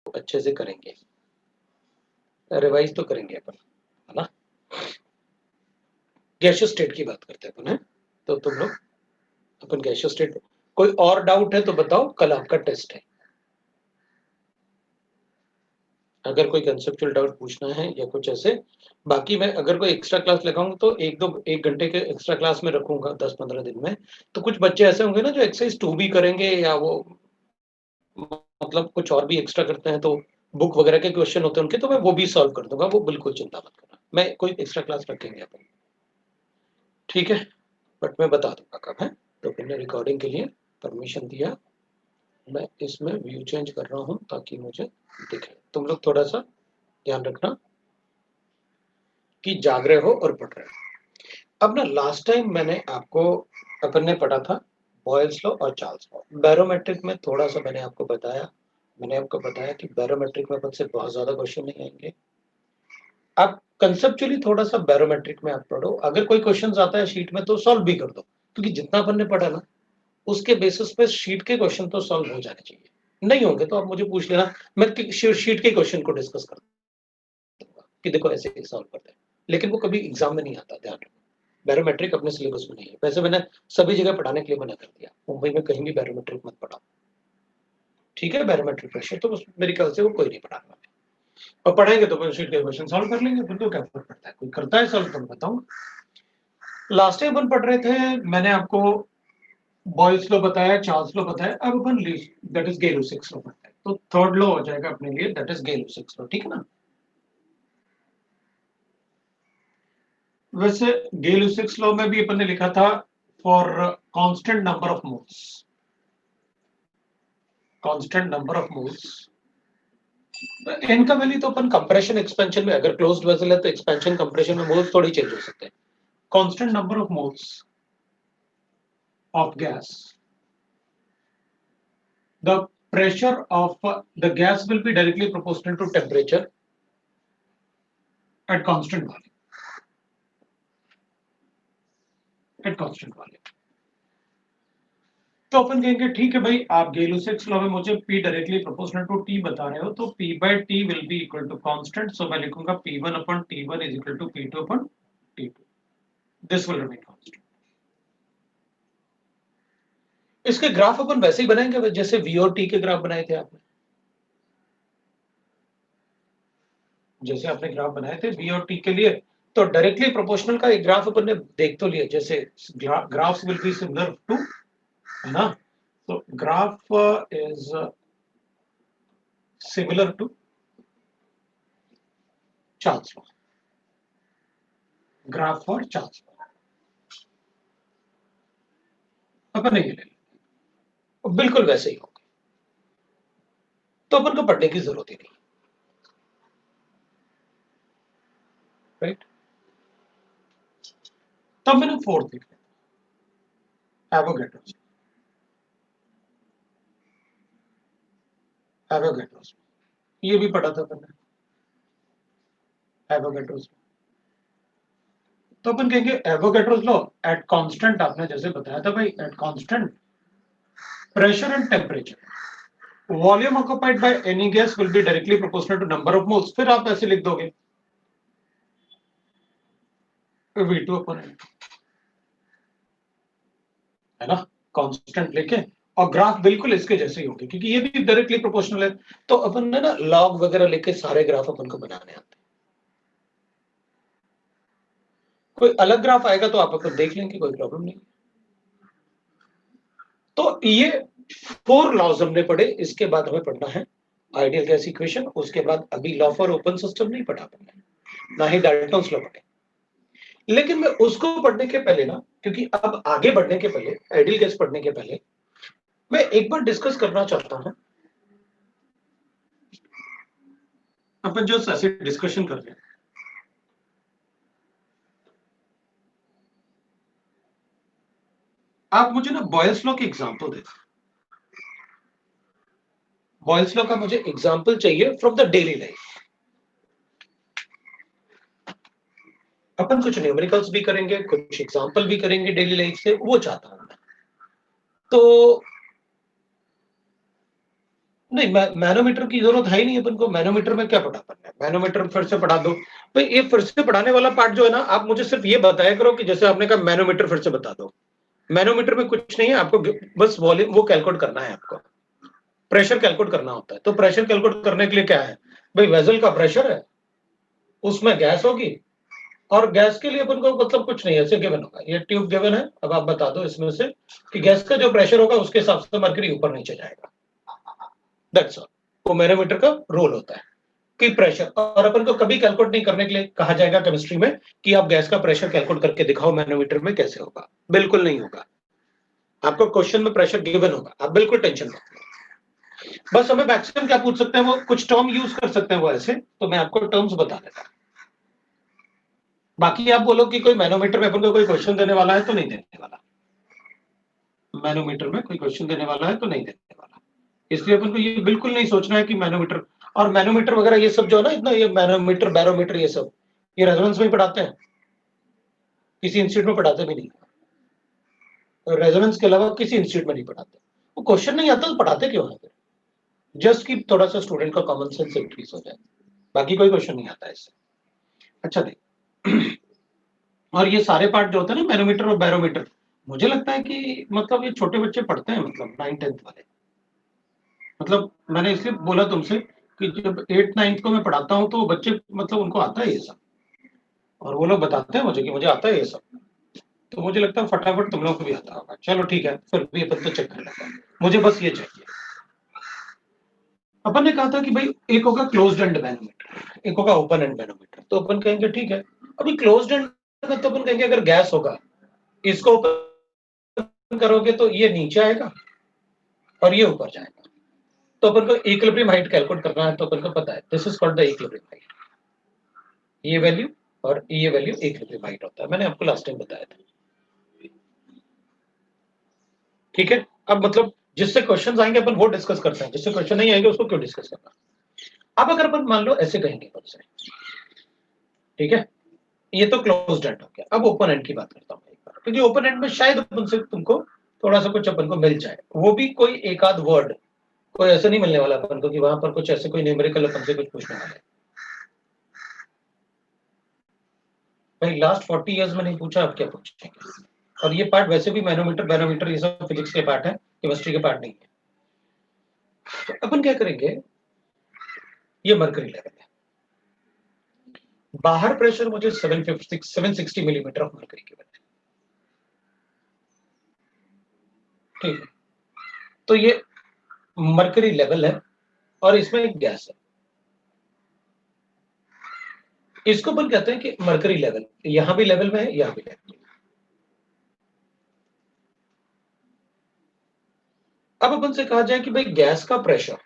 अच्छे से करेंगे, रिवाइज तो करेंगे अपन, है ना। गैसियो स्टेट की बात करते हैं अपन, है तो तुम लोग अपन गैसियो स्टेट। कोई और डाउट है तो बताओ, कल आपका टेस्ट है। अगर कोई कंसेप्चुअल डाउट पूछना है या कुछ ऐसे, बाकी मैं अगर कोई एक्स्ट्रा क्लास लगाऊंगा तो 1 घंटे के एक्स्ट्रा क्लास में रखूंगा 10-15 दिन में। तो कुछ बच्चे ऐसे होंगे ना जो एक्सरसाइज 2 भी करेंगे, या वो मतलब कुछ और भी एक्स्ट्रा करते हैं, तो बुक वगैरह के क्वेश्चन होते हैं उनके, तो मैं वो भी सॉल्व कर दूंगा, वो बिल्कुल चिंता मत करना, मैं कोई एक्स्ट्रा क्लास रखेंगे अपन, ठीक है। बट मैं बता दूंगा कब है। तो मैंने रिकॉर्डिंग के लिए परमिशन दिया, मैं इसमें व्यू चेंज कर रहा हूँ ताकि मुझे दिखे। तुम लोग थोड़ा सा ध्यान रखना कि जाग रहे हो और पढ़ रहे हो। अब ना लास्ट टाइम मैंने आपको, अपन ने पढ़ा था बॉयल्स लॉ और चार्ल्स लॉ। बैरोमेट्रिक में थोड़ा सा मैंने आपको बताया कि बैरोमेट्रिक में अपन से बहुत ज्यादा क्वेश्चन नहीं आएंगे। आप कंसेप्चुअली थोड़ा सा बैरोमेट्रिक में आप पढ़ो, अगर कोई क्वेश्चन आता है शीट में तो सॉल्व भी कर दो, क्योंकि जितना अपन ने पढ़ा ना उसके बेसिस पे शीट के क्वेश्चन तो सॉल्व हो जाने चाहिए। नहीं होंगे तो आप मुझे पूछ लेना, मैं शीट के क्वेश्चन को डिस्कस कर दूंगा कि देखो ऐसे सॉल्व करते हैं, लेकिन वो कभी एग्जाम में नहीं आता, ध्यान रखो। बैरोमेट्रिक अपने सिलेबस में नहीं है, वैसे मैंने सभी जगह पढ़ाने के लिए मना कर दिया, मुंबई में कहीं भी बैरोमेट्रिक मत पढ़ाओ, ठीक है। बैरोमेट्रिक प्रेशर तो मेरे ख्याल से वो कोई नहीं पढ़ाना, और पढ़ाएंगे तो अपन शीट के क्वेश्चन सॉल्व कर लेंगे, फिर तो क्या फर्क पड़ता है, कोई करता है सॉल्व तो मैं बताऊं। लास्ट टाइम अपन पढ़ रहे थे, मैंने आपको बॉयल्स लॉ बताया, चार्ल्स लॉ बताया, अब अपन दैट इज गेलो-सिक्स लॉ पढ़ते हैं, तो थर्ड लॉ हो जाएगा अपने लिए, दैट इज गेलो-सिक्स लॉ, ठीक है ना। वैसे गेलो-सिक्स लॉ में भी अपन ने लिखा था for constant number of moles, constant number of moles, इनका वैल्यू तो अपन कंप्रेशन एक्सपेंशन में, अगर क्लोज्ड वेसल है तो एक्सपेंशन कंप्रेशन में मोल्स थोड़ी चेंज हो सकते हैं। Constant number of moles of gas, the pressure of the gas will be directly proportional to temperature at constant volume, at constant volume। तो अपन कहेंगे ठीक है भाई, आप गेलो-सिक्स लॉ में मुझे P directly proportional to T बता रहे हो, तो P by T will be equal to constant, so मैं लिखूंगा P1 upon T1 is equal to P2 upon T2, this will remain constant। इसके ग्राफ अपन वैसे ही बनाएंगे जैसे V और T के ग्राफ बनाए थे आपने, जैसे आपने ग्राफ बनाए थे V और T के लिए, तो डायरेक्टली प्रोपोर्शनल का एक ग्राफ अपन ने देख तो लिया, जैसे graphs will be similar to, है ना। तो graph is similar to Charles law, graph for Charles law अपन ने ये ले लिया, बिल्कुल वैसे ही होगा, तो अपन को पढ़ने की जरूरत ही नहीं, राइट। तब मैंने फोर्थ लिख लिया, एवोगैड्रोस, एवोगैड्रोस, ये भी पढ़ा था अपन ने, एवोगैड्रोस। तो अपन कहेंगे एवोगैड्रोस लॉ एट कांस्टेंट, आपने जैसे बताया था भाई, at constant pressure and temperature, volume occupied by any gas will be directly proportional to number of moles। फिर आप ऐसे लिख दोगे V2 अपन, है ना, कांस्टेंट लेके, और ग्राफ बिल्कुल इसके जैसे ही होंगे क्योंकि ये भी डायरेक्टली प्रोपोर्शनल है। तो अपन ने ना लॉग वगैरह लेके सारे ग्राफ अपन को बनाने आते हैं, कोई अलग ग्राफ आएगा तो आप अपन देख लेंगे, कोई प्रॉब्लम नहीं। तो ये 4 लॉज हमने पढ़े, इसके बाद हमें पढ़ना है आइडियल गैस इक्वेशन, उसके बाद अभी लॉ फॉर ओपन सिस्टम नहीं पढ़ा अपन ने, ना ही डाल्टन्स लॉ पढ़े। लेकिन मैं उसको पढ़ने के पहले ना, क्योंकि अब आगे बढ़ने के पहले, आइडियल गैस पढ़ने के पहले मैं एक बार डिस्कस करना चाहता हूं, अपन जो ऐसे डिस्कशन कर रहे हैं, आप मुझे ना बॉयल्स लॉ की एग्जांपल दे, बॉयल्स लॉ का मुझे एग्जांपल चाहिए फ्रॉम द डेली लाइफ। अपन कुछ न्यूमेरिकल्स भी करेंगे, कुछ एग्जांपल भी करेंगे डेली लाइफ से, वो चाहता हूं मैं। तो नहीं, मैनोमीटर की जरूरत है ही नहीं अपन को। मैनोमीटर में क्या पढ़ा अपन ने? मैनोमीटर फिर से पढ़ा दो भाई। ये फिर से पढ़ाने वाला पार्ट जो है ना, आप मुझे सिर्फ ये बताया करो कि जैसे आपने कहा मैनोमीटर फिर से बता दो। मैनोमीटर में कुछ नहीं है, आपको बस वॉल्यूम वो कैलकुलेट करना है, आपको प्रेशर कैलकुलेट करना होता है। तो प्रेशर कैलकुलेट करने के लिए क्या है भाई, वेसल का प्रेशर है, उसमें गैस होगी, और गैस के लिए अपन को मतलब कुछ नहीं ऐसे गिवन होगा। ये ट्यूब गिवन है, अब आप बता दो इसमें से कि गैस का जो प्रेशर होगा उसके हिसाब से मरकरी ऊपर नीचे जाएगा। That's all. वो मैनोमीटर का रोल होता है कि प्रेशर, और अपन को कभी कैलकुलेट नहीं करने के लिए कहा जाएगा केमिस्ट्री में कि आप गैस का प्रेशर कैलकुलेट करके दिखाओ मैनोमीटर में कैसे होगा। बिल्कुल नहीं होगा। आपको क्वेश्चन में प्रेशर गिवन होगा, आप बिल्कुल टेंशन मत लो। बस हमें मैक्सिमम क्या पूछ सकते हैं, वो कुछ टर्म यूज कर सकते हैं वो ऐसे, तो मैं आपको टर्म्स बता देता हूं। बाकी आप बोलो कि कोई मैनोमीटर में अपन को कोई क्वेश्चन देने वाला है तो नहीं देने वाला। मैनोमीटर में कोई क्वेश्चन देने वाला है तो नहीं देने वाला। इसलिए अपन को ये बिल्कुल नहीं सोचना है कि मैनोमीटर और मैनोमीटर वगैरह ये सब जो है ना, इतना ये मैनोमीटर बैरोमीटर ये सब ये रेजोनेंस में ही पढ़ाते हैं, किसी इंस्टीट्यूट में पढ़ाते भी नहीं। रेजोनेंस के अलावा किसी इंस्टीट्यूट में नहीं पढ़ाते। वो क्वेश्चन नहीं आता तो पढ़ाते क्यों है फिर? जस्ट कि थोड़ा सा स्टूडेंट का कॉमन सेंस इंक्रीज हो जाए, बाकी कोई क्वेश्चन नहीं आता है इससे। अच्छा देख, और ये सारे पार्ट जो होते हैं ना मैनोमीटर और बैरोमीटर, मुझे लगता है कि मतलब ये छोटे बच्चे पढ़ते हैं, मतलब 9th-10th वाले। मतलब मैंने इसलिए बोला तुमसे कि जब 8th-9th को मैं पढ़ाता हूँ तो बच्चे मतलब उनको आता है ये सब, और वो लोग बताते हैं मुझे कि मुझे आता है ये सब। तो मुझे लगता है फटाफट तुम लोग को भी आता होगा। चलो ठीक है, फिर भी अपन तो चेक कर लेते हैं, मुझे बस ये चाहिए। अपन ने कहा था कि भाई एक होगा क्लोज्ड एंड मैनोमीटर, एक होगा ओपन एंड मैनोमीटर। तो अपन कहेंगे ठीक है, अभी क्लोज्ड एंड में तो अपन कहेंगे अगर गैस होगा, इसको ओपन करोगे तो ये नीचे आएगा और ये ऊपर जाएगा। तो अपन को इक्विलिब्रियम हाइट कैलकुलेट करना है, तो अपन को पता है this is called the equilibrium height. ये वैल्यू और ये वैल्यू इक्विलिब्रियम हाइट होता है, मैंने आपको लास्ट टाइम बताया था। ठीक है, अब मतलब जिससे क्वेश्चंस आएंगे अपन वो डिस्कस करते हैं, जिससे क्वेश्चन नहीं आएंगे उसको क्यों डिस्कस करना। अब अगर अपन मान लो ऐसे कहेंगे अपन से, ठीक है, ये तो क्लोज्ड एंड हो गया। अब ओपन एंड की बात करता हूँ एक बार, क्योंकि ओपन एंड में शायद अपन से तुमको थोड़ा सा कुछ अपन को मिल जाए, वो भी कोई एक आध वर्ड, कोई ऐसे नहीं मिलने वाला अपन को कि वहां पर कुछ ऐसे कोई न्यूमेरिकल अपन से कुछ पूछने वाला है। भाई लास्ट 40 इयर्स में नहीं पूछा, अब क्या पूछेंगे? और ये पार्ट वैसे भी मैनोमीटर बैरोमीटर ये सब फिजिक्स के पार्ट है, केमिस्ट्री के पार्ट नहीं है। तो अपन क्या करेंगे, ये मरकरी लेवल है, बाहर प्रेशर मुझे 760 मिलीमीटर ऑफ मरकरी की बने। ठीक है, तो ये मरकरी लेवल है और इसमें एक गैस है, इसको अपन कहते हैं कि मरकरी लेवल। यहां भी लेवल में है, यहां भी लेवल। अब अपन से कहा जाए कि भाई गैस का प्रेशर,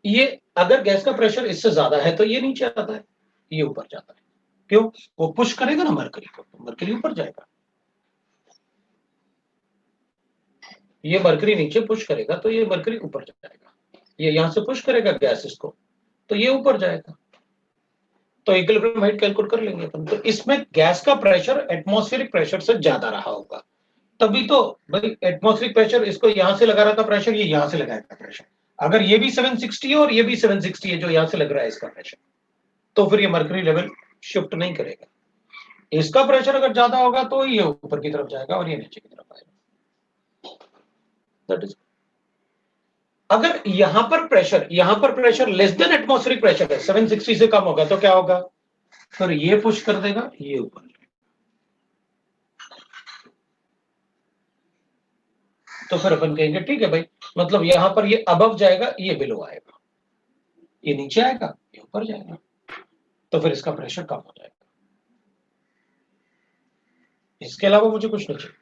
ये अगर गैस का प्रेशर इससे ज्यादा है तो ये नीचे आता है, ये ऊपर जाता है। क्यों? वो पुश करेगा ना मरकरी को, तो मरकरी ऊपर जाएगा। ये मरकरी नीचे पुश करेगा तो ये मरकरी ऊपर जाएगा। ये यहां से पुश करेगा गैस इसको, तो ये ऊपर जाएगा। तो इक्विलिब्रियम हाइट कैलकुलेट कर लेंगे अपन। तो इसमें गैस का प्रेशर एटमॉस्फेरिक प्रेशर से ज्यादा रहा होगा, तभी तो भाई एटमॉस्फेरिक प्रेशर इसको यहां से लगा रहा था प्रेशर, ये यहां से लगाएगा प्रेशर। अगर ये भी 760 है और ये भी 760 है जो यहां से लग रहा है इसका प्रेशर, तो फिर ये मरकरी लेवल शिफ्ट नहीं करेगा। इसका प्रेशर अगर ज्यादा होगा तो ये ऊपर की तरफ जाएगा और ये नीचे की तरफ आएगा। दैट इज, अगर यहां पर pressure less than atmospheric pressure है, 760 से कम होगा तो क्या होगा, फिर ये पुश कर देगा, ये ऊपर। तो फिर अपन कहेंगे ठीक है भाई, मतलब यहां पर ये अबव जाएगा, ये बिलो आएगा, ये नीचे आएगा, ये ऊपर जाएगा, तो फिर इसका प्रेशर कम हो जाएगा। इसके अलावा मुझे कुछ नहीं चाहिए,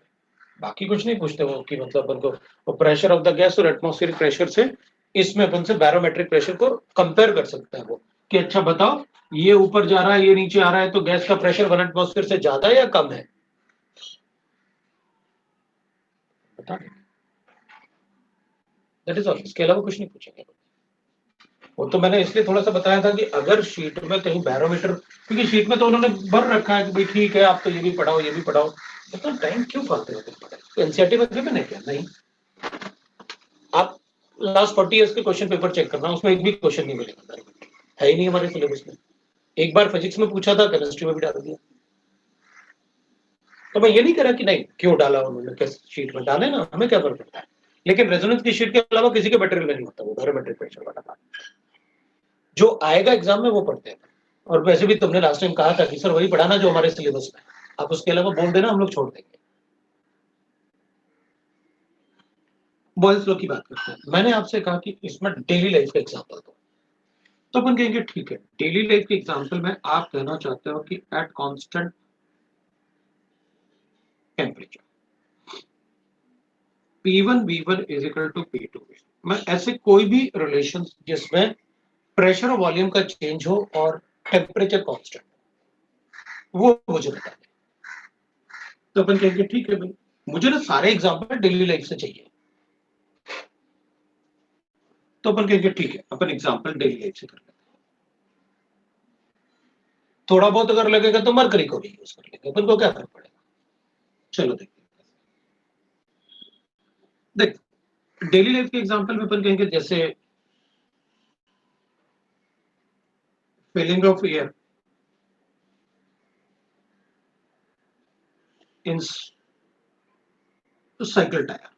बाकी कुछ नहीं पूछते वो कि मतलब अपन को वो प्रेशर ऑफ द गैस और एटमॉस्फेरिक प्रेशर से, इसमें अपन से बैरोमेट्रिक प्रेशर को कंपेयर कर सकते हैं वो, कि अच्छा बताओ ये ऊपर जा रहा है ये नीचे आ रहा है, तो गैस का प्रेशर 1 एटमॉस्फेयर से ज्यादा है या कम है, बता दें। दैट इज ऑल, इसके अलावा कुछ नहीं पूछेंगे। वो तो मैंने इसलिए थोड़ा सा बताया था कि अगर शीट में कहीं बैरोमीटर, क्योंकि शीट में तो उन्होंने भर रखा है कि भाई ठीक है आप तो ये भी पढ़ाओ ये भी पढ़ाओ, तो टाइम क्यों पाते हो तुम पढ़ाई? एनसीईआरटी में गिवन है क्या? नहीं। आप लास्ट 40 ईयर्स के क्वेश्चन पेपर चेक करना, उसमें एक भी क्वेश्चन नहीं मिलेगा, है ही नहीं हमारे सिलेबस में। एक बार फिजिक्स में पूछा था, केमिस्ट्री में भी डाल दिया। तो मैं ये नहीं कह रहा कि नहीं क्यों डाला उन्होंने, किस शीट में डाले ना, हमें क्या फर्क पड़ता है। लेकिन रेजोनेंस की शीट के अलावा किसी के मटेरियल में नहीं होता वो बैरोमेट्रिक प्रेशर वाला पार्ट। जो आएगा एग्जाम में वो पढ़ते हैं। और वैसे भी तुमने लास्ट टाइम कहा था कि सर वही पढ़ाना जो हमारे सिलेबस में, आप उसके अलावा बोल देना, हम लोग छोड़ देंगे। बॉयल्स लॉ की बात करते हैं। मैंने आपसे कहा कि इसमें डेली लाइफ का एग्जांपल दो, तो अपन कहेंगे ठीक है, डेली लाइफ के एग्जांपल में आप कहना चाहते हो कि at constant temperature P1 V1 is equal to P2 मैं ऐसे कोई भी रिलेशन जिसमें प्रेशर और वॉल्यूम का चेंज हो और टेम्परेचर कांस्टेंट, वो मुझे बता दें। तो अपन कहेंगे ठीक है भाई, मुझे ना सारे एग्जांपल डेली लाइफ से चाहिए। तो अपन कहेंगे ठीक है, अपन एग्जांपल डेली लाइफ से कर लेते हैं। थोड़ा बहुत अगर लगेगा तो मरकरी को भी यूज कर लेंगे, अपन को क्या फर्क पड़ेगा। चलो देखते हैं। देख, डेली लाइफ के एग्जांपल में अपन कहेंगे जैसे filling of air in cycle tyre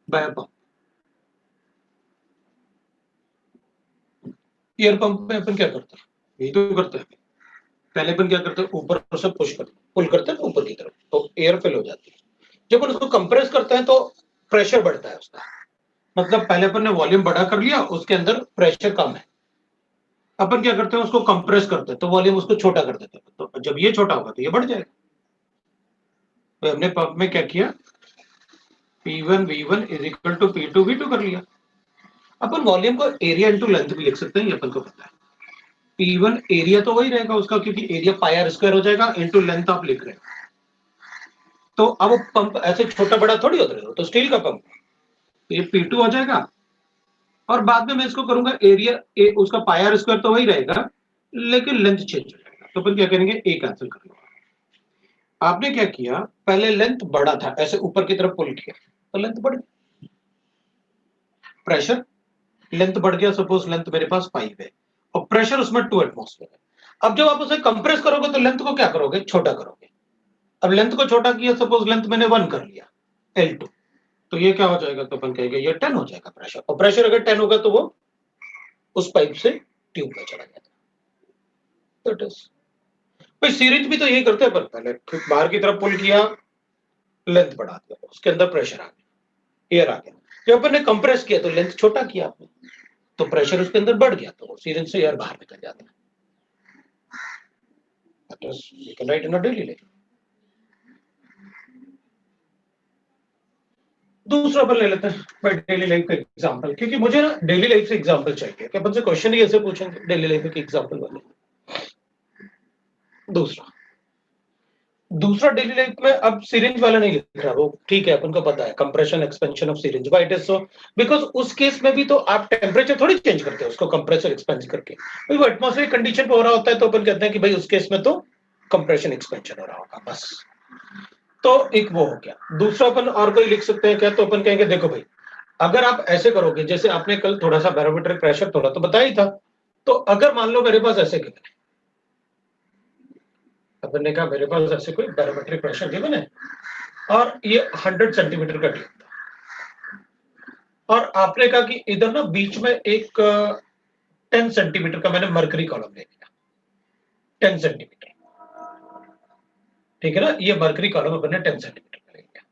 by pump. Air pump में अपन क्या करते हैं, यही तो करते हैं। पहले अपन क्या करते हैं, ऊपर से पुश करते हैं, पुल करते हैं ऊपर की तरफ, तो एयर फिल हो जाती है। जब अपन उसको कंप्रेस करते हैं तो प्रेशर बढ़ता है उसका, मतलब पहले अपन ने वॉल्यूम बड़ा कर लिया, उसके अंदर प्रेशर कम है। अपन क्या करते हैं, उसको कंप्रेस करते हैं तो वॉल्यूम उसको छोटा कर देते हैं, तो जब ये छोटा होगा तो ये बढ़ जाएगा। तो हमने पंप में क्या किया, P1 V1 is equal to P2 V2 कर लिया। अपन वॉल्यूम को एरिया इंटू लेंथ भी लिख सकते हैं, ये अपन को पता है। P1 एरिया तो वही रहेगा उसका, क्योंकि एरिया पाई आर स्क्वायर हो जाएगा, इंटू लेंथ आप लिख रहे हैं। तो अब पंप ऐसे छोटा बड़ा थोड़ी होता है, तो स्टील का पंप, ये P2 हो जाएगा। और बाद में मैं इसको करूंगा एरिया उसका पाई आर स्क्वायर तो वही रहेगा, लेकिन लेंथ चेंज हो जाएगा। तो अपन क्या करेंगे, ए कैंसिल कर लो। आपने क्या किया, पहले लेंथ बड़ा था, ऐसे ऊपर की तरफ पुल किया तो लेंथ बढ़ गई, प्रेशर लेंथ बढ़ गया। सपोज लेंथ मेरे पास 5 है और प्रेशर उसमें 2 एटमॉस्फेयर है। अब जब आप उसे कंप्रेस करोगे तो लेंथ को क्या करोगे, छोटा करोगे। अब लेंथ को छोटा किया, सपोज लेंथ मैंने 1 कर लिया, L2, तो ये क्या हो जाएगा, तो अपन कहेंगे ये 10 हो जाएगा प्रेशर। और प्रेशर अगर 10 होगा तो वो उस पाइप से ट्यूब में चला जाएगा। दैट इज भाई, सीरीज भी तो यही करते हैं, पर पहले बाहर की तरफ पुल किया, लेंथ बढ़ा दिया, उसके अंदर प्रेशर आ गया, एयर आ गया। जब अपन ने कंप्रेस किया तो लेंथ छोटा किया आपने, तो प्रेशर उसके अंदर बढ़ गया, तो सीरीज से एयर बाहर निकल जाता है। That is, you can write in a daily life. दूसरा अपन ले लेते हैं भाई डेली लाइफ का एग्जांपल, क्योंकि मुझे ना डेली लाइफ से एग्जांपल चाहिए कि अपन से क्वेश्चन ही ऐसे पूछेंगे डेली लाइफ के एग्जांपल वाले। दूसरा दूसरा डेली लाइफ में अब सिरिंज वाला नहीं लिख रहा, वो ठीक है, अपन को पता है compression expansion of syringe, why it is so, because उस केस में भी तो आप टेम्परेचर थोड़ी चेंज करते हैं उसको कंप्रेसर एक्सपेंशन करके, भाई वो एटमॉस्फेरिक कंडीशन पे हो रहा होता है, तो अपन कहते हैं कि भाई उस केस में तो कंप्रेशन एक्सपेंशन हो रहा होगा बस। तो एक वो हो गया। दूसरा अपन और कोई लिख सकते हैं क्या, तो अपन कहेंगे देखो भाई, अगर आप ऐसे करोगे, जैसे आपने कल थोड़ा सा बैरोमीट्रिक प्रेशर थोड़ा तो बताया ही था, तो अगर मान लो मेरे पास ऐसे गिवन है, अपन ने कहा मेरे पास ऐसे कोई बैरोमीट्रिक प्रेशर गिवन है और ये 100 सेंटीमीटर का ट्यूब था, और आपने कहा कि इधर ना बीच में एक 10 सेंटीमीटर का मैंने मरकरी कॉलम ले लिया, 10 सेंटीमीटर, ठीक है ना, ये मरकरी कॉलम अपन ने 10 सेंटीमीटर का ले लिया।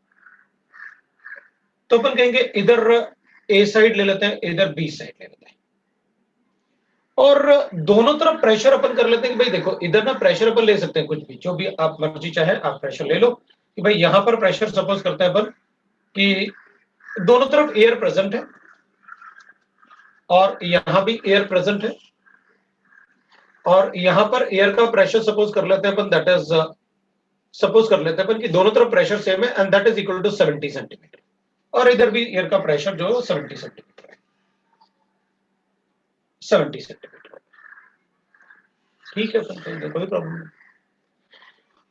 तो अपन कहेंगे इधर ए साइड ले लेते हैं, इधर बी साइड ले लेते हैं, और दोनों तरफ प्रेशर अपन कर लेते हैं कि भाई देखो, इधर ना प्रेशर अपन ले सकते हैं कुछ भी, जो भी आप मर्जी चाहे आप प्रेशर ले लो, कि भाई यहां पर प्रेशर सपोज करते हैं अपन कि दोनों तरफ एयर प्रेजेंट है और यहां भी एयर प्रेजेंट है, और यहां पर एयर का प्रेशर सपोज कर लेते हैं अपन, दैट इज सपोज कर लेते हैं अपन कि दोनों तरफ प्रेशर सेम है and that is equal to 70 centimetre, और इधर भी एयर का प्रेशर जो 70 सेंटीमीटर है, 70 सेंटीमीटर, ठीक है अपन, कोई प्रॉब्लम नहीं।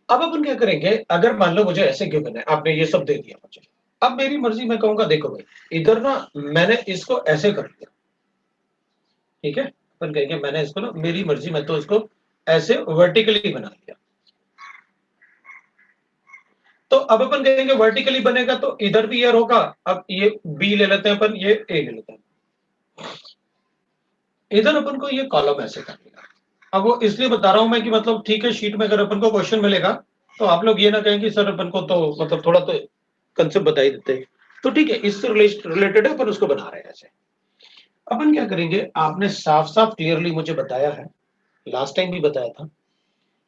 अब अपन क्या करेंगे, अगर मान लो मुझे ऐसे गिवन है, आपने ये सब दे दिया मुझे, अब मेरी मर्जी, मैं कहूंगा देखो भाई इधर ना मैंने इसको ऐसे कर दिया, ठीक है, अपन कहेंगे मैंने इसको ना मेरी मर्जी मैं तो इसको ऐसे वर्टिकली बना लिया। तो अब अपन कहेंगे वर्टिकली बनेगा तो इधर भी एयर होगा। अब ये बी ले लेते हैं अपन, ये ए ले लेते हैं, इधर अपन को ये कॉलम ऐसे कर लिया। अब वो इसलिए बता रहा हूं मैं कि मतलब ठीक है, शीट में अगर अपन को क्वेश्चन मिलेगा तो आप लोग ये ना कहें कि सर अपन को तो मतलब थोड़ा तो कंसेप्ट बता ही देते, तो ठीक है, इससे रिलेटेड है, अपन उसको बना रहे हैं ऐसे। अपन क्या करेंगे, आपने साफ साफ क्लियरली मुझे बताया है, लास्ट टाइम भी बताया था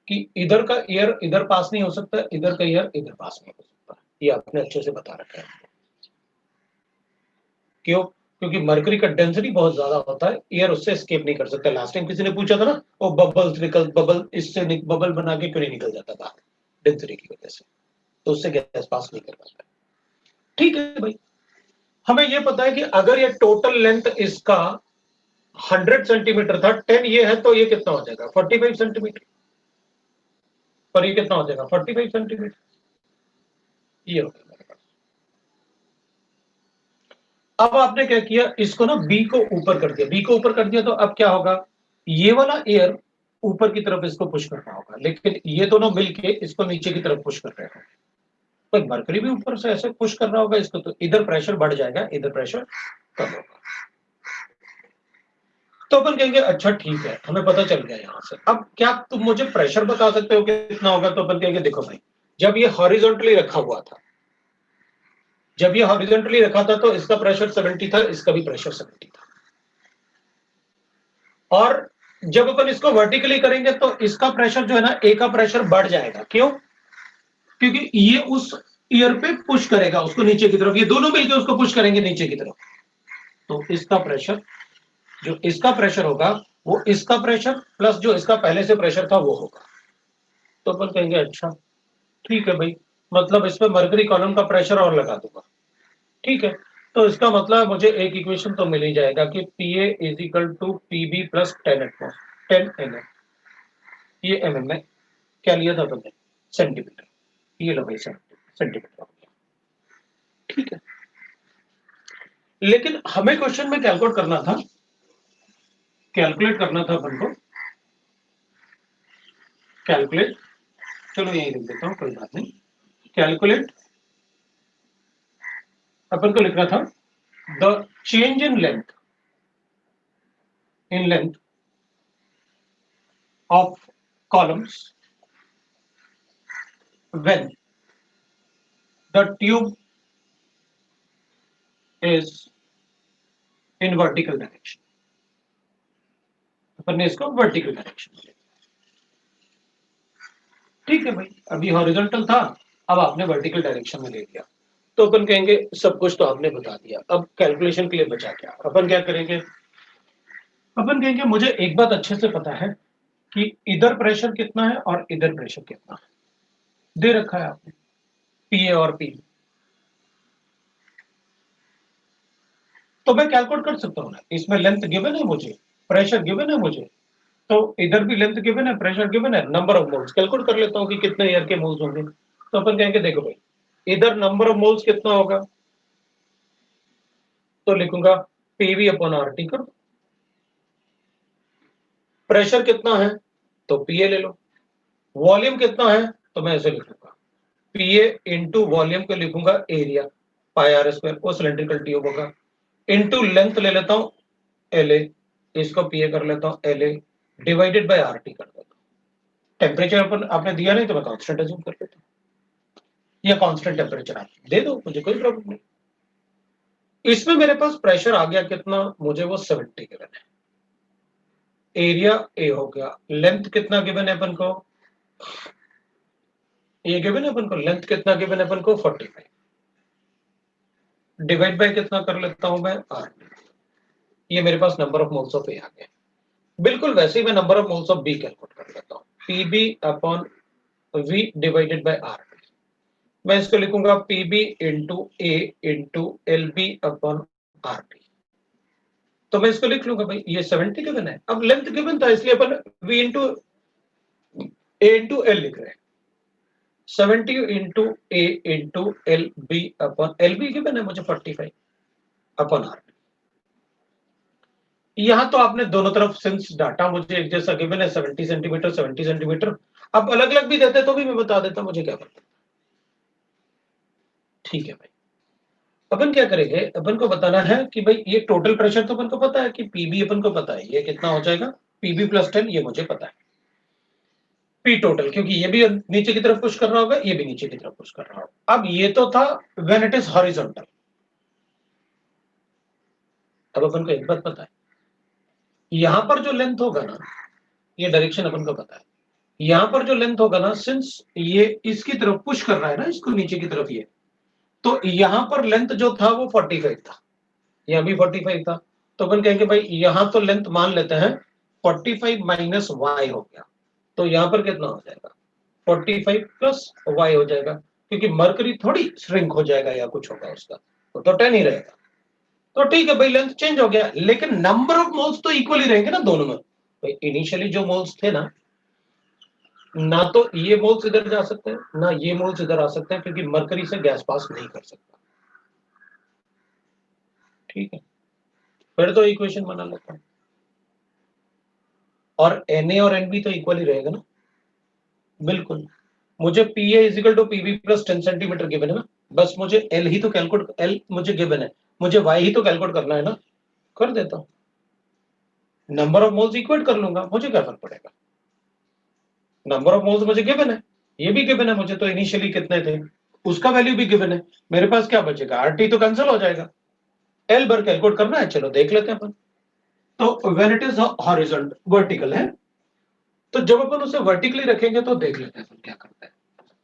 कि इधर का एयर इधर पास नहीं हो सकता, इधर का एयर इधर पास नहीं हो सकता, ये आपने अच्छे से बता रखा है। क्यों? क्योंकि मरकरी का डेंसिटी बहुत ज्यादा होता है, एयर उससे एस्केप नहीं कर सकता। लास्ट टाइम किसी ने पूछा था ना, वो बबल इससे बबल बना के क्यों नहीं निकल जाता था, डेंसिटी की वजह से, तो उससे गैस पास नहीं कर पाता। ठीक है भाई, हमें ये पता है कि अगर ये टोटल लेंथ इसका 100 सेंटीमीटर था, 10 ये है, तो ये कितना हो जाएगा 45 सेंटीमीटर, और ये कितना हो जाएगा 45 सेंटीमीटर, ये हो गया मेरे पास। अब आपने क्या किया, इसको ना बी को ऊपर कर दिया, बी को ऊपर कर दिया तो अब क्या होगा, ये वाला एयर ऊपर की तरफ इसको पुश करना होगा, लेकिन ये दोनों मिलके इसको नीचे की तरफ पुश कर रहे हैं। तो मरकरी भी ऊपर से ऐसे पुश कर रहा होगा इसको, तो इधर प्रेशर बढ़ जाएगा, इधर प्रेशर कम होगा। तो अपन कहेंगे अच्छा ठीक है, हमें पता चल गया यहां से। अब क्या तुम मुझे प्रेशर बता सकते हो कितना होगा? तो अपन कहेंगे देखो भाई, जब ये हॉरिजॉन्टली रखा हुआ था, जब ये हॉरिजॉन्टली रखा था तो इसका प्रेशर 70 था, इसका भी प्रेशर 70 था। और जब अपन इसको वर्टिकली करेंगे तो इसका प्रेशर जो है ना, ए का प्रेशर बढ़ जाएगा। क्यों? क्योंकि ये उस ईयर पे पुश करेगा उसको नीचे की तरफ, ये दोनों मिलकर उसको पुश करेंगे नीचे की तरफ, तो इसका प्रेशर, जो इसका प्रेशर होगा वो इसका प्रेशर प्लस जो इसका पहले से प्रेशर था वो होगा। तो अपन कहेंगे अच्छा ठीक है भाई, मतलब इसमें मरकरी कॉलम का प्रेशर और लगा दूंगा, ठीक है। तो इसका मतलब मुझे एक इक्वेशन तो मिल ही जाएगा कि P A is equal to P B plus 10 ये एमएम में क्या लिया था तुमने, सेंटीमीटर, ये लो भाई सेंटीमीटर हो गया, ठीक है। लेकिन हमें क्वेश्चन में कैलकुलेट करना था, कैलकुलेट करना था अपन को, कैलकुलेट, चलो यही लिख देता हूं कोई बात नहीं, कैलकुलेट अपन को लिखना था the change in length of columns when the tube is in vertical direction। अपन ने इसको वर्टिकल डायरेक्शन में, ठीक है भाई, अभी हॉरिजॉन्टल था, अब आपने वर्टिकल डायरेक्शन में ले लिया, तो अपन कहेंगे सब कुछ तो आपने बता दिया, अब कैलकुलेशन के लिए बचा क्या, अपन क्या करेंगे, अपन कहेंगे मुझे एक बात अच्छे से पता है कि इधर प्रेशर कितना है और इधर प्रेशर कितना है, दे रखा है आपने पी ए और पी, तो मैं कैलकुलेट कर सकता हूं ना, इसमें लेंथ गिवन है मुझे, प्रेशर गिवन है मुझे, तो इधर भी लेंथ गिवन है, प्रेशर गिवन है, नंबर ऑफ मोल्स कैलकुलेट कर लेता हूं कि कितने एयर के मोल्स होंगे। तो अपन कहेंगे देखो भाई, इधर नंबर ऑफ मोल्स कितना होगा, तो लिखूंगा पीवी अपॉन आरटी कर, प्रेशर कितना है तो पीए ले लो, वॉल्यूम कितना है तो मैं ऐसे लिखूंगा पीए इंटू वॉल्यूम को लिखूंगा एरिया पाई आर स्क्वायर, वो सिलेंड्रिकल ट्यूब होगा, इंटू लेंथ ले लेता हूं एल ए, इसको पीए कर लेता हूं L A, divided bye RT कर देता हूं। टेम्परेचर अपन आपने दिया नहीं तो मैं कांस्टेंट अज्यूम कर लेता हूं, या कांस्टेंट टेम्परेचर आप दे दो, मुझे कोई प्रॉब्लम नहीं। इसमें मेरे पास प्रेशर आ गया कितना, मुझे वो 70 गिवन है, एरिया ए हो गया, लेंथ कितना गिवन है अपन को, ये गिवन है अपन को, लेंथ कितना गिवन है अपन को 45, डिवाइड बाय कितना कर लेता हूं मैं आर, ये मेरे पास number of moles of A आ गया। बिल्कुल वैसे ही मैं number of moles of B calculate कर लेता हूं, PB upon V divided by R, मैं इसको लिखूंगा PB into A into L B upon R T, तो मैं इसको लिख लूंगा भाई, ये 70 गिवन है, अब लेंथ गिवन था इसलिए अपन V into A into L लिख रहे हैं, 70 into A into L B upon L B given है मुझे 45 अपॉन आर। यहां तो आपने दोनों तरफ सिंस डाटा मुझे एक जैसा गिवन है 70 सेंटीमीटर 70 सेंटीमीटर, अब अलग अलग भी देते तो भी मैं बता देता, मुझे क्या पता। ठीक है भाई, अपन क्या करेंगे, अपन को बताना है कि भाई ये टोटल प्रेशर तो अपन को पता है कि पीबी अपन को पता है ये कितना हो जाएगा, पीबी प्लस 10 ये मुझे पता है, पी टोटल क्योंकि ये भी नीचे की तरफ पुश कर रहा होगा ये भी नीचे की तरफ पुश कर रहा होगा। अब ये तो था व्हेन इट इज हॉरिजॉन्टल। अब अपन को एक बात पता है, यहां पर जो लेंथ होगा ना, ये डायरेक्शन अपन को पता है, यहां पर जो लेंथ होगा ना, सिंस ये इसकी तरफ पुश कर रहा है ना इसको नीचे की तरफ, ये तो यहां पर लेंथ जो था वो 45 था, यहां भी 45 था, तो अपन कहेंगे भाई यहां तो लेंथ मान लेते हैं 45 माइनस वाई हो गया, तो यहां पर कितना हो जाएगा 45 प्लस वाई हो जाएगा, क्योंकि मरकरी थोड़ी श्रिंक हो जाएगा या कुछ होगा उसका, तो 10 ही रहेगा। तो ठीक है भाई लेंथ चेंज हो गया, लेकिन नंबर ऑफ मोल्स तो इक्वल ही रहेंगे ना दोनों में। भाई इनिशियली जो मोल्स थे ना तो ये मोल्स इधर जा सकते हैं ना ये मोल्स इधर आ सकते हैं, क्योंकि मरकरी से गैस पास नहीं कर सकता। ठीक है, फिर तो इक्वेशन बना लेता हूं, और Na और Nb तो इक्वल ही रहेगा ना, बिल्कुल। मुझे Pa is equal to PB plus 10 centimetre given है ना, बस मुझे L ही तो कैलकुलेट, L मुझे गिवन है, मुझे Y ही तो कैलकुलेट करना है ना, कर देता हूं, नंबर ऑफ मोल्स इक्वेट कर लूंगा, मुझे क्या फर्क पड़ेगा, नंबर ऑफ मोल्स मुझे गिवन है, ये भी गिवन है मुझे, तो इनिशियली कितने थे उसका वैल्यू भी गिवन है, मेरे पास क्या बचेगा, आरटी तो कैंसिल हो जाएगा, एल बर कैलकुलेट करना है, चलो देख लेते हैं अपन। तो when it is horizontal vertical है, तो जब अपन उसे वर्टिकली रखेंगे तो देख लेते हैं अपन क्या करते हैं।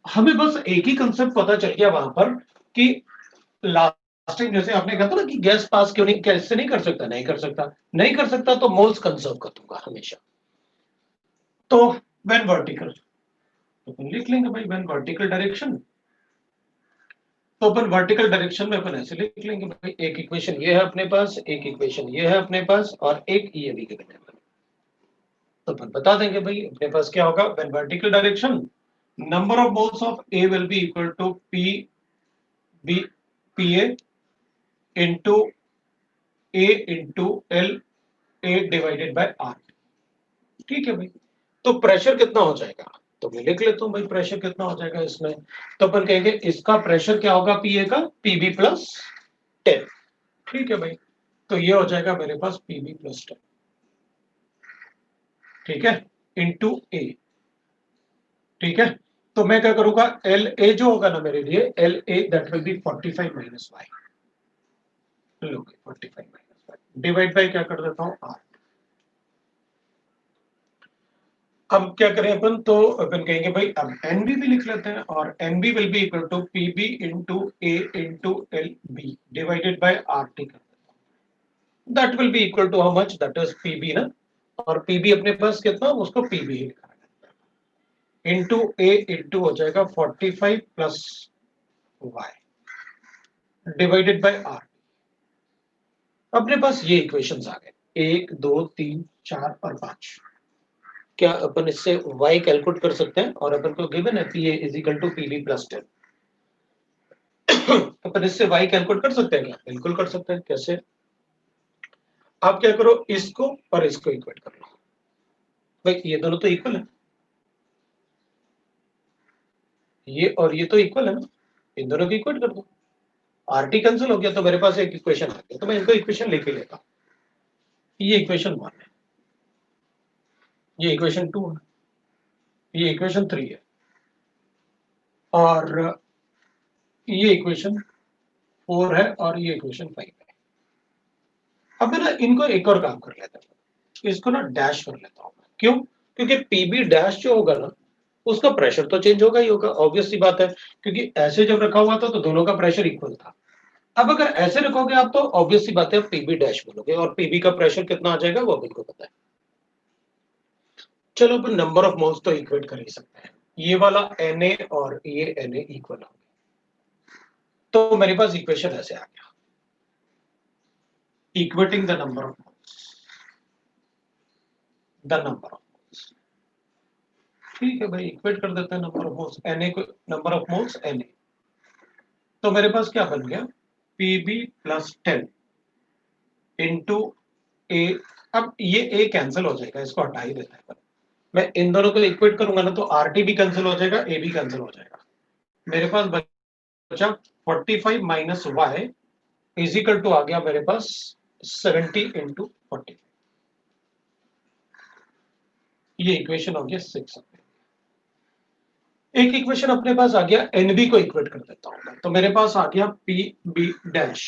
हमें बस एक ही कंसेप्ट पता चल गया वहां पर कि लास्ट टाइम जैसे आपने कहा था ना कि गैस पास क्यों नहीं, कैसे नहीं कर सकता, नहीं कर सकता, नहीं कर सकता तो मोल्स कंजर्व कर दूंगा हमेशा। तो व्हेन वर्टिकल तो अपन लिख लेंगे भाई व्हेन वर्टिकल डायरेक्शन, तो अपन वर्टिकल डायरेक्शन में अपन ऐसे लिख लेंगे भाई, एक इक्वेशन ये है अपने पास, एक इक्वेशन ये है अपने पास, और एक ये भी गिवन है, तो अपन बता देंगे भाई अपने पास क्या होगा, when vertical direction number of moles of A will be equal to P B P A into A into L A divided by R. ठीक है भाई, तो प्रेशर कितना हो जाएगा, तो मैं लिख लेता हूं भाई प्रेशर कितना हो जाएगा इसमें, तो अपन कहेंगे इसका प्रेशर क्या होगा पीए का, पीबी प्लस 10। ठीक है भाई, तो ये हो जाएगा मेरे पास पीबी प्लस 10, ठीक है, इंटू ए। ठीक है, तो मैं क्या करूंगा, एल ए जो होगा ना मेरे लिए, L A that will be 45 minus Y, लो 45 माइनस वाई डिवाइड बाय क्या कर देता हूं आर। अब क्या करें अपन, तो अपन कहेंगे भाई अब एनबी भी लिख लेते हैं, और NB will be equal to PB into A into L B divided by R T कर देता हूं, that will be equal to how much, that is PB ना, और पीबी अपने पास कितना, उसको पीबी ही लिखा है, इंटू ए इंटू हो जाएगा 45 plus Y divided by R. अपने पास ये इक्वेशंस आ गए 1 2 3 4 और 5। क्या अपन इससे y कैलकुलेट कर सकते हैं, और अपन को गिवन है P A is equal to PB plus 10, अपन इससे y कैलकुलेट कर सकते हैं क्या, बिल्कुल कर सकते हैं, कैसे, आप क्या करो इसको और इसको इक्वेट कर लो, भाई ये दोनों तो इक्वल है, ये और ये तो इक्वल है ना, इन दोनों को इक्वेट कर दो, आरटी कैंसिल हो गया तो मेरे पास एक इक्वेशन आ गया, तो मैं इनको इक्वेशन लिख ही लेता हूं, ये इक्वेशन 1 है, ये इक्वेशन 2 है, ये इक्वेशन 3 है, और ये इक्वेशन 4 है, और ये इक्वेशन 5 है। अब मैं ना इनको एक और काम कर लेता हूँ, इसको ना डैश कर लेता हूँ, क्यों, क्योंकि पीबी डैश जो होगा ना उसका प्रेशर तो चेंज होगा ही होगा, ऑब्वियस सी बात है, क्योंकि ऐसे जब रखा हुआ था तो दोनों का प्रेशर इक्वल था, अब अगर ऐसे रखोगे आप तो ऑब्वियस सी बात है पीबी डैश बोलोगे, और पीबी का प्रेशर कितना आ जाएगा वो बिल्कुल पता है। चलो अपन नंबर ऑफ मोल्स तो इक्वेट कर ही सकते हैं, ये वाला Na और ये Na इक्वल हो गया, तो मेरे पास इक्वेशन ऐसे आ गया, equating the number of moles, the number of moles, ठीक है भाई, इक्वेट कर देते हैं नंबर ऑफ मोल्स Na को, नंबर ऑफ मोल्स Na। तो मेरे पास क्या बन गया, Pb प्लस 10 इंटू ए। अब ये ए कैंसिल हो जाएगा, इसको हटा ही देता है। मैं इन दोनों को इक्वेट करूंगा ना, तो आरटी भी कैंसिल हो जाएगा, ए भी कैंसिल हो जाएगा। मेरे पास बचा 45 minus Y is equal to आ गया मेरे पास 70 इंटू 40। ये इक्वेशन हो गया 6। एक इक्वेशन अपने पास आ गया, एनबी को इक्वेट कर देता हूं मैं। तो मेरे पास आ गया पी बी डैश,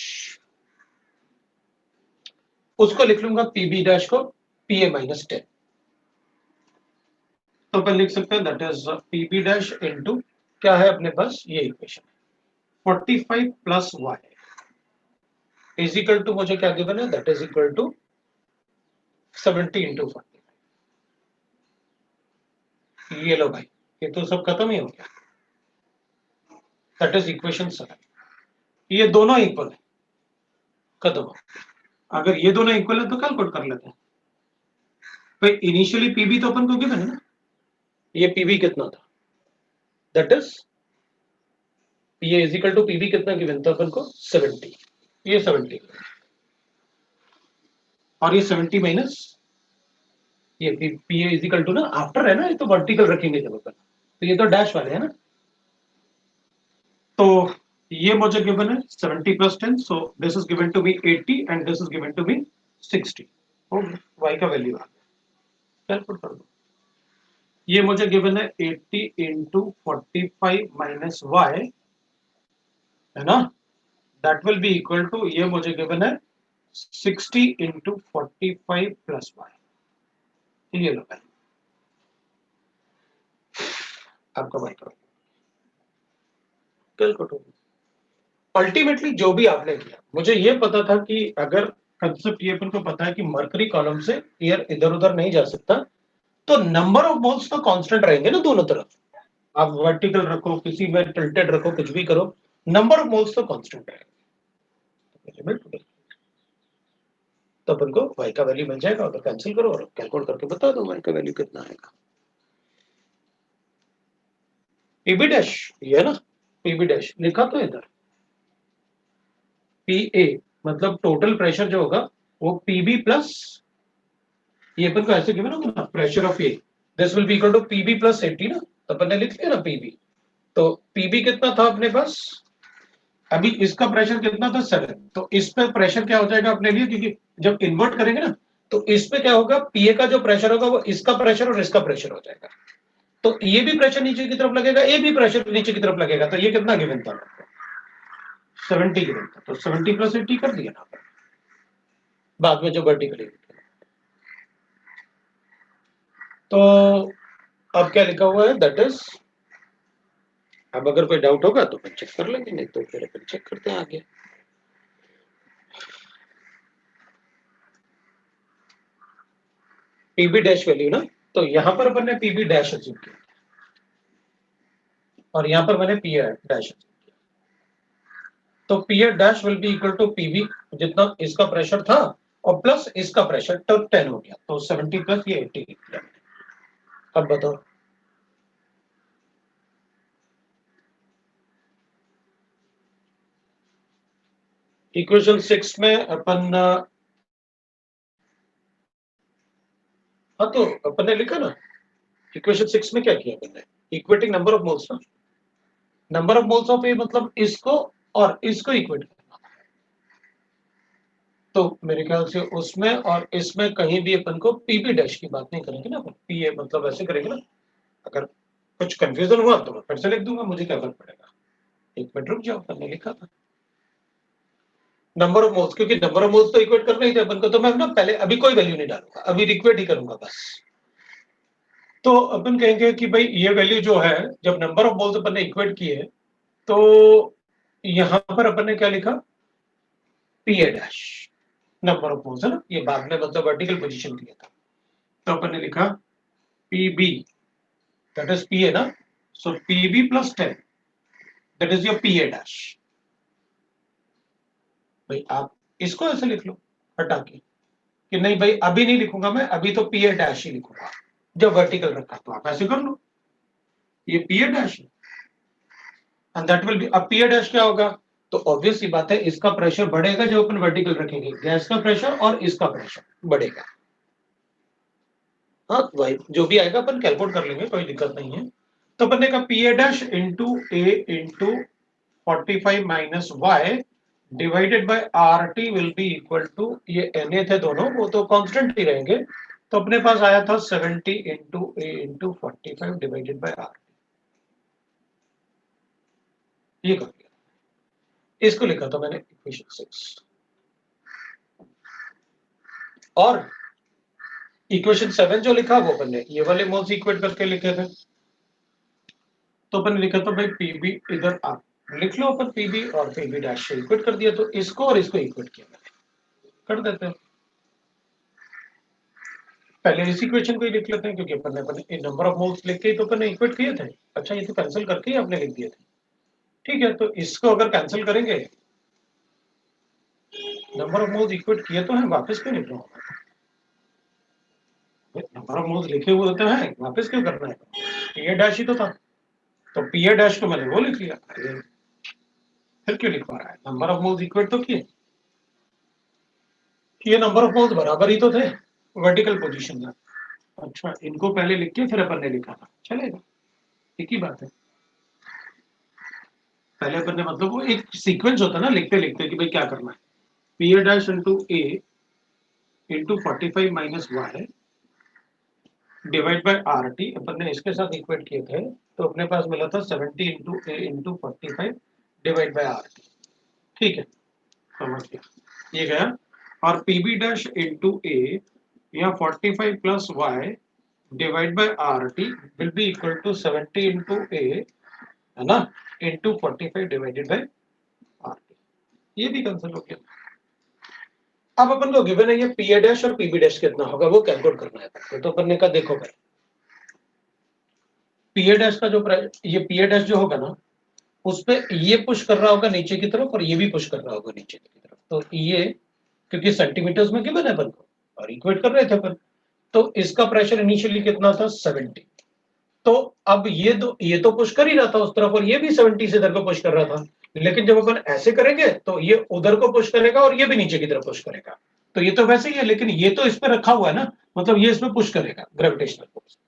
उसको लिख लूंगा पी बी डैश को पी ए माइनस 10। तो अपन लिख सकते हैं that is P B dash into क्या है अपने पास, ये equation 45 plus Y is equal to, मुझे क्या गिवन है, that is equal to 70 into 40। ये लो भाई, ये तो सब खत्म ही हो गया। That is equation 7। ये दोनों इक्वल है, खत्म हो। अगर ये दोनों इक्वल है तो कैलकुलेट कर लेते हैं भाई। इनिशियली पीबी तो अपन को गिवन है ना, ये पीबी कितना था, दैट इज ये इज इक्वल टू पीबी कितना गिवन था अपन को, 70। ये 70 और ये 70 माइनस ये P A is equal to ना, आफ्टर है ना, ये तो वर्टिकल रखेंगे जब अपन, तो ये तो डैश वाले है ना। तो ये मुझे गिवन है 70 plus 10, so this is given to be 80 and this is given to be 60। Y का वैल्यू आ गया, कैलकुलेट कर दो। ये मुझे गिवन है 80 इंटू 45 माइनस वाई, है ना, that will be equal to, ये मुझे गिवन है 60 इंटू 45 प्लस वाई। ये लो भाई, आपका वाई का कैलकुलेट हो। अल्टीमेटली जो भी आपने किया, मुझे ये पता था कि अगर कंसेप्ट ये अपन को पता है कि मरकरी कॉलम से एयर इधर उधर नहीं जा सकता, तो नंबर ऑफ मोल्स तो कांस्टेंट रहेंगे ना दोनों तरफ। आप वर्टिकल रखो, किसी में टिल्टेड रखो, कुछ भी करो, नंबर ऑफ मोल्स तो कांस्टेंट रहेगा। तो अपन को y का वैल्यू मिल जाएगा, तो कैंसिल करो और कैलकुलेट करके बता दो y का वैल्यू कितना आएगा। पीबी डैश, ये ना पीबी डैश लिखा तो इधर पी ए मतलब टोटल प्रेशर जो होगा वो पीबी प्लस, ये अपन को ऐसे गिवन होगा ना, pressure of A this will be equal to PB plus 80 ना, तो अपन ने लिख लिया ना पीबी। तो पीबी कितना था अपने पास, अभी इसका प्रेशर कितना था 7, तो इस पे प्रेशर क्या हो जाएगा अपने लिए, क्योंकि जब इन्वर्ट करेंगे ना, तो इस पे क्या होगा, पीए का जो प्रेशर होगा वो इसका प्रेशर और इसका प्रेशर हो जाएगा। तो ये भी प्रेशर नीचे की तरफ लगेगा, ये भी प्रेशर नीचे की तरफ लगेगा। तो ये कितना गिवन था, 70 गिवन था। तो 70 प्लस 80 कर दिया ना बाद में जो वर्टिकली। तो अब क्या लिखा हुआ है, दैट इज, अब अगर कोई डाउट होगा तो अपन चेक कर लेंगे, नहीं तो फिर अपन चेक करते हैं आगे। पीबी डैश वैल्यू ना, तो यहां पर अपन ने पीबी डैश अचीव किया और यहां पर मैंने पी डैश, तो P dash will be equal to PB, जितना इसका प्रेशर था और प्लस इसका प्रेशर, तो 10 हो गया। तो 70 प्लस ये 80। अब बताओ, इक्वेशन 6 में अपन, हाँ तो अपन ने लिखा ना, इक्वेशन 6 में क्या किया अपन ने, इक्वेटिंग नंबर ऑफ मोल्स ना, नंबर ऑफ मोल्स ऑफ ए मतलब इसको और इसको इक्वेट करना। तो मेरे ख्याल से उसमें और इसमें कहीं भी अपन को पीबी डैश की बात नहीं करेंगे ना, पी ए मतलब ऐसे करेंगे ना। अगर कुछ कंफ्यूजन हुआ तो मैं फिर से लिख दूंगा, मुझे क्या फर्क पड़ेगा, एक मिनट रुक जाओ, मैंने लिखा था नंबर ऑफ मोल्स, क्योंकि नंबर ऑफ मोल्स तो इक्वेट करना ही थे अपन को। तो मैं ना पहले अभी कोई वैल्यू नहीं डालूंगा, अभी इक्वेट ही करूंगा बस। तो अपन कहेंगे कि भाई ये वैल्यू जो है, जब नंबर ऑफ मोल्स अपन ने इक्वेट किए, तो यहां पर अपन ने क्या लिखा, P A dash number of moles है ना, ये बाद में मतलब वर्टिकल पोजीशन दिया था। तो अपन ने लिखा P B, that is P A ना, so P B plus 10 that is your P A dash. भाई आप इसको ऐसे लिख लो हटा के, कि नहीं भाई अभी नहीं लिखूंगा मैं, अभी तो पी ए डैश ही लिखूंगा, जब वर्टिकल रखा तो आप ऐसे कर लो। ये P A dash and that will B, अब पी ए डैश क्या होगा, तो ऑब्वियस सी बात है इसका प्रेशर बढ़ेगा जो अपन वर्टिकल रखेंगे, गैस का प्रेशर और इसका प्रेशर बढ़ेगा। हाँ भाई जो भी आएगा अपन कैलकुलेट कर लेंगे, कोई दिक्कत नहीं है। तो अपन ने कहा P A dash into A into 45 minus Y divided by R T will be equal to, ये एन ए थे दोनों, वो तो कांस्टेंट ही रहेंगे, तो अपने पास आया था 70 into A into 45 divided by R, ये कर दिया, इसको लिखा था मैंने इक्वेशन 6। और इक्वेशन 7 जो लिखा वो अपन ने ये वाले मोल्स इक्वेट करके लिखे थे, तो अपन ने लिखा था भाई पीबी, इधर आप लिख लो अपन पीबी और पीबी डैश से इक्वेट कर दिया, तो इसको और इसको इक्वेट किया मैंने, कर देते हैं। पहले इस इक्वेशन को ही लिख लेते हैं क्योंकि अपन ने नंबर ऑफ मोल्स लिख के तो अपन ने इक्वेट किए थे। अच्छा ये तो कैंसिल करके ही आपने लिख दिए थे, ठीक है, तो इसको अगर कैंसिल करेंगे, नंबर ऑफ मोल्स इक्वेट किए तो हैं, वापस क्यों लिख रहा हूं, नंबर ऑफ मोल्स लिखे हुए होते हैं, वापस क्यों करना है, पी ए डैश ही तो था, तो पी ए डैश को मैंने वो लिख लिया, फिर क्यों लिख पा रहा है, नंबर ऑफ मोल्स इक्वेट तो किए, ये नंबर ऑफ मोल्स बराबर ही तो थे वर्टिकल पोजीशन में। अच्छा इनको पहले लिख के फिर अपन ने लिखा था, चलेगा, एक ही बात है। पहले अपन ने मतलब वो एक सीक्वेंस होता है ना लिखते लिखते कि भाई क्या करना है, P A dash into A into 45 minus Y divide by R T, अपन ने इसके साथ इक्वेट किए थे, तो अपने पास मिला था 70 into A into 45 divide by R T, ठीक है, समझ गया ये गया। और पीबी डैश इंटू ए या 45 plus Y divide by R T will be equal to 70 into A, है ना, into 45 divided by R T, ये भी कैंसिल हो गया। अब अपन को गिवन है ये पी ए डैश और पीबी डैश कितना होगा वो कैलकुलेट करना है, तो अपन ने कहा देखो भाई पी ए डैश का जो ये पी ए डैश जो होगा ना उस पे ये पुश कर रहा होगा नीचे की तरफ और ये भी पुश कर रहा होगा नीचे की तरफ, तो ये क्योंकि सेंटीमीटर्स में गिवन है अपन को और इक्वेट कर रहे थे अपन, तो इसका प्रेशर इनिशियली कितना था 70, तो अब ये तो पुश कर ही रहा था उस तरफ और ये भी 70 से इधर को पुश कर रहा था, लेकिन जब अपन ऐसे करेंगे तो ये उधर को पुश करेगा और ये भी नीचे की तरफ पुश करेगा, तो ये तो वैसे ही है, लेकिन ये तो इस पे रखा हुआ है ना, मतलब ये इसमें पुश करेगा ग्रेविटेशनल फोर्स,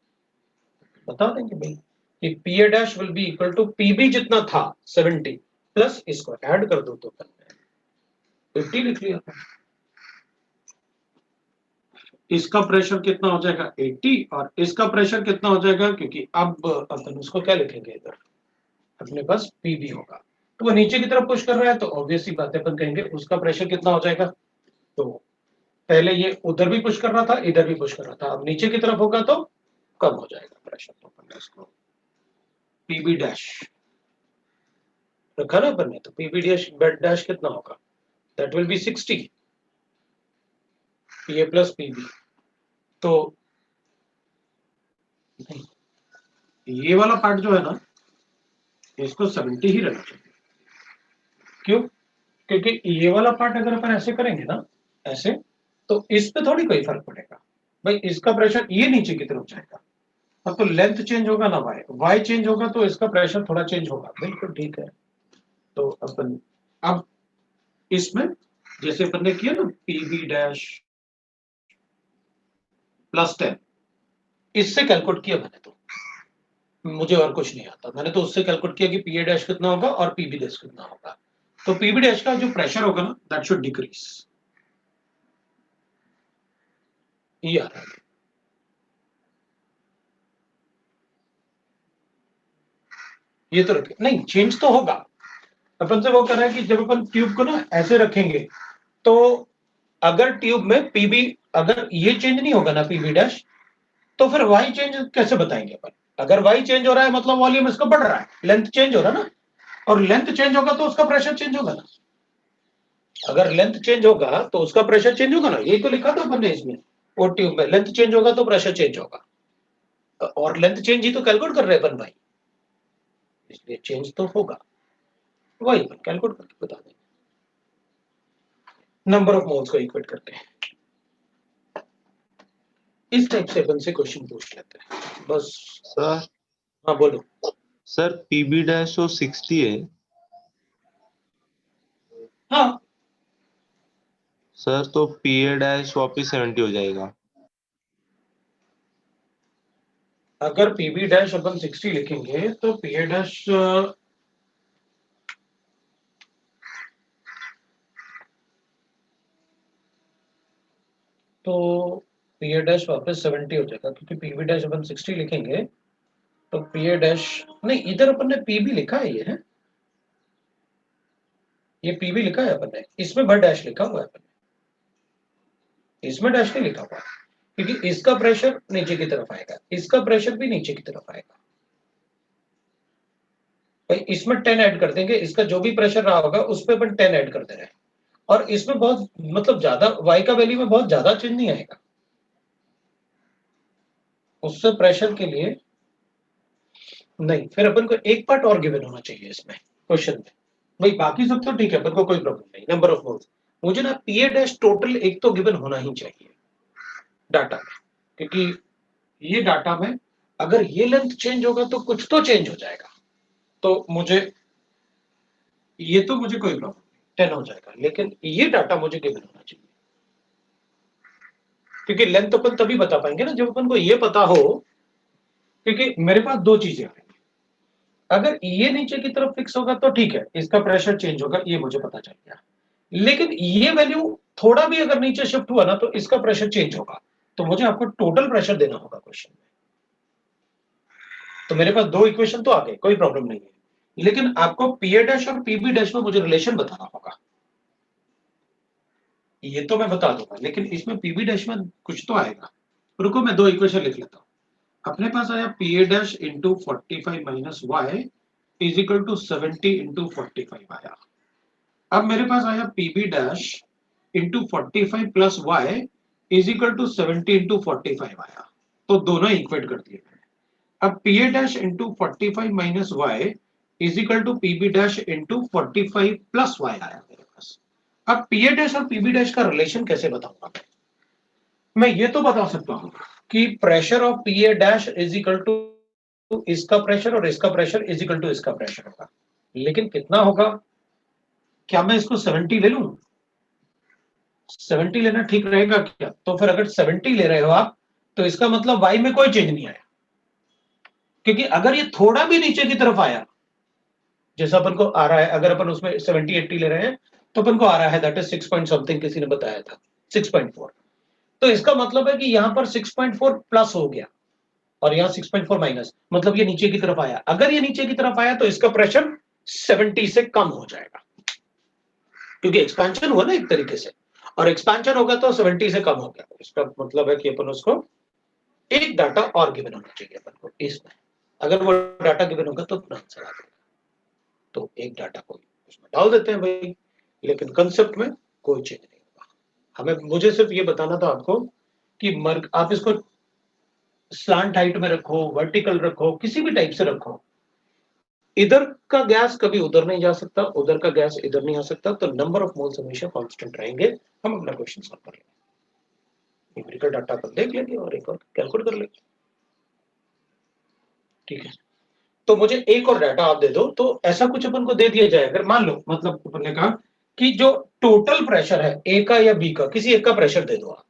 बता देंगे भाई कि P A dash will be equal to PB जितना था 70 प्लस इसको ऐड कर दो तो 50 लिख लिया था, इसका प्रेशर कितना हो जाएगा 80 और इसका प्रेशर कितना हो जाएगा, क्योंकि अब अपन उसको क्या लिखेंगे इधर अपने पास पीबी होगा, तो वो नीचे की तरफ पुश कर रहा है तो ऑब्वियस सी बात है अपन कहेंगे उसका प्रेशर कितना हो जाएगा, तो पहले ये उधर भी पुश कर रहा था इधर भी पुश कर रहा था, अब नीचे की तरफ होगा तो कम हो जाएगा प्रेशर, तो अपन इसको पीबी डैश रखा ना अपन ने, तो पीबी डैश कितना होगा, that will be 60 PA plus PB, तो ये वाला पार्ट जो है ना इसको 70 ही रहना चाहिए, क्यों, क्योंकि ये वाला पार्ट अगर अपन ऐसे करेंगे ना ऐसे, तो इस पे थोड़ी कोई फर्क पड़ेगा भाई, इसका प्रेशर ये नीचे की तरफ जाएगा, अब तो लेंथ चेंज होगा ना वाई चेंज होगा तो इसका प्रेशर थोड़ा चेंज होगा, बिल्कुल ठीक है। तो अपन अब इसमें जैसे अपन ने किया ना पीबी डैश प्लस 10, इससे कैलकुलेट किया मैंने, तो मुझे और कुछ नहीं आता, मैंने तो उससे कैलकुलेट किया कि पी ए डैश कितना होगा और पीबी डैश कितना होगा, तो पीबी डैश का जो प्रेशर होगा ना दैट शुड डिक्रीज, ये आ रहा है, ये तो रखे नहीं, चेंज तो होगा, अपन से वो कर रहा है कि जब अपन ट्यूब को ना ऐसे रखेंगे तो अगर ट्यूब में पीबी, अगर ये चेंज नहीं होगा ना पीबी डैश, तो फिर वाई चेंज कैसे बताएंगे अपन, अगर वाई चेंज हो रहा है मतलब वॉल्यूम इसका बढ़ रहा है, लेंथ चेंज हो रहा है ना, और लेंथ चेंज होगा तो उसका प्रेशर चेंज होगा ना, अगर लेंथ चेंज होगा तो उसका प्रेशर चेंज होगा ना, यही तो लिखा था अपन ने इसमें, वो ट्यूब में लेंथ चेंज होगा तो प्रेशर चेंज होगा, और लेंथ चेंज ही तो कैलकुलेट कर रहे हैं अपन भाई, इसलिए चेंज तो होगा, वही अपन कैलकुलेट करके बता देंगे नंबर ऑफ मोल्स को इक्वेट करके, इस टाइप से अपन से क्वेश्चन पूछ लेते हैं बस। सर हाँ बोलो। सर पीबी डैश तो 60 है। हाँ, सर तो पीए डैश वापिस 70 हो जाएगा। अगर पीबी डैश अपन 60 लिखेंगे तो पीए डैश तो पीए डैश वापस 70 हो जाएगा, क्योंकि पीबी डैश अपन 60 लिखेंगे तो पीए डैश नहीं, इधर अपन ने पीबी लिखा है, ये है, ये पीबी लिखा है अपन ने, इसमें भर डैश लिखा हुआ है अपन ने, इसमें डैश नहीं लिखा हुआ है, क्योंकि इसका प्रेशर नीचे की तरफ आएगा, इसका प्रेशर भी नीचे की तरफ आएगा। भाई इसमें 10 ऐड कर देंगे, इसका जो भी प्रेशर रहा होगा उस पर अपन 10 ऐड कर दे रहे हैं, और इसमें बहुत मतलब ज्यादा y का वैल्यू में बहुत ज्यादा चेंज नहीं आएगा, उससे प्रेशर के लिए नहीं। फिर अपन को एक पार्ट और गिवन होना चाहिए इसमें क्वेश्चन में, भाई बाकी सब तो ठीक है, अपन को कोई प्रॉब्लम नहीं, नंबर ऑफ मोल्स, मुझे ना पीए डैश टोटल एक तो गिवन होना ही चाहिए डाटा में, क्योंकि ये डाटा में अगर ये लेंथ चेंज होगा तो कुछ तो चेंज हो जाएगा, तो मुझे ये तो मुझे कोई प्रॉब्लम नहीं, 10 हो जाएगा, लेकिन ये डाटा मुझे गिवन होना चाहिए, क्योंकि लेंथ अपन तभी बता पाएंगे ना जब अपन को ये पता हो, क्योंकि मेरे पास दो चीजें हैं, अगर ये नीचे की तरफ फिक्स होगा तो ठीक है, इसका प्रेशर चेंज होगा, ये मुझे पता चल गया, लेकिन ये वैल्यू थोड़ा भी अगर नीचे शिफ्ट हुआ ना तो इसका प्रेशर चेंज होगा, तो मुझे आपको टोटल प्रेशर देना होगा क्वेश्चन में। तो मेरे पास दो इक्वेशन तो आ गए, कोई प्रॉब्लम नहीं है, लेकिन आपको पीए डैश और पीबी डैश में मुझे रिलेशन बताना होगा, ये तो मैं बता दूंगा, लेकिन इसमें पीबी डैश में कुछ तो आएगा। रुको मैं दो इक्वेशन लिख लेता हूं। अपने पास आया PA dash into 45 minus Y is equal to 70 into 45 आया। अब मेरे पास आया PB dash into 45 plus Y is equal to 70 into 45 आया, तो दोनों इक्वेट कर दिए मैंने। अब PA dash into 45 minus Y is equal to PB dash into 45 plus Y आया मेरे पास। अब पीए डैश और पीबी डैश का रिलेशन कैसे बताऊंगा मैं ये तो बता सकता हूं कि pressure of PA dash is equal to इसका प्रेशर और इसका प्रेशर इज इक्वल टू इसका प्रेशर होगा, लेकिन कितना होगा, क्या मैं इसको 70 ले लूं, 70 लेना ठीक रहेगा क्या? तो फिर अगर 70 ले रहे हो आप तो इसका मतलब y में कोई चेंज नहीं आया, क्योंकि अगर ये थोड़ा भी नीचे की तरफ आया, जैसा अपन को आ रहा है, अगर अपन उसमें 70 80 ले रहे हैं तो अपन को आ रहा है दैट इज 6 पॉइंट समथिंग, किसी ने बताया था 6.4, तो इसका मतलब है कि यहां पर 6.4 प्लस हो गया और यहां 6.4 माइनस, मतलब ये नीचे की तरफ आया। अगर ये नीचे की तरफ आया तो इसका प्रेशर 70 से कम हो जाएगा, क्योंकि एक्सपेंशन हुआ ना एक तरीके से, और एक्सपेंशन होगा तो 70 से कम हो गया, इसका मतलब है कि अपन उसको एक डाटा और गिवन होना चाहिए अपन को इसमें, अगर वो डाटा गिवन होगा तो आंसर आ जाएगा, तो एक डाटा को उसमें डाल देते हैं भाई, लेकिन कंसेप्ट में कोई चेंज नहीं होगा। हमें मुझे सिर्फ ये बताना था आपको कि आप इसको स्लांट हाइट में रखो, वर्टिकल रखो, किसी भी टाइप से रखो, इधर का गैस कभी उधर नहीं जा सकता, उधर का गैस इधर नहीं आ सकता, तो नंबर ऑफ मोल्स हमेशा कांस्टेंट रहेंगे। हम अपना क्वेश्चन सॉल्व कर लेंगे, न्यूमेरिकल डाटा को देख लेंगे और एक और कैलकुलेट कर लेंगे, ठीक है। तो मुझे एक और डाटा आप दे दो, तो ऐसा कुछ अपन को दे दिया जाए, अगर मान लो मतलब अपन ने कहा कि जो टोटल प्रेशर है ए का या बी का, किसी एक का प्रेशर दे दो आप,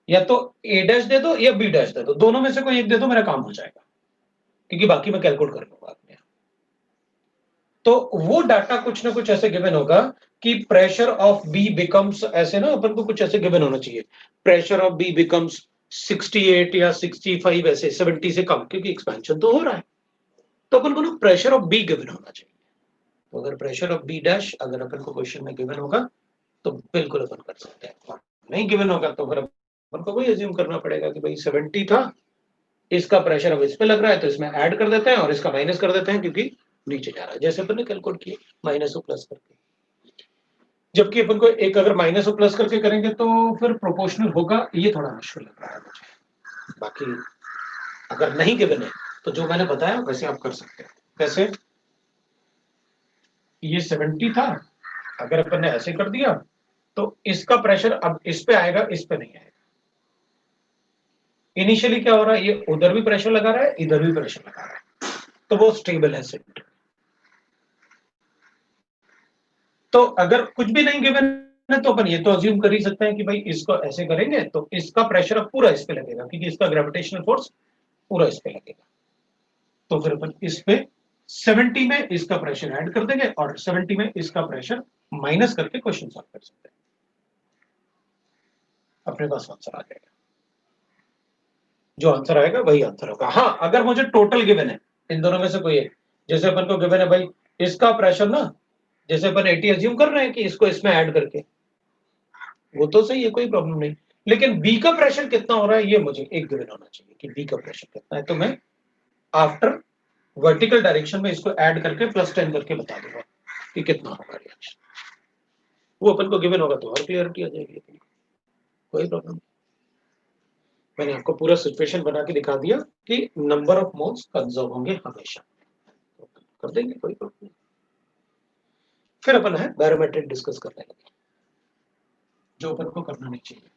या तो ए डैश दे दो या बी डैश दे दो, दोनों में से कोई एक दे दो, मेरा काम हो जाएगा, क्योंकि बाकी मैं कैलकुलेट कर लूंगा अपने। तो वो डाटा कुछ ना कुछ ऐसे गिवन होगा कि प्रेशर ऑफ बी बिकम्स, ऐसे ना अपन को कुछ ऐसे गिवन होना चाहिए, प्रेशर ऑफ बी बिकम्स 68 या 65, ऐसे 70 से कम, क्योंकि एक्सपेंशन तो हो रहा है, तो अपन को ना प्रेशर ऑफ बी गिवन होना चाहिए। तो अगर प्रेशर ऑफ बी डैश अगर अपन को क्वेश्चन में गिवन होगा तो बिल्कुल अपन कर सकते हैं, नहीं गिवन होगा तो फिर अपन को वही अज्यूम करना पड़ेगा कि भाई 70 था, इसका प्रेशर अब इसमें लग रहा है तो इसमें ऐड कर देते हैं और इसका माइनस कर देते हैं, क्योंकि नीचे जा रहा है, जैसे अपन ने कैलकुलेट किया माइनस और प्लस करके। जबकि अपन को एक अगर माइनस और प्लस करके करेंगे तो फिर प्रोपोर्शनल होगा, ये थोड़ा मुश्किल लग रहा है मुझे। बाकी अगर नहीं गिवन है तो जो मैंने बताया वैसे आप कर सकते हैं। कैसे, ये 70 था, अगर अपन ने ऐसे कर दिया तो इसका प्रेशर अब इस पे आएगा, इस पे नहीं आएगा। इनिशियली क्या हो रहा है, ये उधर भी प्रेशर लगा रहा है, इधर भी प्रेशर लगा रहा है, तो वो स्टेबल है सीट। तो अगर कुछ भी नहीं गिवन है तो अपन ये तो अज्यूम कर ही सकते हैं कि भाई इसको ऐसे करेंगे तो इसका प्रेशर अब पूरा इस पे लगेगा, क्योंकि इसका ग्रेविटेशनल फोर्स पूरा इस पे लगेगा। तो फिर अपन इस पे 70 में इसका प्रेशर ऐड कर देंगे और 70 में इसका प्रेशर माइनस करके क्वेश्चन सॉल्व कर सकते हैं, अपने पास आंसर आ जाएगा। जो आंसर आएगा वही आंसर होगा। हाँ, अगर मुझे टोटल गिवन है इन दोनों में से कोई एक, जैसे अपन को गिवन है भाई इसका प्रेशर ना, जैसे अपन 80 अज्यूम कर रहे हैं कि इसको इसमें ऐड करके, वो तो सही है, कोई प्रॉब्लम नहीं। लेकिन बी का प्रेशर कितना हो रहा है ये मुझे एक गिवन होना चाहिए कि बी का प्रेशर कितना है, तो मैं आफ्टर वर्टिकल डायरेक्शन में इसको ऐड करके +10 करके बता दूंगा कि कितना होगा रिएक्शन। वो अपन को गिवन होगा तो और क्लियरिटी आ जाएगी, कोई प्रॉब्लम नहीं। मैंने आपको पूरा सिचुएशन बना के दिखा दिया कि नंबर ऑफ मोल्स कंजर्व होंगे हमेशा, कर देंगे, कोई प्रॉब्लम नहीं। फिर अपन है बैरोमेट्रिक डिस्कस करने लगे, जो अपन को करना नहीं चाहिए।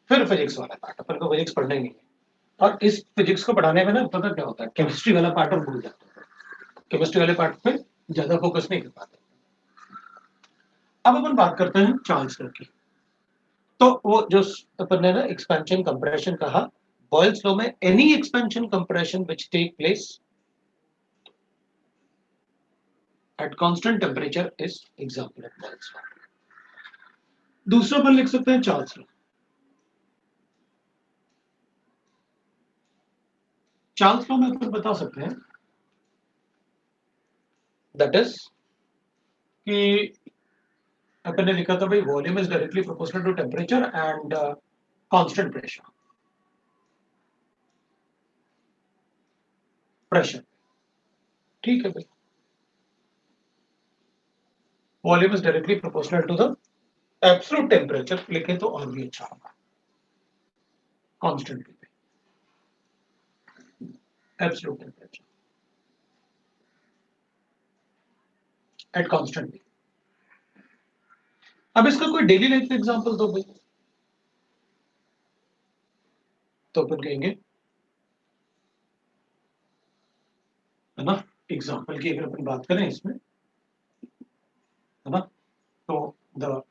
फिर फिजिक्स वाला पार्ट, अपन को फिजिक्स पढ़ना ही नहीं है। और इस फिजिक्स को पढ़ाने में ना पता क्या होता है, केमिस्ट्री वाला पार्ट और भूल जाते हैं, केमिस्ट्री वाले पार्ट पे ज्यादा फोकस नहीं कर पाते। अब अपन बात करते हैं चार्ल्स लॉ की। तो वो जो अपन ने ना एक्सपेंशन कंप्रेशन कहा, बॉयल्स लॉ में any expansion compression which take place at constant temperature is example of Boyle's law. दूसरा अपन लिख सकते हैं चार्ल्स लॉ। चार्ल्स लॉ में अपन बता सकते हैं दैट इज कि अपन ने लिखा था भाई volume is directly proportional to temperature and constant pressure. ठीक है भाई, volume is directly proportional to the absolute temperature लिखे तो और भी अच्छा होगा, कांस्टेंट पे एब्सोल्यूट टेम्परेचर एट कांस्टेंट पे। अब इसका कोई डेली लाइफ का एग्जांपल दो भाई, तो अपन कहेंगे है ना, एग्जांपल की अगर अपन बात करें इसमें, है ना, तो द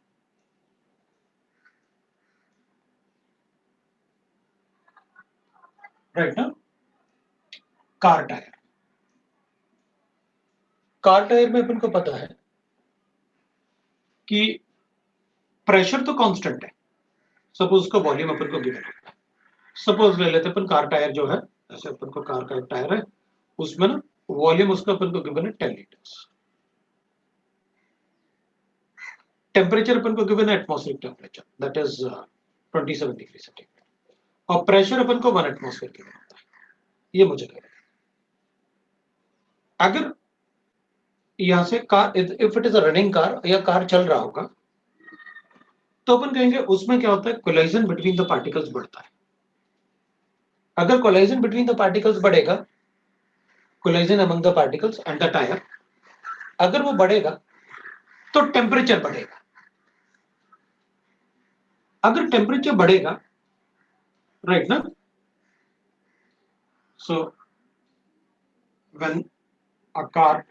राइट ना, कार टायर। कार टायर में अपन को पता है कि प्रेशर तो कांस्टेंट है, सपोज उसका वॉल्यूम अपन को गिवन है। सपोज ले लेते अपन कार टायर जो है, ऐसे अपन को कार का एक टायर है, उसमें ना वॉल्यूम उसका अपन को गिवन है 10 लीटर्स, टेम्परेचर अपन को गिवन है atmospheric temperature that is 27 degree centigrade, और प्रेशर अपन को 1 एटमॉस्फेयर गिवन होता है, ये मुझे कहना है। अगर यहां से car, if it is a running car या कार चल रहा होगा, तो अपन कहेंगे उसमें क्या होता है, कोलाइजन बिटवीन द पार्टिकल्स बढ़ता है। अगर कोलाइजन बिटवीन द पार्टिकल्स बढ़ेगा, collision among the particles and the tyre, अगर वो बढ़ेगा तो टेम्परेचर बढ़ेगा। अगर टेम्परेचर बढ़ेगा, राइट ना, so when a car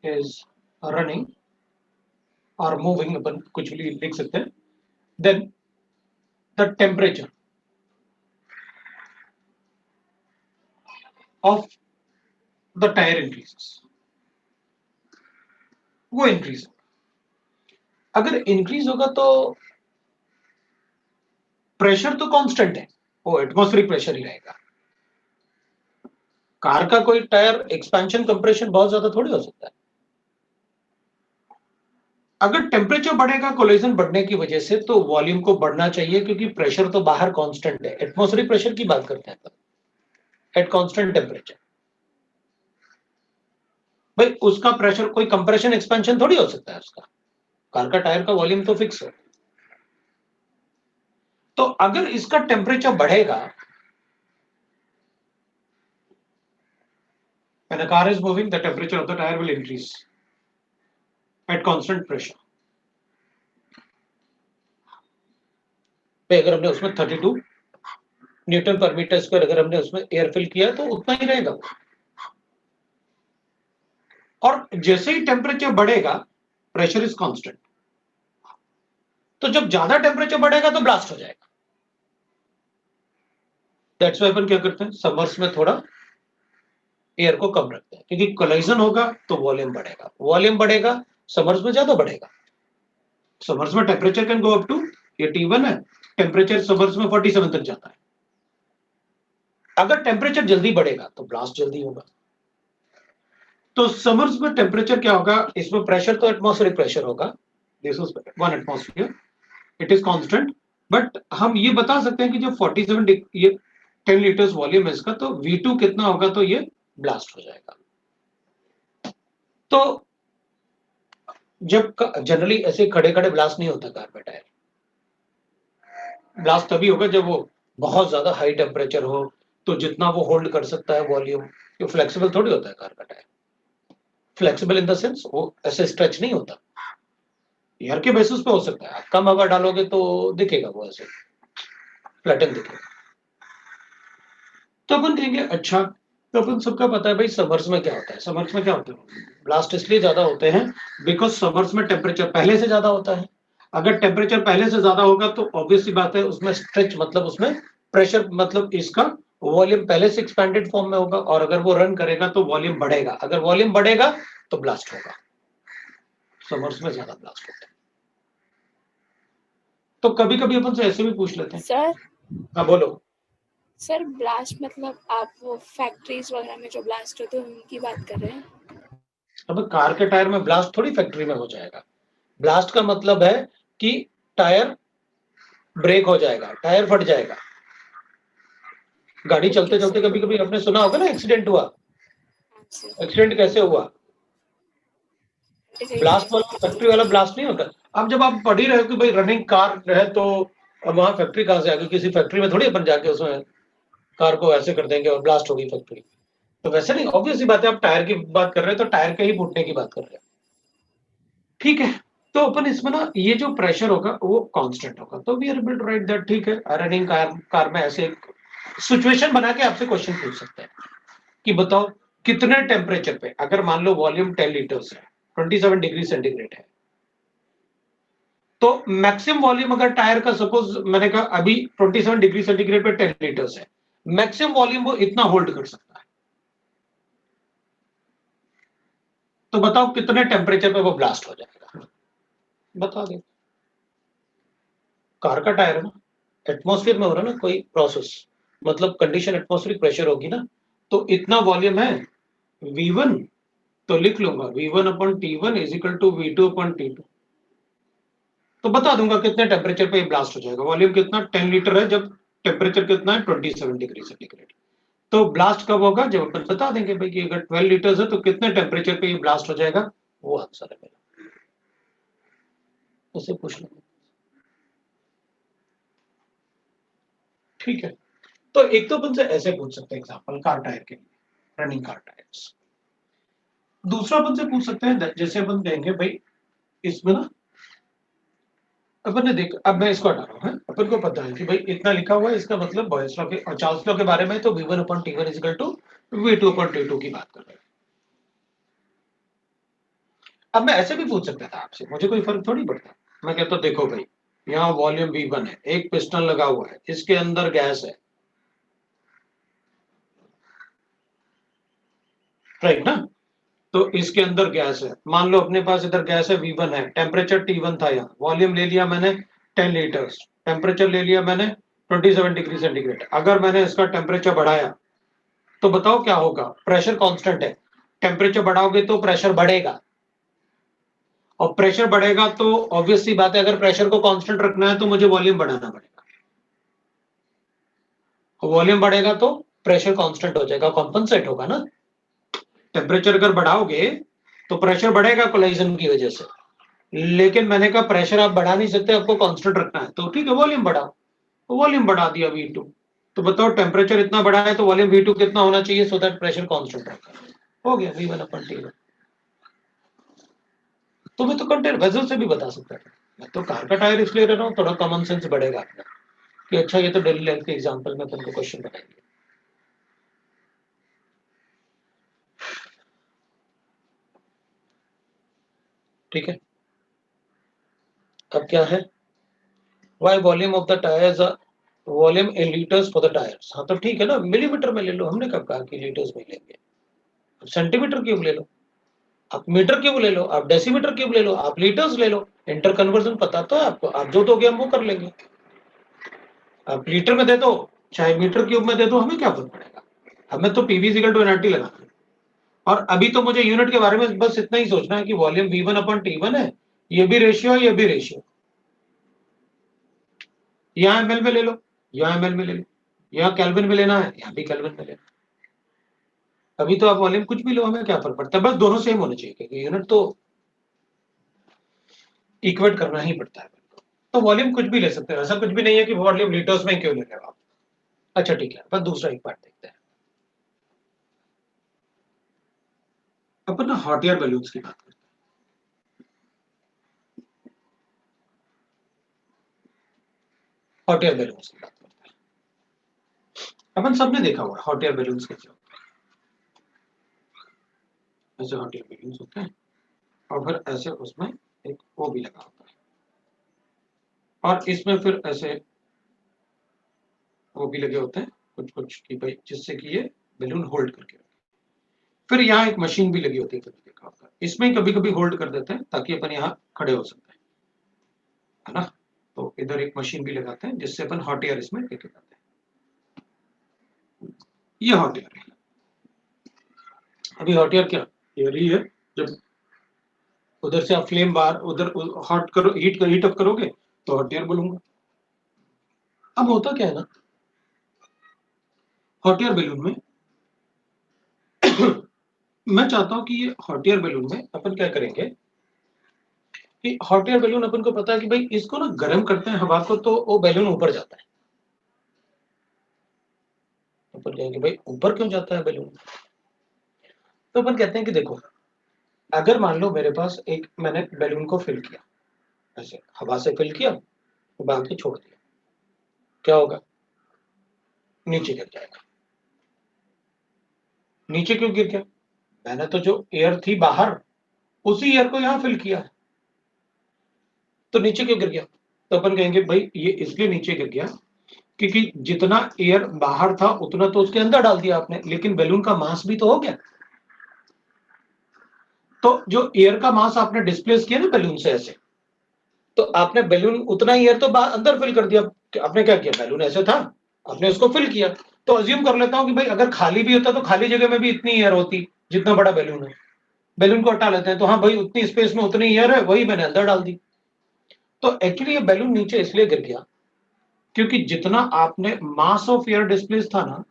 is running और मूविंग, अपन कुछ भी लिख सकते हैं, then the temperature of the tyre increases, वो इंक्रीज होगा। अगर इंक्रीज होगा तो प्रेशर तो कांस्टेंट है, वो एटमॉस्फेरिक प्रेशर ही रहेगा। कार का कोई टायर एक्सपेंशन कंप्रेशन बहुत ज्यादा थोड़ी हो सकता है। अगर टेम्परेचर बढ़ेगा कोलिजन बढ़ने की वजह से, तो वॉल्यूम को बढ़ना चाहिए, क्योंकि प्रेशर तो बाहर कांस्टेंट है, एटमॉस्फेरिक प्रेशर की बात करते हैं एट कांस्टेंट टेम्परेचर। भाई उसका प्रेशर कोई कंप्रेशन एक्सपेंशन थोड़ी हो सकता है उसका, कार का टायर का वॉल्यूम तो फिक्स है। तो अगर इसका टेम्परेचर बढ़ेगा, when a car is moving the temperature of the tire will increase at constant pressure। पे अगर हमने उसमें 32 न्यूटन पर मीटर स्क्वायर अगर हमने उसमें एयर फिल किया तो उतना ही रहेगा। और जैसे ही टेम्परेचर बढ़ेगा प्रेशर इज कांस्टेंट, तो जब ज्यादा टेम्परेचर बढ़ेगा तो ब्लास्ट हो जाएगा। दैट्स व्हाई अपन क्या करते हैं, समर्स में थोड़ा एयर को कम रखते हैं, क्योंकि कोलाइजन होगा तो वॉल्यूम बढ़ेगा, वॉल्यूम बढ़ेगा समर्स में ज्यादा बढ़ेगा। समर्स में temperature can go up to, ये T1 है, टेम्परेचर समर्स में 47 तक जाता है। अगर टेम्परेचर जल्दी बढ़ेगा तो ब्लास्ट जल्दी होगा। तो समर्स में टेम्परेचर क्या होगा, इसमें प्रेशर तो एटमॉस्फेरिक प्रेशर होगा, this is 1 atmosphere, it is constant. But हम ये बता सकते हैं कि जब 47 ये 10 लीटर्स वॉल्यूम है इसका, तो V2 कितना होगा, तो ये ब्लास्ट हो जाएगा। तो जब जनरली ऐसे खड़े खड़े ब्लास्ट नहीं होता कार में टायर, ब्लास्ट तभी होगा जब वो बहुत ज्यादा हाई टेम्परेचर हो, तो जितना वो होल्ड कर सकता है वॉल्यूम, ये फ्लेक्सिबल थोड़ी होता है कार का tyre. Flexible in the sense वो ऐसे स्ट्रेच नहीं होता, एयर के बेसिस पे हो सकता है, आप कम हवा डालोगे तो दिखेगा वो ऐसे फ्लैटन दिखेगा। तो अपन कहेंगे अच्छा, तो अपन सबका पता है भाई समर्स में क्या होता है, समर्स में क्या होता है, ब्लास्ट इसलिए ज्यादा होते हैं बिकॉज समर्स में टेम्परेचर पहले से ज्यादा होता है। अगर टेम्परेचर पहले से ज्यादा होगा तो ऑब्वियस सी बात है उसमें स्ट्रेच मतलब उसमें प्रेशर मतलब इसका वॉल्यूम पहले से एक्सपैंडेड फॉर्म में होगा, और अगर वो रन करेगा तो वॉल्यूम बढ़ेगा, अगर वॉल्यूम बढ़ेगा तो ब्लास्ट होगा, समर्स में ज्यादा ब्लास्ट होता है। तो कभी कभी अपन से ऐसे भी पूछ लेते हैं। सर हाँ बोलो। सर ब्लास्ट मतलब आप वो फैक्ट्रीज वगैरह में जो ब्लास्ट होते हैं उनकी बात कर रहे हैं? अब कार के टायर में ब्लास्ट थोड़ी फैक्ट्री में हो जाएगा, ब्लास्ट का मतलब है कि टायर ब्रेक हो जाएगा, टायर फट जाएगा। गाड़ी चलते चलते कभी कभी आपने सुना होगा ना एक्सीडेंट हुआ, एक्सीडेंट कैसे हुआ, ब्लास्ट वाला फैक्ट्री वाला ब्लास्ट नहीं होता। अब जब आप पढ़ ही रहे हो कि भाई रनिंग कार है, तो अब वहां फैक्ट्री कहां से आ गई, किसी फैक्ट्री में थोड़ी अपन जाके उसमें कार को ऐसे कर देंगे और ब्लास्ट होगी फैक्ट्री, तो वैसे नहीं, ऑब्वियस सी बात है, आप टायर की बात कर रहे हैं तो टायर के ही फूटने की बात कर रहे हैं, ठीक है। तो अपन इसमें ना ये जो प्रेशर होगा वो कांस्टेंट होगा, तो we are able to write that, ठीक है। रनिंग कार में ऐसे सिचुएशन बना के आपसे क्वेश्चन पूछ सकते हैं कि बताओ कितने टेम्परेचर पे, अगर मान लो वॉल्यूम 10 लीटर्स है, 27 डिग्री सेंटीग्रेड है, तो मैक्सिमम वॉल्यूम अगर टायर का सपोज मैंने कहा अभी 27 डिग्री सेंटीग्रेड पे 10 लीटर्स है, मैक्सिमम वॉल्यूम वो इतना होल्ड कर सकता है, तो बताओ कितने टेम्परेचर पे वो ब्लास्ट हो जाएगा, बता दे। कार का टायर है ना, एटमॉस्फेयर में हो रहा है ना कोई प्रोसेस, मतलब कंडीशन एटमॉस्फेरिक प्रेशर होगी ना, तो इतना वॉल्यूम है V1, तो लिख लूंगा V1 upon T1 is equal to V2 upon T2, तो बता दूंगा कितने टेम्परेचर पे ये ब्लास्ट हो जाएगा। वॉल्यूम कितना 10 लीटर है, जब टेम्परेचर कितना है 27 डिग्री सेंटीग्रेड, तो ब्लास्ट कब होगा, जब अपन बता देंगे भाई कि अगर 12 लीटर्स है तो कितने टेम्परेचर पे ये ब्लास्ट हो जाएगा, वो आंसर है मेरा, उसे पूछ लेंगे, ठीक है। तो एक तो अपन से ऐसे पूछ सकते हैं एग्जांपल कार टायर के लिए, रनिंग कार टायर्स। दूसरा अपन से पूछ सकते हैं, जैसे अपन कहेंगे भाई इसमें ना अपन ने देख, अब मैं इसको हटा रहा हूँ, अपन को पता है कि भाई इतना लिखा हुआ है, इसका मतलब बॉयल्स लॉ के और चार्ल्स लॉ के बारे में, तो V1 upon T1 is equal to V2 upon T2 की बात कर रहे हैं। अब मैं ऐसे भी पूछ सकता था आपसे, मुझे कोई फर्क थोड़ी पड़ता, मैं कहता देखो भाई यहाँ वॉल्यूम V1 है, एक पिस्टन लगा हुआ है, इसके अंदर गैस है, राइट ना, तो इसके अंदर गैस है, मान लो अपने पास इधर गैस है V1 है, टेम्परेचर T1 था, यहाँ वॉल्यूम ले लिया मैंने 10 लीटर्स, टेम्परेचर ले लिया मैंने 27 डिग्री सेंटीग्रेड। अगर मैंने इसका टेम्परेचर बढ़ाया तो बताओ क्या होगा, प्रेशर कांस्टेंट है, टेम्परेचर बढ़ाओगे तो प्रेशर बढ़ेगा, और प्रेशर बढ़ेगा तो ऑब्वियस सी बात है, अगर प्रेशर को कांस्टेंट रखना है तो मुझे वॉल्यूम बढ़ाना पड़ेगा, वॉल्यूम बढ़ेगा तो प्रेशर कांस्टेंट हो जाएगा, कॉम्पनसेट होगा ना। टेम्परेचर अगर बढ़ाओगे तो प्रेशर बढ़ेगा कोलाइजन की वजह से, लेकिन मैंने कहा प्रेशर आप बढ़ा नहीं सकते, आपको कांस्टेंट रखना है, तो ठीक है वॉल्यूम बढ़ाओ, तो वॉल्यूम बढ़ा दिया V2, तो बताओ टेम्परेचर इतना बढ़ा है तो वॉल्यूम V2 कितना होना चाहिए, सो दैट प्रेशर कांस्टेंट रखा, हो गया V1 अपॉन T1। तो मैं तो कंटेनर वेसल से भी बता सकता था, मैं तो कार का टायर इसलिए ले रहा हूँ, थोड़ा कॉमन सेंस बढ़ेगा अपना कि अच्छा ये तो डेली लाइफ के एग्जांपल में अपन को क्वेश्चन बनाएंगे। ठीक है, अब क्या है, why volume of the tyres, volume in litres for the tyres. हाँ तो ठीक है ना, मिलीमीटर में ले लो, हमने कब कहा कि लीटर्स में लेंगे। सेंटीमीटर क्यूब ले लो, आप मीटर क्यूब ले लो, आप डेसीमीटर क्यूब ले लो, आप लीटर्स ले लो, इंटर कन्वर्जन पता तो है आपको, आप जो दोगे हम वो कर लेंगे। आप लीटर में दे दो चाहे मीटर क्यूब में दे दो, हमें क्या फर्क पड़ेगा, हमें तो पीवी इक्वल टू एनआरटी लगाना है। और अभी तो मुझे यूनिट के बारे में बस इतना ही सोचना है कि वॉल्यूम V1 अपन T1 है, ये भी रेशियो है, ये भी रेशियो, यहाँ ml में ले लो, यहाँ ml में ले लो, यहाँ केल्विन में लेना है, यहाँ भी केल्विन में लेना। अभी तो आप वॉल्यूम कुछ भी लो, हमें क्या फर्क पड़ता है, बस दोनों सेम होने चाहिए, क्योंकि यूनिट तो इक्वेट करना ही पड़ता है। तो वॉल्यूम कुछ भी ले सकते हैं, ऐसा कुछ भी नहीं है कि वॉल्यूम लीटर्स में क्यों ले रहे हो आप। अच्छा ठीक है, बस दूसरा एक पार्ट देखते हैं, अपन ना हॉट एयर बैलून्स की बात करते हैं। हॉट एयर बैलून्स की बात करते हैं, अपन सबने देखा हुआ हॉट एयर बैलून्स कैसे होते हैं। ऐसे हॉट एयर बैलून्स होते हैं और फिर ऐसे उसमें एक वो भी लगा होता है, और इसमें फिर ऐसे वो भी लगे होते हैं कुछ कुछ की भाई, जिससे कि ये बैलून होल्ड करके रखे। फिर यहाँ एक मशीन भी लगी होती है, कभी देखा होगा, इसमें कभी कभी होल्ड कर देते हैं ताकि अपन यहाँ खड़े हो सकते हैं, है ना। तो इधर एक मशीन भी लगाते हैं जिससे अपन हॉट एयर इसमें लेके जाते हैं। ये हॉट एयर है। अभी हॉट एयर क्या एयर ही है, जब उधर से आप फ्लेम बाहर उधर हॉट करो, हीट अप करोगे तो हॉट एयर बोलूंगा। अब होता क्या है ना, हॉट एयर बैलून में मैं चाहता हूं कि ये हॉट एयर बैलून में अपन क्या करेंगे कि हॉट एयर बैलून अपन को पता है कि भाई इसको ना गर्म करते हैं हवा को, तो वो बैलून ऊपर जाता है। अपन कहेंगे भाई ऊपर क्यों जाता है बैलून, तो अपन कहते हैं कि देखो, अगर मान लो मेरे पास एक, मैंने बैलून को फिल किया, ऐसे हवा से फिल किया, बांध के छोड़ दिया, क्या होगा, नीचे गिर जाएगा। नीचे क्यों गिर गया, मैंने तो जो एयर थी बाहर उसी एयर को यहां फिल किया है, तो नीचे क्यों गिर गया। तो अपन कहेंगे भाई ये इसलिए नीचे गिर गया क्योंकि जितना एयर बाहर था उतना तो उसके अंदर डाल दिया आपने, लेकिन बैलून का मास भी तो हो गया। तो जो एयर का मास आपने डिस्प्लेस किया ना बैलून से ऐसे, तो आपने बैलून उतना ही एयर तो अंदर फिल कर दिया। आपने क्या किया, बैलून ऐसे था, आपने उसको फिल किया। तो अज्यूम कर लेता हूं कि भाई अगर खाली भी होता तो खाली जगह में भी इतनी एयर होती जितना बड़ा बैलून है। बैलून को हटा लेते हैं तो हाँ भाई उतनी स्पेस में उतनी एयर है, वही मैंने अंदर डाल दी। तो एक्चुअली ये बैलून नीचे इसलिए गिर गया क्योंकि जितना आपने मास ऑफ एयर डिस्प्लेस था ना,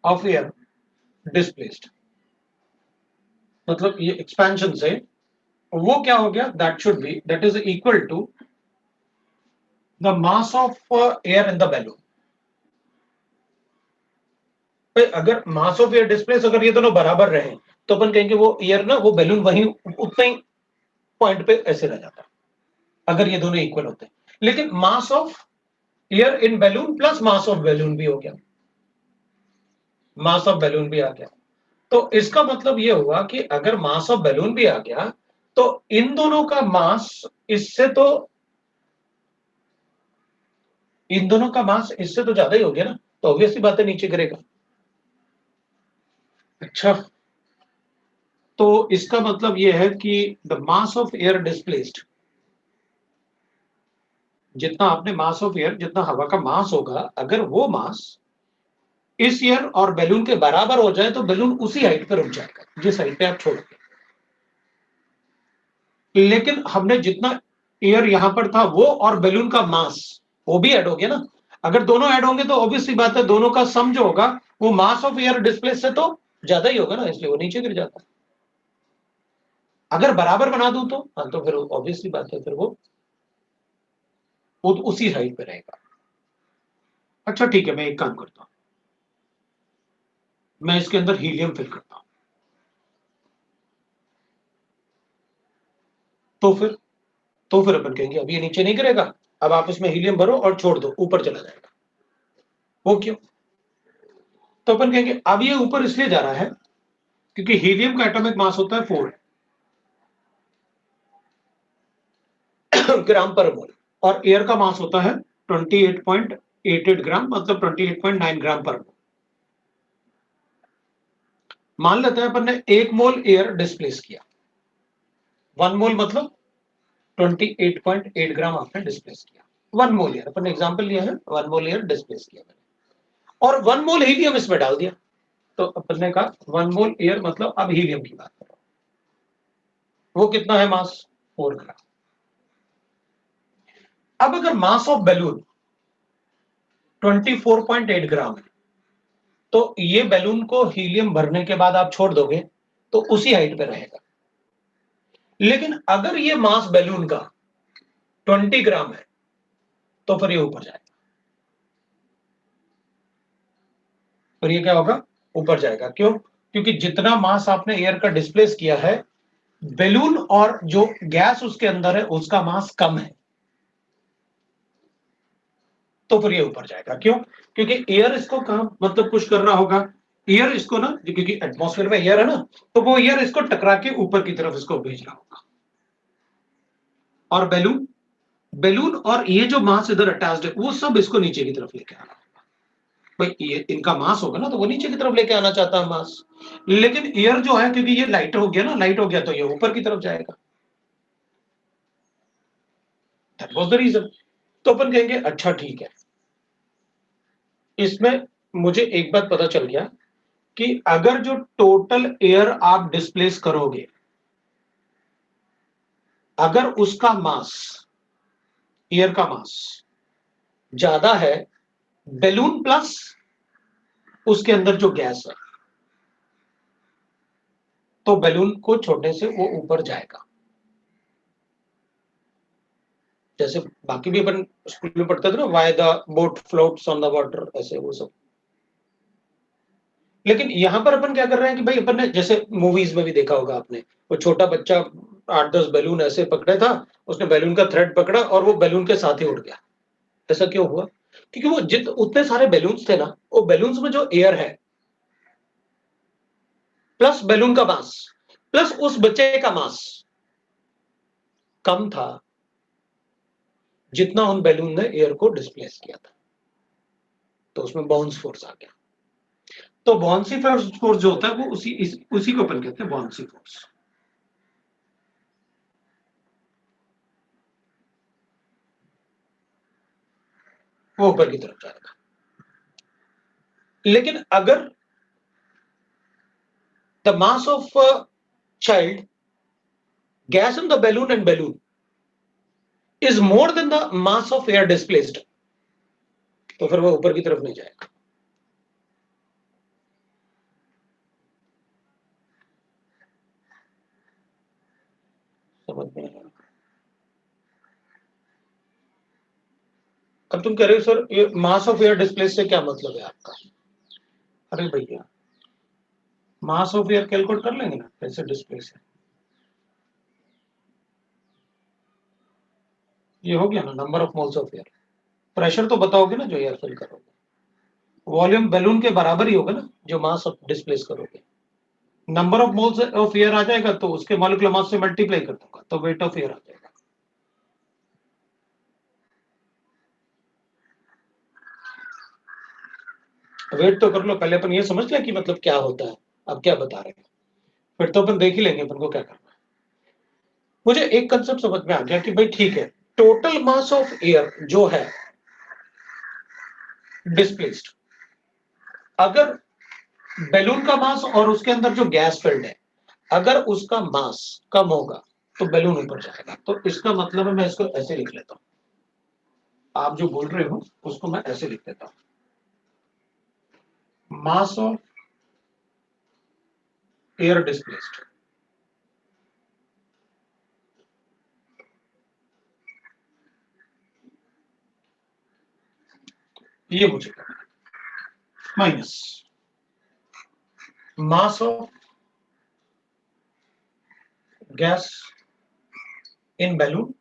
ऑफ एयर डिस्प्लेस्ड, मतलब ये एक्सपेंशन से वो क्या हो गया, that should be that is equal to the mass of air in the balloon. अगर मास ऑफ एयर डिस्प्लेस अगर ये दोनों बराबर रहे तो अपन कहेंगे वो एयर ना, वो बैलून वहीं उतना ही पॉइंट पे ऐसे रह जाता अगर ये दोनों इक्वल होते। लेकिन मास of air in balloon plus mass of balloon भी हो गया, मास ऑफ बैलून भी आ गया। तो इसका मतलब ये हुआ कि अगर मास ऑफ बैलून भी आ गया तो इन दोनों का मास इससे तो, इन दोनों का मास इससे तो ज्यादा ही हो गया ना, तो ऑब्वियसली बात है नीचे गिरेगा। अच्छा, तो इसका मतलब यह है कि the mass of air displaced, जितना आपने मास ऑफ एयर, जितना हवा का मास होगा, अगर वो मास इस एयर और बैलून के बराबर हो जाए तो बैलून उसी हाइट पर रुक जाएगा जिस हाइट पे आप छोड़ोगे। लेकिन हमने जितना एयर यहां पर था वो और बैलून का मास वो भी ऐड हो गया ना। अगर दोनों ऐड होंगे तो ऑब्वियसली बात है दोनों का सम जो होगा वो मास ऑफ एयर डिस्प्लेस से तो ज्यादा ही होगा ना, इसलिए वो नीचे गिर जाता है। अगर बराबर बना दूं तो हाँ, तो फिर ऑब्वियसली बात है फिर वो तो उसी हाइट पे रहेगा। अच्छा ठीक है, मैं एक काम करता हूं, मैं इसके अंदर हीलियम फिल करता हूं, तो फिर अपन कहेंगे अब ये नीचे नहीं गिरेगा, अब आप इसमें हीलियम भरो और छोड़ दो, ऊपर चला जाएगा। वो क्यों? तो अपन कहेंगे अब ये ऊपर इसलिए जा रहा है क्योंकि हीलियम का एटॉमिक मास होता है 4 ग्राम पर मोल और एयर का मास होता है 28.88 ग्राम, मतलब 28.9 ग्राम पर मोल। मान लेते हैं अपन ने 1 मोल एयर डिस्प्लेस किया, 1 मोल मतलब 28.8 ग्राम आपने डिस्प्लेस किया। 1 मोल एयर, अपन ने एग्जांपल लिया है, 1 मोल एयर डिस्प्लेस किया मैंने और 1 मोल हीलियम इसमें डाल दिया। तो अपन ने कहा 1 मोल एयर मतलब अब हीलियम की बात करो, वो कितना है मास? 4 ग्राम। अब अगर मास ऑफ बैलून 24.8 ग्राम है तो ये बैलून को हीलियम भरने के बाद आप छोड़ दोगे तो उसी हाइट पे रहेगा। लेकिन अगर ये मास बैलून का 20 ग्राम है तो फिर ये ऊपर जाएगा। फिर ये क्या होगा? ऊपर जाएगा। क्यों? क्योंकि जितना मास आपने एयर का डिस्प्लेस किया है, बैलून और जो गैस उसके अंदर है उसका मास कम है, तो फिर ये ऊपर जाएगा। क्यों? क्योंकि एयर इसको कहां मतलब पुश कर रहा होगा, एयर इसको ना, क्योंकि एटमॉस्फेयर में एयर है ना, तो वो एयर इसको टकरा के ऊपर की तरफ इसको भेज रहा होगा। और बैलून बैलून और ये जो मास इधर अटैच्ड है वो सब इसको नीचे की तरफ लेके आना होगा। भाई ये इनका मास होगा ना, तो वो नीचे की तरफ लेके आना चाहता है मास। लेकिन एयर जो है, क्योंकि ये लाइट हो गया ना, लाइट हो गया तो ये ऊपर की तरफ जाएगा। That was the reason. तो अपन कहेंगे अच्छा ठीक है, इसमें मुझे एक बात पता चल गया कि अगर जो टोटल एयर आप डिस्प्लेस करोगे, अगर उसका मास, एयर का मास ज्यादा है बैलून प्लस उसके अंदर जो गैस है, तो बैलून को छोड़ने से वो ऊपर जाएगा। जैसे बाकी भी अपन स्कूल में पढ़ते थे ना, why the boat floats on the water, ऐसे वो सब। लेकिन यहां पर अपन क्या कर रहे हैं कि भाई अपन ने जैसे मूवीज में भी देखा होगा आपने, वो छोटा बच्चा 8-10 बैलून ऐसे पकड़े था, उसने बैलून का थ्रेड पकड़ा और वो बैलून के साथ ही उड़ गया। ऐसा क्यों हुआ? क्योंकि वो जित उतने सारे बैलून्स थे ना, वो बैलून्स में जो एयर है प्लस बैलून का मास प्लस उस बच्चे का मास कम था जितना उन बैलून ने एयर को डिस्प्लेस किया था, तो उसमें बाउंस फोर्स आ गया। तो बाउंसी फोर्स जो होता है वो उसी को अपन कहते हैं बाउंसी फोर्स। वो ऊपर की तरफ जाएगा। लेकिन अगर the mass of child gas in the balloon and balloon is more than the mass of air displaced, तो फिर वो ऊपर की तरफ नहीं जाएगा। समझ में आया? अब तुम कह रहे हो सर ये मास ऑफ एयर डिस्प्लेस से क्या मतलब है आपका? अरे भैया, मास ऑफ एयर कैलकुलेट कर लेंगे ना कैसे डिस्प्लेस है। ये हो गया ना, number of moles of air. Pressure तो बताओगे ना जो एयर फिल करोगे, वॉल्यूम बैलून के बराबर ही होगा ना जो मास ऑफ डिस्प्लेस करोगे। Number of moles of air आ जाएगा तो उसके मॉलिक्यूलर मास से मल्टीप्लाई कर दूंगा तो वेट ऑफ एयर आ जाएगा। वेट तो कर लो, पहले अपन ये समझ लें कि मतलब क्या होता है, अब क्या बता रहे हैं, फिर तो अपन देख ही लेंगे अपन को क्या करना है। मुझे एक कंसेप्ट समझ में आ गया कि भाई ठीक है, टोटल मास ऑफ एयर जो है डिस्प्लेस्ड, अगर बैलून का मास और उसके अंदर जो गैस फिल्ड है, अगर उसका मास कम होगा तो बैलून ऊपर जाएगा। तो इसका मतलब है, मैं इसको ऐसे लिख लेता हूं, आप जो बोल रहे हो उसको मैं ऐसे लिख देता हूं, मास ऑफ एयर डिस्प्लेस्ड ये मुझे करना है, minus mass of gas in balloon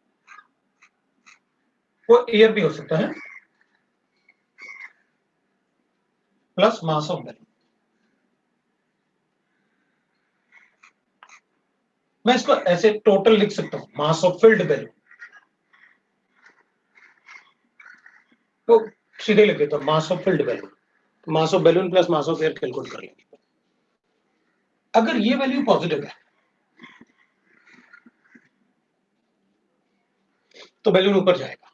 वो एयर भी हो सकता है प्लस मास ऑफ बैलून। मैं इसको ऐसे टोटल लिख सकता हूं, मास ऑफ फिल्ड बैलून, तो सीधे लिख देता हूं mass of field balloon, mass of balloon plus mass of air calculate कर लेंगे। अगर ये वैल्यू पॉजिटिव है तो बैलून ऊपर जाएगा।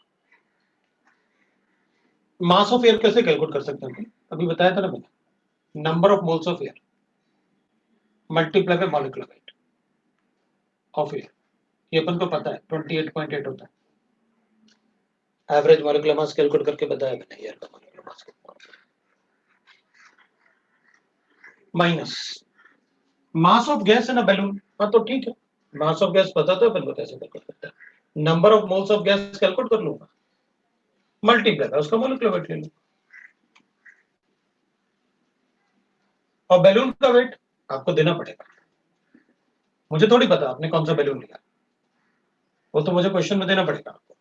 मास ऑफ एयर कैसे कैलकुलेट कर सकते हैं, अभी बताया था ना मैंने, number of moles of air multiply by molecular weight of air, ये अपन को पता है 28.8 होता है। एवरेज मॉलिक्यूलर मास कैलकुलेट करके बताया मैंने, एयर का molecular mass minus mass of gas है ना बैलून, हाँ तो ठीक है, मास ऑफ गैस पता तो अपन को कैसे कैलकुलेट करता है, number of moles of gas calculate कर लूंगा, मल्टीप्लाई उसका मॉलिक्यूलर वेट ले लूंगा, और बैलून का वेट आपको देना पड़ेगा, मुझे थोड़ी पता आपने कौन सा बैलून लिया, वो तो मुझे क्वेश्चन में देना पड़ेगा आपको।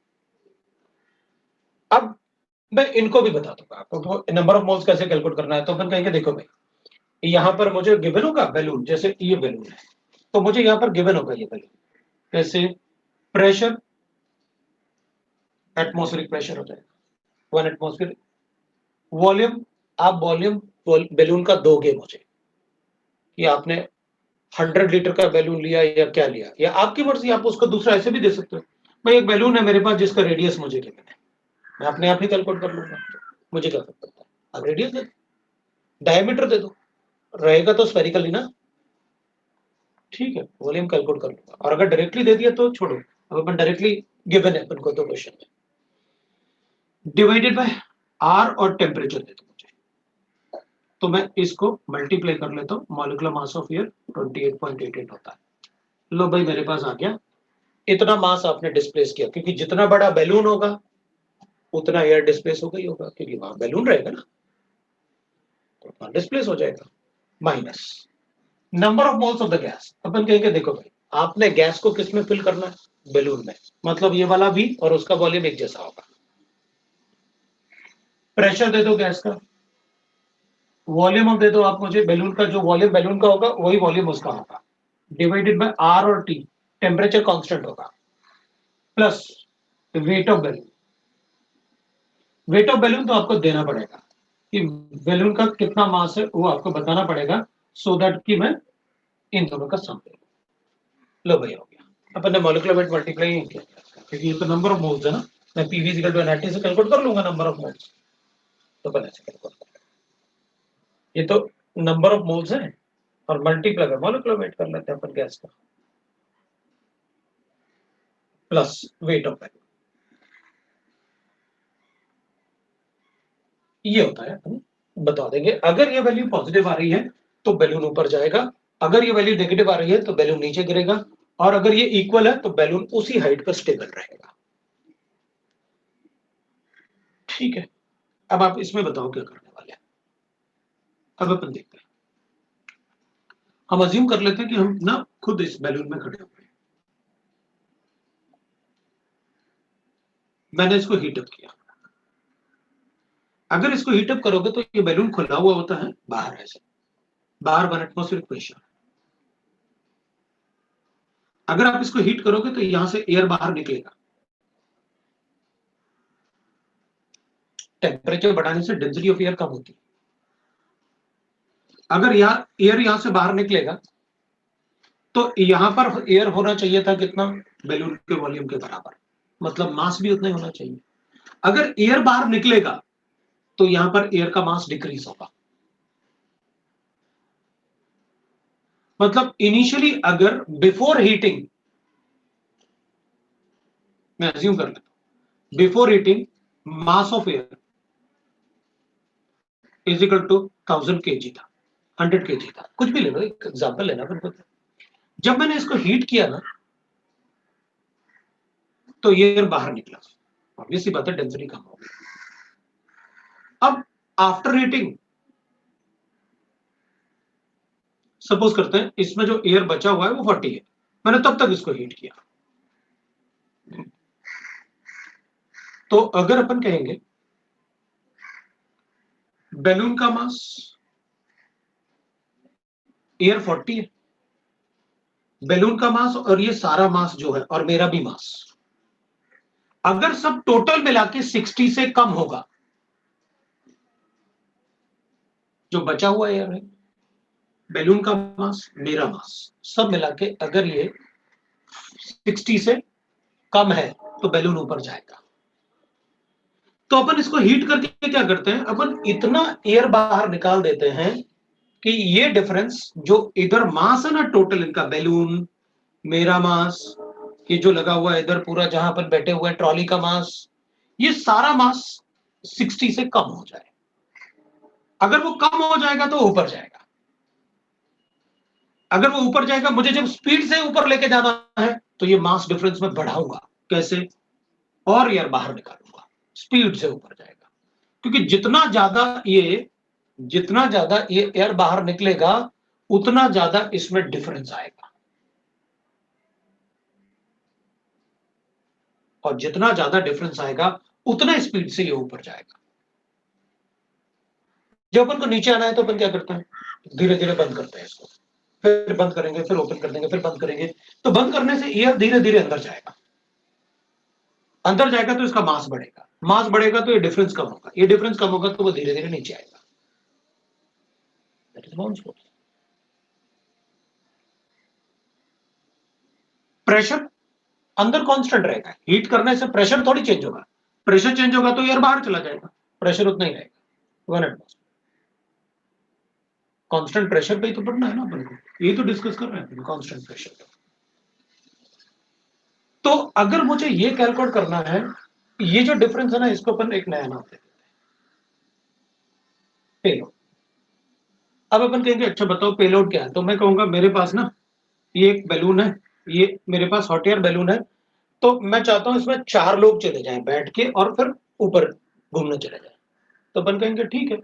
अब मैं इनको भी बता दूंगा आपको तो नंबर ऑफ मोल्स कैसे कैलकुलेट करना है। तो अपन कहेंगे देखो भाई, यहां पर मुझे गिवन होगा बैलून, जैसे ये बैलून है तो मुझे यहां पर गिवन होगा ये बैलून, कैसे, प्रेशर, एटमॉस्फेरिक प्रेशर हो जाएगा 1 एटमॉस्फेयर, वॉल्यूम, आप वॉल्यूम बैलून का दोगे मुझे, कि आपने 100 लीटर का बैलून लिया या क्या लिया, या आपकी मर्जी, आप उसको दूसरा ऐसे भी दे सकते हो, भाई एक बैलून है मेरे पास जिसका रेडियस मुझे गिवन है, मैं अपने आप ही कैलकुलेट कर लूंगा, मुझे क्या फर्क पड़ता है, आप रेडियस दे दो, डायमीटर दे दो, रहेगा तो स्फेरिकल ही ना, ठीक है, वॉल्यूम कैलकुलेट कर लूंगा। और अगर डायरेक्टली दे दिया तो छोड़ो, अब अपन डायरेक्टली गिवन है अपन को तो क्वेश्चन में, डिवाइडेड बाय आर और टेम्परेचर दे दो मुझे, तो मैं इसको मल्टीप्लाई कर लेता हूं, मॉलिक्यूलर मास ऑफ एयर 28.88 होता है। लो भाई मेरे पास आ गया, इतना मास आपने डिस्प्लेस किया, क्योंकि जितना बड़ा बैलून होगा उतना एयर डिस्प्लेस होगा ही होगा, क्योंकि वहां बैलून रहेगा ना, तो वहां डिस्प्लेस हो जाएगा, minus number of moles of the gas. अपन कहेंगे देखो भाई, आपने गैस को किस में फिल करना है, बैलून में, मतलब ये वाला भी और उसका वॉल्यूम एक जैसा होगा, प्रेशर दे दो गैस का, वॉल्यूम दे दो आप मुझे बैलून का, जो वॉल्यूम बैलून का होगा वही वॉल्यूम उसका होगा, डिवाइडेड बाय आर और टी, टेम्परेचर कांस्टेंट होगा, plus weight of balloon, weight of balloon तो आपको देना पड़ेगा कि बैलून का कितना मास है वो आपको बताना पड़ेगा, सो दैट कि मैं इन दोनों का सम दे। लो भाई हो गया, अपन ने मॉलिक्यूलर वेट मल्टीप्लाई किया, क्योंकि ये तो नंबर ऑफ मोल्स है ना, मैं पीवी इक्वल टू एनआरटी से कैलकुलेट कर लूंगा नंबर ऑफ मोल्स, तो अपन ऐसे कैलकुलेट कर, ये तो नंबर ऑफ मोल्स है और मल्टीप्लाई बाय मॉलिक्यूलर वेट कर लेते हैं अपन गैस का, प्लस वेट ऑफ बैलून, ये होता है, अपन बता देंगे। अगर ये वैल्यू पॉजिटिव आ रही है तो बैलून ऊपर जाएगा, अगर ये वैल्यू नेगेटिव आ रही है तो बैलून नीचे गिरेगा, और अगर ये इक्वल है तो बैलून उसी हाइट पर स्टेबल रहेगा, ठीक है। अब आप इसमें बताओ क्या करने वाले हैं, अब अपन देखते हैं। हम अज्यूम कर लेते हैं कि हम ना खुद इस बैलून में खड़े हुए हैं, मैंने इसको हीटअप किया, अगर इसको हीटअप करोगे तो ये बैलून खुला हुआ होता है बाहर, ऐसे बाहर 1 एटमॉस्फेरिक प्रेशर, अगर आप इसको हीट करोगे तो यहां से एयर बाहर निकलेगा, टेम्परेचर बढ़ाने से डेंसिटी ऑफ एयर कम होती है, अगर एयर यहां से बाहर निकलेगा तो यहां पर एयर होना चाहिए था कितना, बैलून के वॉल्यूम के बराबर, मतलब मास भी उतना ही होना चाहिए। अगर एयर बाहर निकलेगा तो यहां पर एयर का मास डिक्रीज होगा, मतलब इनिशियली अगर बिफोर हीटिंग, मैं अज्यूम कर लेता हूं before heating mass of air is equal to 1000 kg था, 100 kg था, कुछ भी ले लो, एक एग्जांपल लेना फिर। जब मैंने इसको हीट किया ना तो एयर बाहर निकला, ऑब्वियसली बात है डेंसिटी कम हो गई। अब आफ्टर हीटिंग सपोज करते हैं इसमें जो एयर बचा हुआ है वो 40 है, मैंने तब तक इसको हीट किया, तो अगर अपन कहेंगे बैलून का मास एयर 40 है, बैलून का मास और ये सारा मास जो है और मेरा भी मास, अगर सब टोटल मिला के 60 से कम होगा, जो बचा हुआ एयर है, बैलून का मास, मेरा मास, सब मिला के अगर ये 60 से कम है तो बैलून ऊपर जाएगा। तो अपन इसको हीट करके क्या करते हैं, अपन इतना एयर बाहर निकाल देते हैं कि ये डिफरेंस जो इधर मास है ना टोटल इनका, बैलून, मेरा मास, ये जो लगा हुआ है इधर पूरा जहां पर बैठे हुए हैं ट्रॉली का मास, ये सारा मास 60 से कम हो जाए। अगर वो कम हो जाएगा तो ऊपर जाएगा, अगर वो ऊपर जाएगा, मुझे जब स्पीड से ऊपर लेके जाना है तो ये मास डिफरेंस में बढ़ाऊंगा, कैसे, और एयर बाहर निकालूंगा, स्पीड से ऊपर जाएगा, क्योंकि जितना ज्यादा ये एयर बाहर निकलेगा उतना ज्यादा इसमें डिफरेंस आएगा, और जितना ज्यादा डिफरेंस आएगा उतना स्पीड से ये ऊपर जाएगा। जब अपन को नीचे आना है तो अपन क्या करते हैं, धीरे धीरे बंद करते हैं इसको, फिर बंद करेंगे, फिर ओपन कर देंगे, फिर बंद करेंगे, तो बंद करने से एयर धीरे धीरे अंदर जाएगा, अंदर जाएगा तो इसका मास बढ़ेगा, मास बढ़ेगा तो ये डिफरेंस कम होगा, ये डिफरेंस कम होगा तो वो धीरे धीरे नीचे आएगा। That is bounce force. Pressure अंदर कांस्टेंट रहेगा, हीट करने से प्रेशर थोड़ी चेंज होगा, प्रेशर चेंज होगा तो एयर बाहर चला जाएगा, प्रेशर उतना ही रहेगा, 1 atmosphere। कांस्टेंट प्रेशर पे ही तो पढ़ना है ना अपन को, ये तो डिस्कस कर रहे हैं कांस्टेंट प्रेशर। तो अगर मुझे ये कैलकुलेट करना है, ये जो डिफरेंस है ना, इसको अपन एक नया नाम देते हैं, पेलोड। अब अपन कहेंगे अच्छा बताओ पेलोड क्या है, तो मैं कहूंगा मेरे पास ना ये एक बैलून है, ये मेरे पास हॉट एयर बैलून है, तो मैं चाहता हूं इसमें 4 लोग चले जाएं बैठ के और फिर ऊपर घूमने चले जाएं। तो अपन कहेंगे ठीक है,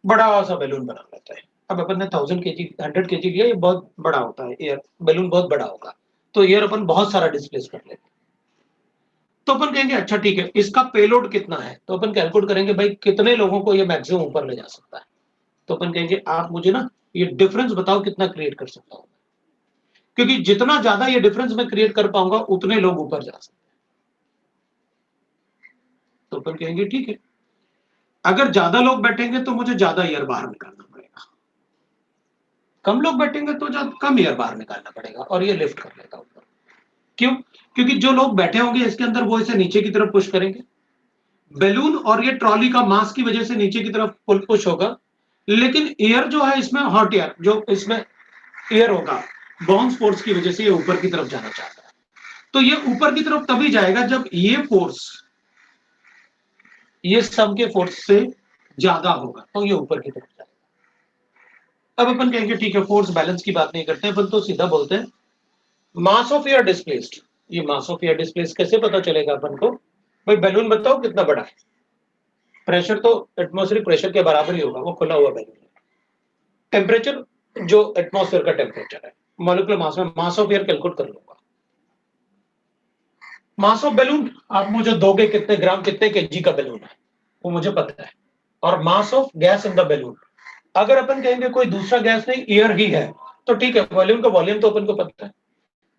बड़ा सा बैलून बना लेते हैं। अब अपन ने 1000 kg 100 kg लिया, ये बहुत बड़ा होता है एयर बैलून, बहुत बड़ा होगा, तो एयर अपन बहुत सारा डिस्प्लेस कर लेते हैं। तो अपन कहेंगे अच्छा ठीक है, इसका पेलोड कितना है, तो अपन कैलकुलेट करेंगे भाई कितने लोगों को ये मैक्सिमम ऊपर ले जा सकता है। तो अपन कहेंगे आप मुझे ना ये डिफरेंस बताओ कितना क्रिएट कर सकता हूं, क्योंकि जितना ज्यादा ये डिफरेंस मैं क्रिएट कर पाऊंगा उतने लोग ऊपर जा सकते हैं। तो अपन कहेंगे ठीक है, अगर ज्यादा लोग बैठेंगे तो मुझे ज्यादा एयर बाहर निकालना पड़ेगा, कम लोग बैठेंगे तो कम एयर बाहर निकालना पड़ेगा, और ये लिफ्ट कर लेगा ऊपर। क्यों, क्योंकि जो लोग बैठे होंगे इसके अंदर वो इसे नीचे की तरफ पुश करेंगे, बैलून और ये ट्रॉली का मास की वजह से नीचे की तरफ पुश होगा, लेकिन एयर जो है इसमें हॉट एयर जो इसमें एयर होगा बाउंस फोर्स की वजह से ये ऊपर की तरफ जाना चाहता है, तो ये ऊपर की तरफ तभी जाएगा जब ये फोर्स ये सम के फोर्स से ज्यादा होगा, तो ये ऊपर की तरफ जाएगा। अब अपन कहेंगे ठीक है, फोर्स बैलेंस की बात नहीं करते हैं, अपन तो सीधा बोलते हैं मास ऑफ एयर डिस्प्लेस्ड। ये मास ऑफ एयर डिस्प्लेस्ड कैसे पता चलेगा अपन को, भाई बैलून बताओ कितना बड़ा है, प्रेशर तो एटमॉस्फेरिक प्रेशर के बराबर ही होगा, वो खुला हुआ बैलून है। टेम्परेचर जो एटमॉस्फेयर का टेम्परेचर है, मॉलिक्यूलर मास में मास ऑफ एयर कैलकुलेट कर लूंगा। मास ऑफ बैलून आप मुझे दोगे कितने ग्राम कितने केजी का बैलून है, वो मुझे पता है। और mass of gas in the balloon, अगर अपन कहेंगे कोई दूसरा गैस नहीं एयर ही है तो ठीक है, वॉल्यूम का वॉल्यूम तो अपन को पता है।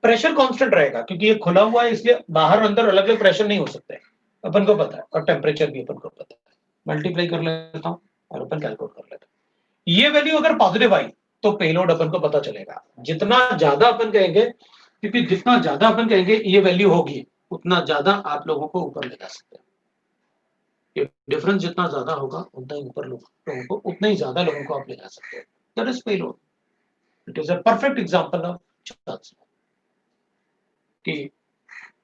प्रेशर कांस्टेंट रहेगा क्योंकि ये खुला हुआ है, इसलिए बाहर अंदर अलग अलग प्रेशर नहीं हो सकते, अपन को पता है। और टेम्परेचर भी अपन को पता है, मल्टीप्लाई कर लेता हूं और अपन कैलकुलेट कर लेता हूं। ये वैल्यू अगर पॉजिटिव आई तो पेलोड अपन को पता चलेगा। जितना ज्यादा अपन कहेंगे, क्योंकि जितना ज्यादा अपन कहेंगे ये वैल्यू होगी उतना ज्यादा आप लोगों को ऊपर ले जा सकते हैं। ये डिफरेंस जितना ज्यादा होगा उतना ही ऊपर लोगों को, उतना ही ज्यादा लोगों को आप ले जा सकते हैं। That is payload. It is a perfect example of charge कि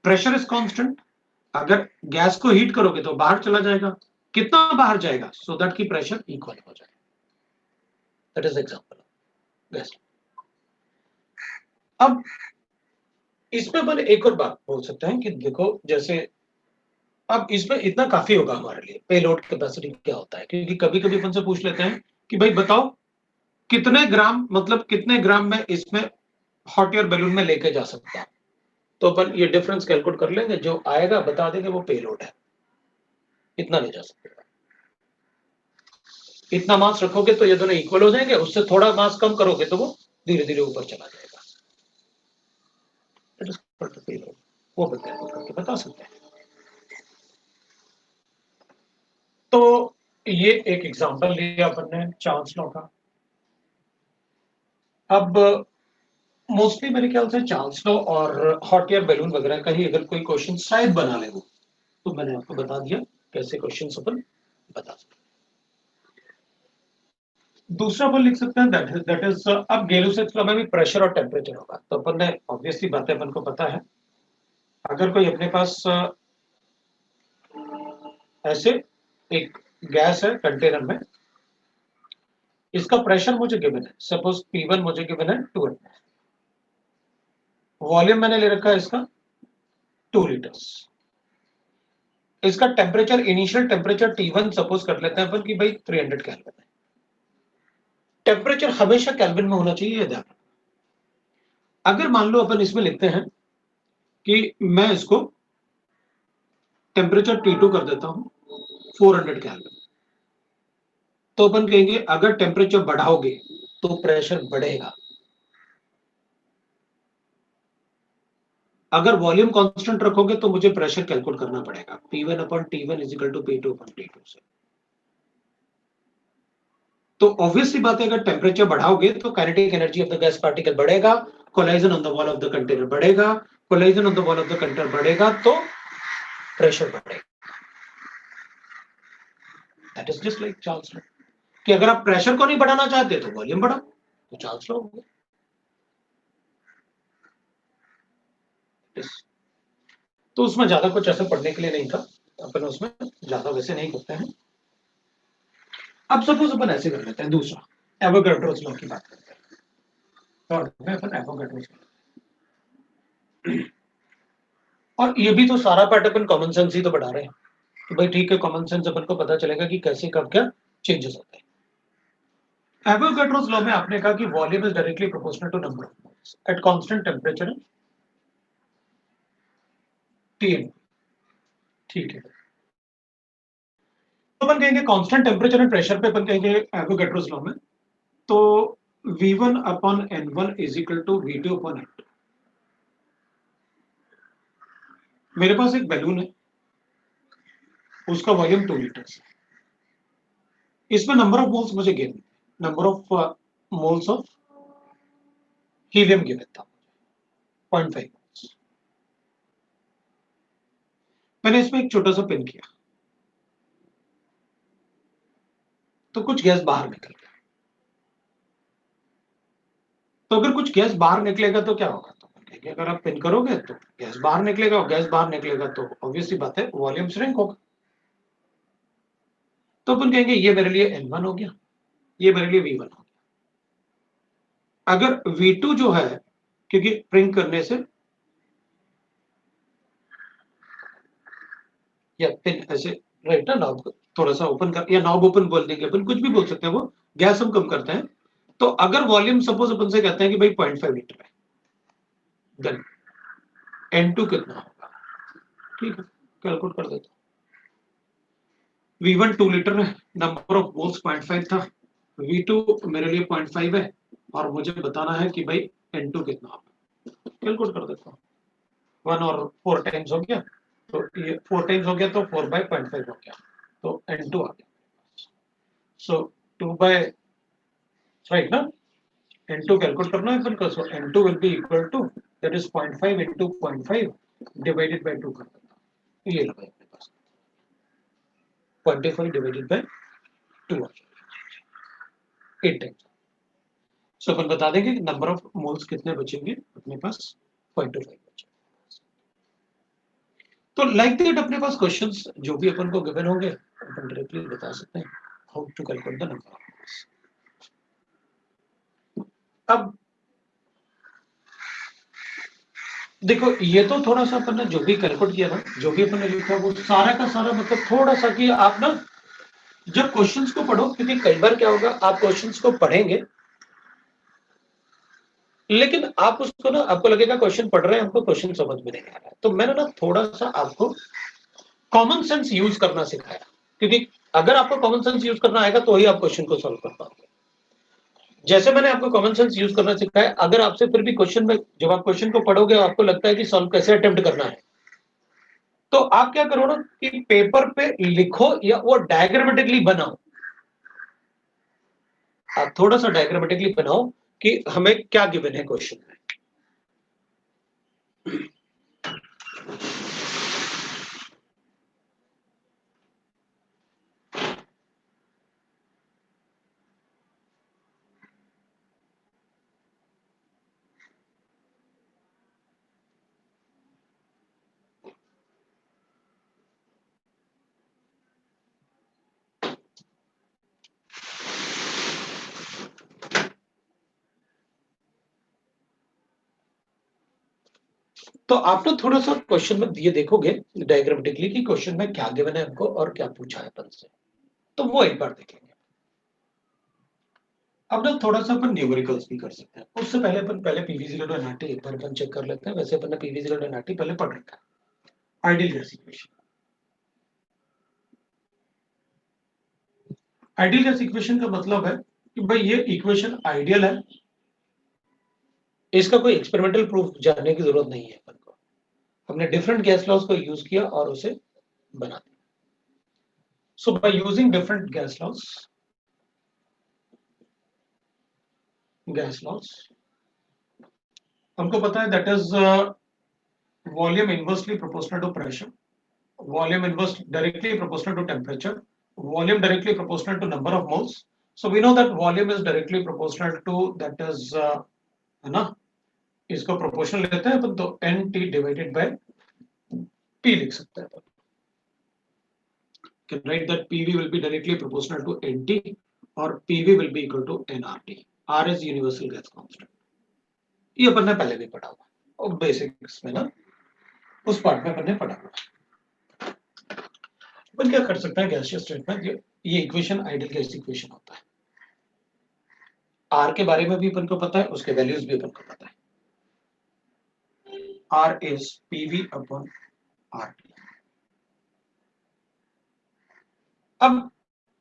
प्रेशर इज कांस्टेंट, अगर गैस को हीट करोगे तो बाहर चला जाएगा, कितना बाहर जाएगा, सो दैट की प्रेशर इक्वल हो जाए। That is example of gas. अब इसमें अपन एक और बात बोल सकते हैं कि देखो जैसे अब इसमें इतना काफी होगा हमारे लिए, पेलोड कैपेसिटी क्या होता है, क्योंकि कभी कभी अपन से पूछ लेते हैं कि भाई बताओ कितने ग्राम, मतलब कितने ग्राम में इसमें हॉट एयर बैलून में लेके जा सकता हूं। तो अपन ये डिफरेंस कैलकुलेट कर लेंगे, जो आएगा बता देंगे वो पेलोड है। इतना ले जा सकते हो। इतना मास रखोगे तो ये दोनों इक्वल हो जाएंगे, उससे थोड़ा मास कम करोगे तो वो धीरे धीरे ऊपर चला जाएगा। वो अपन कैलकुलेट करके बता सकते हैं। तो ये एक एग्जांपल लिया अपन ने चार्ल्स लॉ का। अब मोस्टली मेरे ख्याल से चार्ल्स लॉ और हॉट एयर बैलून वगैरह का ही अगर कोई क्वेश्चन शायद बना ले वो, तो मैंने आपको बता दिया कैसे क्वेश्चन अपन बता सकते हैं। दूसरा अपन लिख सकते हैं दैट इज अब गेलो-सेक्स लॉ में भी प्रेशर और टेम्परेचर होगा। तो अपन ने ऑब्वियसली बातें अपन को पता है, अगर कोई अपने पास ऐसे एक गैस है कंटेनर में, इसका प्रेशर मुझे गिवन है, सपोज P1 मुझे गिवन है 2 ml, वॉल्यूम मैंने ले रखा है इसका 2 लीटर्स, इसका temperature initial temperature T1 suppose कर लेते हैं अपन कि भाई 300 केल्विन है। टेम्परेचर हमेशा केल्विन में होना चाहिए, ये ध्यान रखना। अगर मान लो अपन इसमें लिखते हैं कि मैं इसको टेम्परेचर T2 कर देता हूं 400 केल्विन, तो अपन कहेंगे अगर टेम्परेचर बढ़ाओगे तो प्रेशर बढ़ेगा, अगर वॉल्यूम कांस्टेंट रखोगे तो मुझे प्रेशर कैलकुलेट करना पड़ेगा P1 upon T1 is equal to P2 upon T2 से। तो ऑब्वियसली बात है, अगर टेम्परेचर बढ़ाओगे तो kinetic energy of the gas particle बढ़ेगा, collision on the wall of the container बढ़ेगा, collision on the wall of the container बढ़ेगा तो प्रेशर बढ़ेगा। That is just like Charles law कि अगर आप प्रेशर को नहीं बढ़ाना चाहते तो वॉल्यूम बढ़ाओ, तो चार्ल्स लॉ हो गया। तो उसमें ज्यादा कुछ ऐसा पढ़ने के लिए नहीं था, अपन उसमें ज्यादा वैसे नहीं करते हैं। अब सपोज अपन ऐसे कर लेते हैं, दूसरा एवोगाड्रोस लॉ की बात करते हैं। थर्ड में अपन एवोगाड्रोस लॉ, और ये भी तो सारा पार्ट अपन कॉमन सेंस ही तो बढ़ा रहे हैं कि भाई ठीक है, कॉमन सेंस अपन को पता चलेगा कि कैसे कब क्या चेंजेस होते हैं। एवोगाड्रोस लॉ में आपने कहा कि volume is directly proportional to number of moles at constant temperature Tn, ठीक है। तो अपन कहेंगे कांस्टेंट टेम्परेचर एंड प्रेशर पे अपन कहेंगे एवोगाड्रोस लॉ में, तो V1 upon N1 is equal to V2 upon N2। मेरे पास एक बैलून है, उसका वॉल्यूम 2 लीटर्स है, इसमें नंबर ऑफ मोल्स मुझे given, number of moles of helium given था 0.5 मोल्स। मैंने इसमें एक छोटा सा पिन किया तो कुछ गैस बाहर निकल गया। तो अगर कुछ गैस बाहर निकलेगा तो क्या होगा, तो कहेंगे अगर आप पिन करोगे तो गैस बाहर निकलेगा, और गैस बाहर निकलेगा तो ऑब्वियसली बात है वॉल्यूम श्रिंक होगा। तो अपन कहेंगे ये मेरे लिए N1 हो गया, ये मेरे लिए V1 हो गया। अगर V2 जो है, क्योंकि प्रिंक करने से या पिन ऐसे राइट ना, नॉब को थोड़ा सा ओपन कर या नॉब ओपन बोल देंगे अपन, कुछ भी बोल सकते हैं, वो गैस हम कम करते हैं। तो अगर वॉल्यूम सपोज अपन से कहते हैं कि भाई 0.5 लीटर है, देन N2 कितना होगा, ठीक है कैलकुलेट कर देता हूं। V1 2 लीटर है, नंबर ऑफ मोल्स 0.5 था, V2 मेरे लिए 0.5 है, और मुझे बताना है कि भाई N2 कितना होगा, कैलकुलेट कर देता हूँ। 1 और 4 टाइम्स हो गया, तो ये 4 टाइम्स हो गया तो 4 by 0.5 हो गया, तो N2 आ गया। सो 2 by राइट ना, N2 कैलकुलेट करना है अपन को, so N2 will be equal to that is 0.5 into 0.5 divided by 2 कर देता हूं, ये लगा अपने पास 0.5 डिवाइडेड बाय 2 8 टाइम्स। सो अपन बता देंगे कि नंबर ऑफ मोल्स कितने बचेंगे अपने पास, 0.25 बचेंगे। तो लाइक दैट अपने पास क्वेश्चंस जो भी अपन को गिवन होंगे अपन डायरेक्टली बता सकते हैं how to calculate the number of moles. अब देखो, ये तो थोड़ा सा अपन ने जो भी कैलकुलेट किया ना, जो भी अपन ने लिखा वो सारा का सारा मतलब थोड़ा सा कि आप ना जब क्वेश्चंस को पढ़ो, क्योंकि कई बार क्या होगा आप क्वेश्चंस को पढ़ेंगे लेकिन आप उसको ना, आपको लगेगा क्वेश्चन पढ़ रहे हैं हमको क्वेश्चन समझ में नहीं आ रहा है, तो मैंने ना थोड़ा सा आपको कॉमन सेंस यूज करना सिखाया, क्योंकि अगर आपको कॉमन सेंस यूज करना आएगा तो ही आप क्वेश्चन को सॉल्व कर पाओगे। जैसे मैंने आपको कॉमन सेंस यूज करना सिखाया, अगर आपसे फिर भी क्वेश्चन में जब आप क्वेश्चन को पढ़ोगे आपको लगता है कि सॉल्व कैसे अटेम्प्ट करना है, तो आप क्या करो ना कि पेपर पे लिखो या वो डायग्रामेटिकली बनाओ। आप थोड़ा सा डायग्रामेटिकली बनाओ कि हमें क्या गिवन है क्वेश्चन में। तो आप ना थोड़ा सा क्वेश्चन में ये देखोगे डायग्रामेटिकली कि क्वेश्चन में क्या गिवन है हमको और क्या पूछा है अपन से, तो वो एक बार देखेंगे। अब ना थोड़ा सा अपन न्यूमेरिकल्स भी कर सकते हैं। उससे पहले अपन पहले पीवी0 एनआरटी एक बार अपन चेक कर लेते हैं। वैसे अपन ने पीवी0 एनआरटी पहले पढ़ रखा है। Ideal gas equation, ideal gas equation का मतलब है कि भाई ये इक्वेशन आइडियल है, इसका कोई एक्सपेरिमेंटल प्रूफ जानने की जरूरत नहीं है अपन को। हमने डिफरेंट गैस लॉज को यूज किया और उसे बना दिया। So by using different gas laws हमको पता है that is volume inversely proportional to pressure, volume inverse directly proportional to temperature, volume directly proportional to number of moles. So we know that volume is directly proportional to that is है ना, इसको proportional लेते हैं अपन तो NT divided by P लिख सकते हैं अपन। Can write that PV will be directly proportional to NT और PV will be equal to nRT. R is universal gas constant. ये अपन ने पहले भी पढ़ा हुआ और बेसिक्स में ना उस पार्ट में अपन ने पढ़ा हुआ। अपन क्या कर सकते हैं गैसियस स्टेट में, ये इक्वेशन आइडियल गैस इक्वेशन होता है। आर के बारे में भी अपन को पता है, उसके वैल्यूज भी अपन को पता है। R is PV upon R T. अब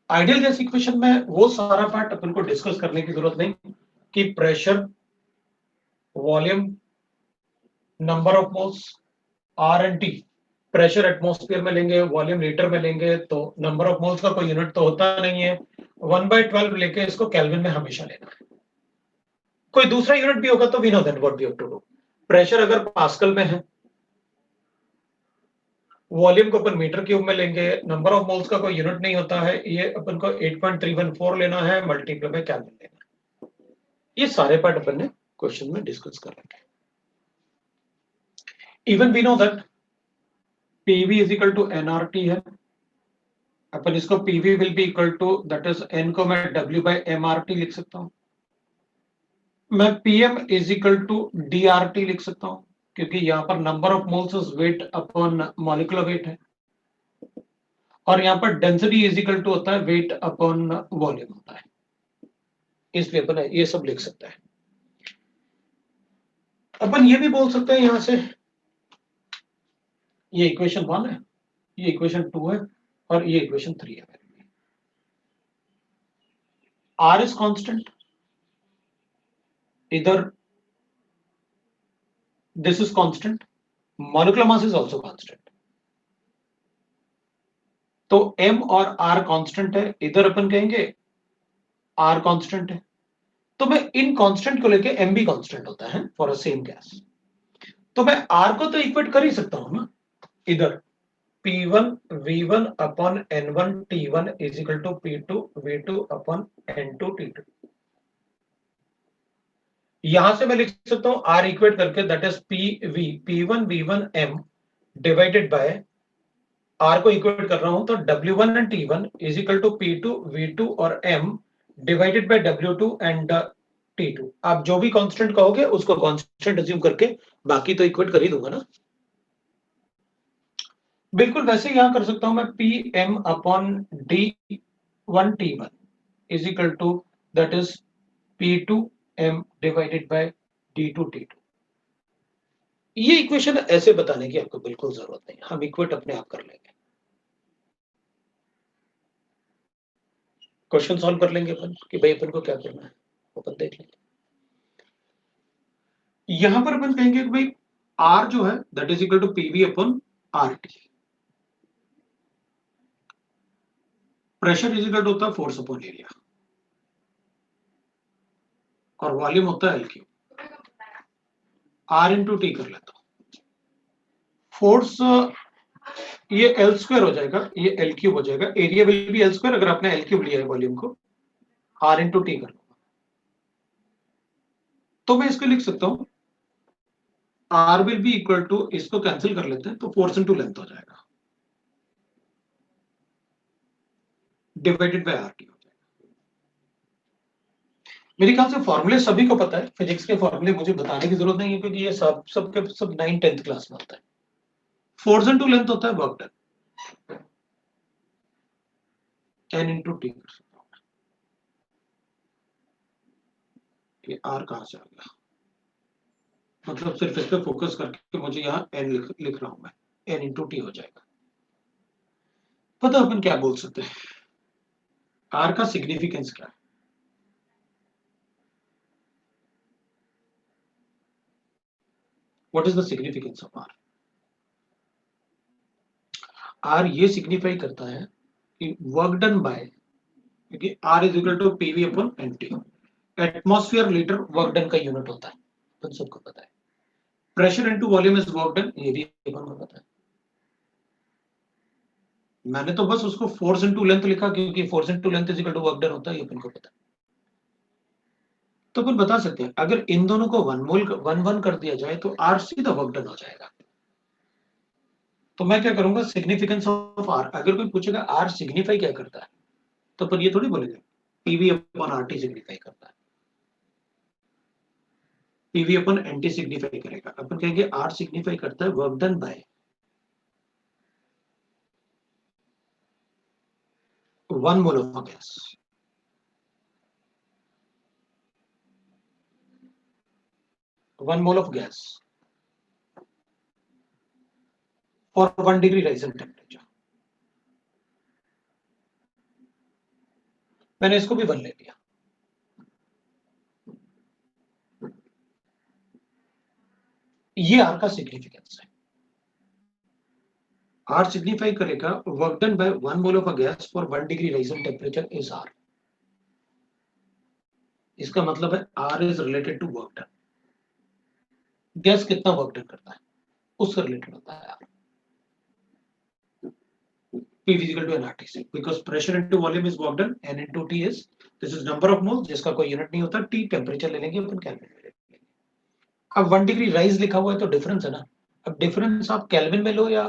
आइडियल गैस इक्वेशन में वो सारा पार्ट अपन को डिस्कस करने की जरूरत नहीं कि pressure, volume, number of moles, R and T. Pressure atmosphere में लेंगे, वॉल्यूम लीटर में लेंगे, तो नंबर ऑफ मोल्स का कोई यूनिट तो होता नहीं है। 1/12 लेके इसको केल्विन में हमेशा लेना है। कोई दूसरा यूनिट भी होगा तो we know that what we have to do. Pressure अगर पास्कल में है, वॉल्यूम को अपन मीटर क्यूब में लेंगे, नंबर ऑफ मोल्स का कोई यूनिट नहीं होता है, ये अपन को 8.314 लेना है, मल्टीप्लाई में केल्विन लेना है। ये सारे पार्ट अपन ने क्वेश्चन में डिस्कस कर रखे हैं। Even we know that PV is equal to nRT है, अपन इसको PV will be equal to that is n को मैं W बाय mRT लिख सकता हूं। मैं PM is equal to DRT लिख सकता हूं क्योंकि यहां पर number of moles is weight upon molecular weight है, और यहां पर डेंसिटी इज इक्वल टू होता है वेट अपॉन वॉल्यूम होता है, इसलिए अपन ये सब लिख सकता है। अपन ये भी बोल सकते हैं यहां से ये इक्वेशन 1 है, ये इक्वेशन 2 है और ये इक्वेशन 3 है। R is constant, either this is constant, molecular mass is also constant, तो M और R कांस्टेंट है, इधर अपन कहेंगे R कांस्टेंट है, तो मैं इन कांस्टेंट को लेके M भी कांस्टेंट होता है फॉर अ सेम गैस, तो मैं R को तो इक्वेट कर ही सकता हूं ना, इधर P1 V1 upon N1 T1 is equal to P2 V2 upon N2 T2। यहां से मैं लिख सकता हूं R इक्वेट करके that is PV P1 V1 M divided by R को इक्वेट कर रहा हूं तो W1 and T1 is equal to P2 V2 और M divided bye W2 and T2। आप जो भी कांस्टेंट कहोगे उसको कांस्टेंट अज्यूम करके बाकी तो इक्वेट कर ही दूंगा ना। बिल्कुल वैसे यहां कर सकता हूं मैं PM upon D1 T1 is equal to that is P2 M divided by D2 T2। ये इक्वेशन ऐसे बताने की आपको बिल्कुल जरूरत नहीं, हम इक्वेट अपने आप कर लेंगे। क्वेश्चन सॉल्व कर लेंगे अपन कि भाई अपन को क्या करना है, अपन देख लेंगे। यहां पर अपन कहेंगे कि भाई R जो है that is equal to PV upon RT। Pressure is equal to होता है फोर्स अपॉन एरिया और वॉल्यूम होता है L cube. R into T कर लेता हूं। फोर्स ये L स्क्वायर हो जाएगा, ये L क्यूब हो जाएगा, area will be L square अगर आपने L क्यूब लिया है वॉल्यूम को, R इंटू टी कर लूंगा। तो मैं इसको लिख सकता हूं R will be equal to, इसको कैंसिल कर लेते हैं तो फोर्स इंटू लेंथ हो जाएगा डिवाइडेड बाय आर टी हो जाएगा। मेरे ख्याल से फॉर्मूले सभी को पता है, फिजिक्स के फॉर्मूले मुझे बताने की जरूरत नहीं है क्योंकि ये सब 9 10th क्लास में होता है। फोर्स इंटू लेंथ होता है work done, n into T कर सकता हूं। ये r कहां से आ गया, मतलब सिर्फ इस पे फोकस करके मुझे यहाँ n लिख रहा हूं मैं, n इंटू टी हो जाएगा। पता अपन क्या बोल सकते हैं, r का सिग्निफिकेंस क्या है? What is the significance of r? r ये सिग्निफाई करता है कि वर्क डन बाय, क्योंकि r is equal to PV upon NT, atmosphere litre work done का यूनिट होता है, अपन सबको पता है। Pressure into volume is work done, ये भी अपन को पता है। मैंने तो बस उसको फोर्स इनटू लेंथ लिखा क्योंकि force into length is equal to work done होता है, ये अपन को पता है। तो अपन बता सकते हैं अगर इन दोनों को 1 कर दिया जाए तो R सीधा वर्क डन हो जाएगा। तो मैं क्या करूंगा, सिग्निफिकेंस ऑफ R, अगर कोई पूछेगा R सिग्निफाई क्या करता है तो अपन ये थोड़ी बोलेंगे PV अपॉन RT सिग्निफाई करता है, PV अपॉन NT सिग्निफाई करेगा। अपन कहेंगे R सिग्निफाई करता है work done by 1 mole of gas. 1 mole of gas for 1 degree rise in temperature। मैंने इसको भी 1 ले लिया। ये R का सिग्निफिकेंस है। R सिग्निफाई करेगा work done by 1 mole of a gas for 1 degree rise in temperature is R। इसका मतलब है R is related to work done. Gas कितना वर्क डन करता है उससे रिलेटेड होता है R। P physical to nRT से, because pressure into volume is work done, n into T is, this is number of moles जिसका कोई unit नहीं होता, T टेम्परेचर ले लेंगे अपन, केल्विन में ले लेंगे। अब 1 डिग्री राइज लिखा हुआ है तो डिफरेंस है ना, अब डिफरेंस आप केल्विन में लो या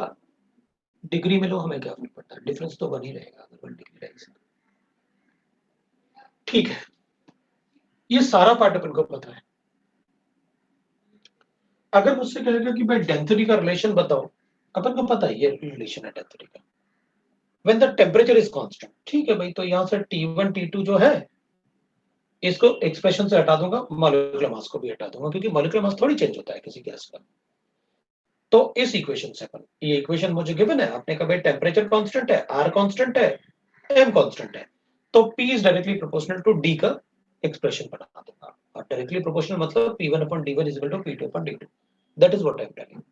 डिग्री में लो हमें क्या फर्क पड़ता है, डिफरेंस तो 1 ही रहेगा अगर 1 डिग्री राइज। ठीक है, ये सारा पार्ट अपन को पता है। अगर मुझसे कहेगा कि भाई डेंसिटी का रिलेशन बताओ, अपन को पता है ये रिलेशन है डेंसिटी का, when the temperature is constant। ठीक है भाई, तो यहां से T1 T2 जो है इसको एक्सप्रेशन से हटा दूंगा, मॉलिक्यूलर मास को भी हटा दूंगा क्योंकि मॉलिक्यूलर मास थोड़ी चेंज होता है किसी गैस का। तो इस इक्वेशन से अपन, ये इक्वेशन मुझे गिवन है, आपने कहा भाई टेम्परेचर कांस्टेंट है, R कांस्टेंट है, M कांस्टेंट है, तो P is directly proportional to D का एक्सप्रेशन बना दूंगा। और डायरेक्टली प्रोपोर्शनल मतलब P1 upon D1 is equal to P2 upon D2। That is what I am telling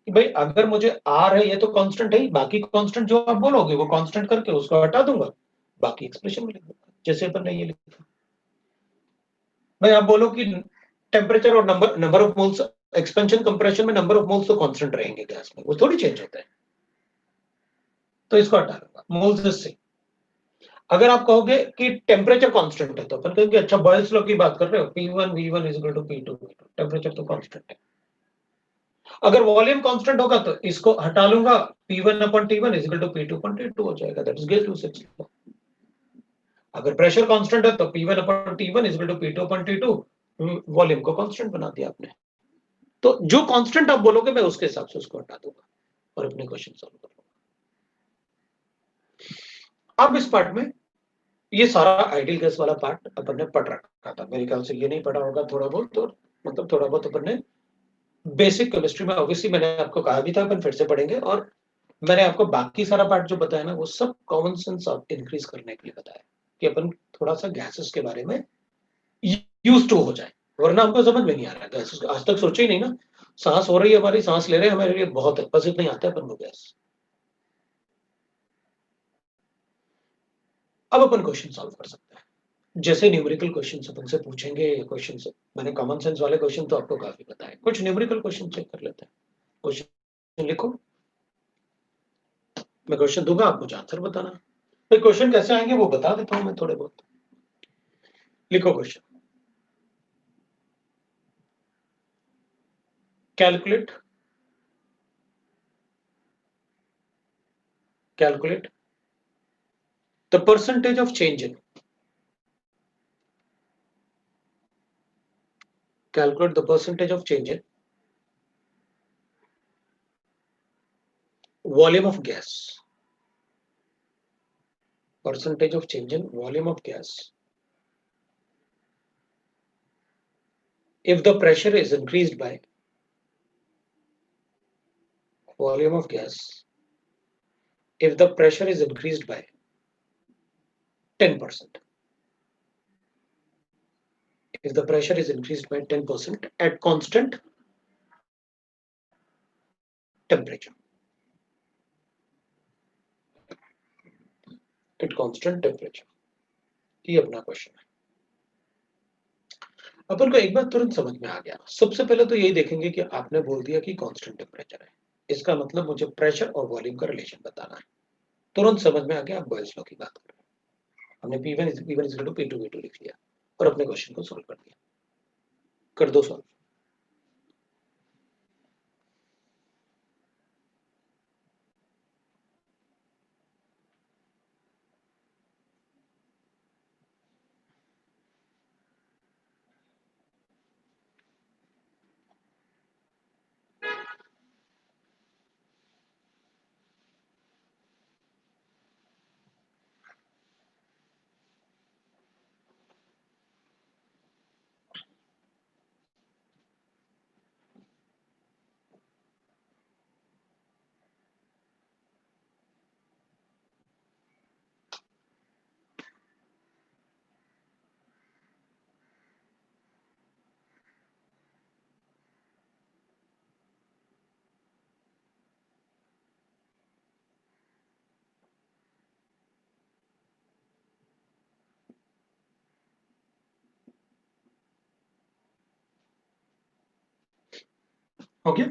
कि भाई अगर मुझे R है ये तो कांस्टेंट है ही, बाकी कांस्टेंट जो आप बोलोगे वो कांस्टेंट करके उसको हटा दूंगा, बाकी एक्सप्रेशन में लिख दूंगा जैसे अपन ने ये लिखा। भाई आप बोलो कि टेम्परेचर और number of moles, expansion compression में नंबर ऑफ मोल्स तो कांस्टेंट रहेंगे गैस में, वो थोड़ी चेंज होता है, तो इसको हटा दूंगा मोल्स से। अगर आप कहोगे कि टेम्परेचर कांस्टेंट है तो अपन कहेंगे अच्छा बॉयल्स लॉ की बात कर रहे हो, P1 V1 is equal to P2 V2, temperature तो कांस्टेंट है। अगर वॉल्यूम कांस्टेंट होगा तो इसको हटा लूंगा, P1 upon T1 is equal to P2 upon T2 हो जाएगा, दैट इज Gill-Hussitz लॉ। अगर प्रेशर कांस्टेंट है तो P1 upon T1 is equal to P2 upon T2, volume को कांस्टेंट बना दिया आपने। तो जो कांस्टेंट आप बोलोगे मैं उसके हिसाब से उसको हटा दूंगा और अपने क्वेश्चन सॉल्व कर लूंगा। अब इस पार्ट में ये सारा आइडियल गैस वाला पार्ट अपन ने पढ़ रखा था, मेरे ख्याल से ये नहीं पढ़ा होगा थोड़ा बहुत, तो मतलब थोड़ा बहुत अपन ने बेसिक केमिस्ट्री में, ऑब्वियसली मैंने आपको कहा भी था अपन फिर से पढ़ेंगे। और मैंने आपको बाकी सारा पार्ट जो बताया ना वो सब कॉमन सेंस आप इंक्रीज करने के लिए बताया कि अपन थोड़ा सा गैसेस के बारे में यूज टू हो जाए, वरना हमको समझ में नहीं आ रहा है गैसेस, आज तक सोचे ही नहीं ना। सांस हो रही है हमारी, सांस ले रहे हैं, हमारे लिए बहुत है, बस इतना ही आता है अपन को गैस। अब अपन क्वेश्चन सॉल्व कर सकते हैं, जैसे न्यूमेरिकल क्वेश्चन अपन से पूछेंगे। क्वेश्चन मैंने कॉमन सेंस वाले क्वेश्चन तो आपको काफी पता है, कुछ न्यूमेरिकल क्वेश्चन चेक कर लेते हैं। क्वेश्चन लिखो, मैं क्वेश्चन दूंगा, आप मुझे आंसर बताना। फिर क्वेश्चन कैसे आएंगे वो बता देता हूं मैं थोड़े बहुत। लिखो question, calculate calculate the percentage of change in calculate the percentage of change in volume of gas, percentage of change in volume of gas if the pressure is increased by volume of gas if the pressure is increased by 10%, if the pressure is increased by 10% at constant temperature, at constant temperature। ये अपना question है। अपन को एक बात तुरंत समझ में आ गया, सबसे पहले तो यही देखेंगे कि आपने बोल दिया कि कांस्टेंट टेम्परेचर है, इसका मतलब मुझे प्रेशर और वॉल्यूम का रिलेशन बताना है। तुरंत समझ में आ गया आप बॉयल्स लॉ की बात कर रहे हैं। हमने P1 P2 V2 लिख लिया और अपने क्वेश्चन को सॉल्व कर दिया। कर दो सॉल्व। हो गया?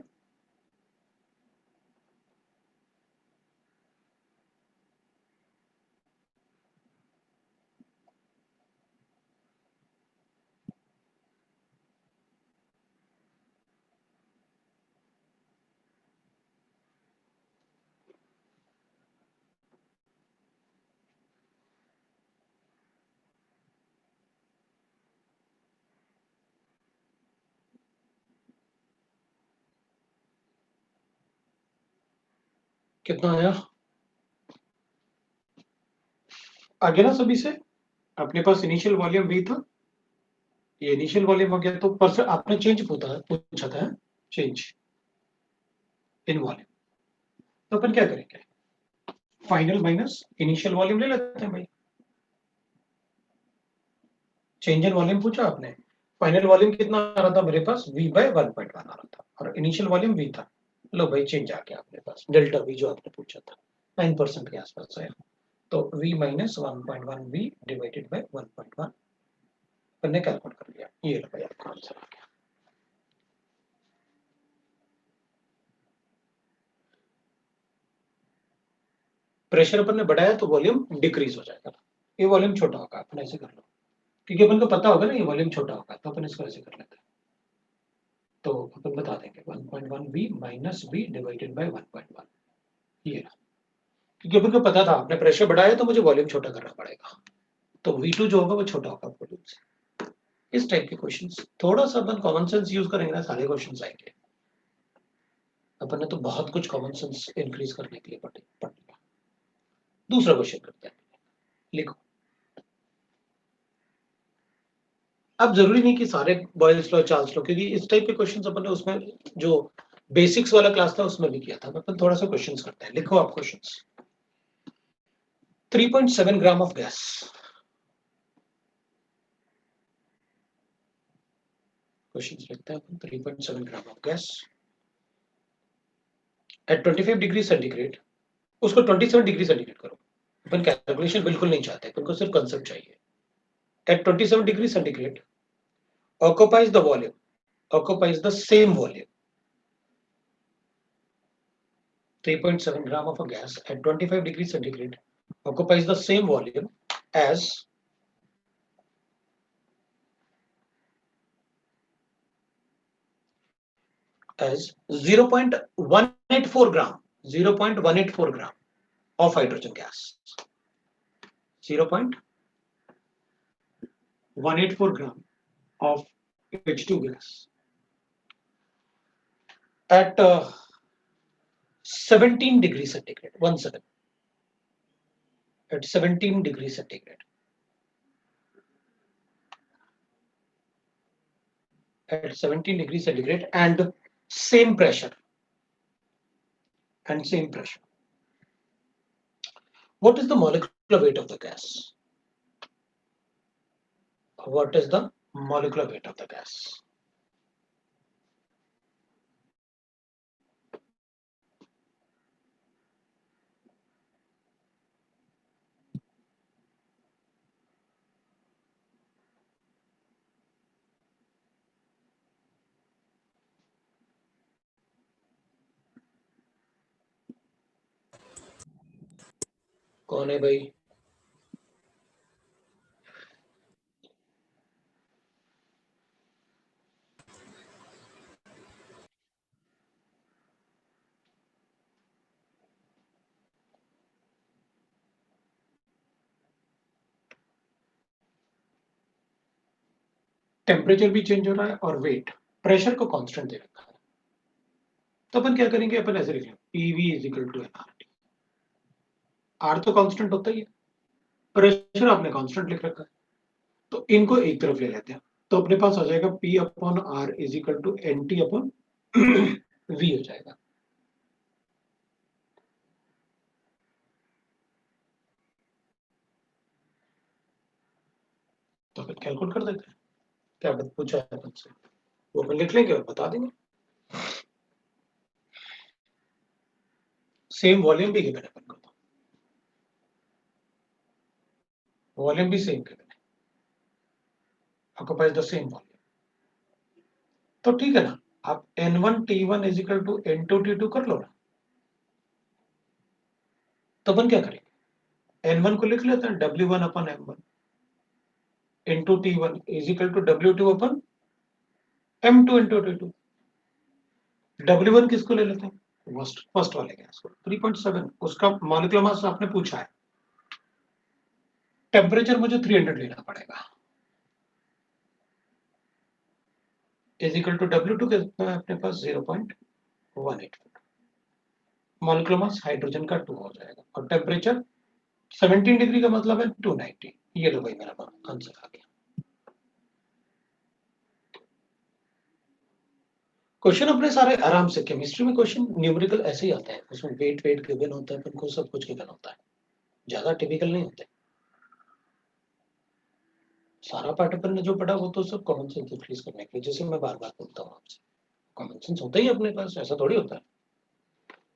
कितना आया? आगे ना सभी से, अपने पास इनिशियल वॉल्यूम V था, ये इनिशियल वॉल्यूम हो गया, तो परसेंट आपने चेंज पूछा था, चेंज इन वॉल्यूम। तो अपन क्या करेंगे, फाइनल माइनस इनिशियल वॉल्यूम ले लेते हैं भाई। चेंज इन वॉल्यूम पूछा आपने, फाइनल वॉल्यूम कितना आ रहा था मेरे पास, V by 1.1 आ रहा था और इनिशियल वॉल्यूम V था। लो भाई चेंज आ गया अपने पास, डेल्टा V जो आपने पूछा था 9% के आसपास आया, तो V minus 1.1 V divided by 1.1 हमने कैलकुलेट कर लिया। ये लो भाई आपका आंसर आ गया। प्रेशर अपन ने बढ़ाया तो वॉल्यूम डिक्रीज हो जाएगा, ये वॉल्यूम छोटा होगा, अपन ऐसे कर लो, क्योंकि अपन को पता होगा ना ये वॉल्यूम छोटा होगा, तो अपन इसको ऐसे कर लेते हैं। तो अपन बता देंगे 1.1 V minus V divided by 1.1, ये रहा। क्योंकि अपन को पता था आपने प्रेशर बढ़ाया तो मुझे वॉल्यूम छोटा करना पड़ेगा, तो V2 जो होगा वो छोटा होगा वॉल्यूम से। इस टाइप के क्वेश्चंस थोड़ा सा अपन कॉमन सेंस यूज करेंगे ना, सारे क्वेश्चंस आएंगे। अपन ने तो बहुत कुछ कॉमन सेंस इंक्रीज करने के लिए पढ़ लिया। दूसरा क्वेश्चन करते हैं, लिखो। अब जरूरी नहीं कि सारे बॉयल्स लॉ, चार्ल्स लॉ, क्योंकि इस टाइप के क्वेश्चंस अपन ने उसमें जो बेसिक्स वाला क्लास था उसमें भी किया था। अपन थोड़ा सा क्वेश्चंस करते हैं, लिखो आप questions. 3.7 gram of gas, questions लिखते हैं अपन। 3.7 gram of gas at 25 degree centigrade, उसको 27 डिग्री सेंटीग्रेड करो। अपन कैलकुलेशन बिल्कुल नहीं चाहते, अपन को सिर्फ कंसेप्ट चाहिए। At 27 degree centigrade occupies the volume, occupies the same volume. 3.7 gram of a gas at 25 degrees centigrade occupies the same volume as 0.184 gram, 0.184 gram of hydrogen gas. 0.184 gram of H2 gas at 17 degrees centigrade, 17, at 17 degrees centigrade. At 17 degrees centigrade and same pressure. And same pressure. What is the molecular weight of the gas? What is the molecular weight of the gas? कौन है भाई? Temperature भी change हो रहा है और wait, pressure को constant दे रखा है। तो अपन क्या करेंगे, अपन ऐसे लिख लेंगे PV is equal to NRT. R तो कांस्टेंट होता ही है, प्रेशर आपने कांस्टेंट लिख रखा है, तो इनको एक तरफ ले लेते हैं। तो अपने पास आ जाएगा P upon R is equal to N T upon V हो जाएगा। तो अपन कैलकुलेट कर देते हैं, क्या पूछा है अपन से वो अपन लिख लेंगे और बता देंगे। सेम वॉल्यूम भी गिवन है अपन को, वॉल्यूम भी सेम गिवन है, ऑक्युपाइज द सेम वॉल्यूम। तो ठीक है ना, आप N1 T1 is equal to N2 T2 कर लो ना। तो अपन क्या करेंगे, N1 को लिख लेते हैं W1 अपन M1 into T1 is equal to W2 अपन M2 इंटू T2। W1 किसको ले लेते हैं, फर्स्ट वाले गैस को 3.7, उसका मॉलिक्यूलर मास आपने पूछा है। टेम्परेचर मुझे 300 लेना पड़ेगा, इज इक्वल टू W2 कितना है अपने पास 0.184। मॉलिक्यूलर मास हाइड्रोजन का 2 हो जाएगा और टेम्परेचर 17 डिग्री का मतलब है 290। ये लो भाई मेरा आंसर आ गया। क्वेश्चन अपने सारे आराम से, केमिस्ट्री में क्वेश्चन न्यूमेरिकल ऐसे ही आते हैं, उसमें वेट गिवन होता है, अपन को सब कुछ गिवन होता है, ज्यादा टिपिकल नहीं होते। सारा पार्ट अपन ने जो पढ़ा वो तो सब कॉमन सेंस इंक्रीज करने के लिए, जैसे मैं बार बार बोलता हूँ आपसे, कॉमन सेंस होता ही अपने पास, ऐसा थोड़ी होता है।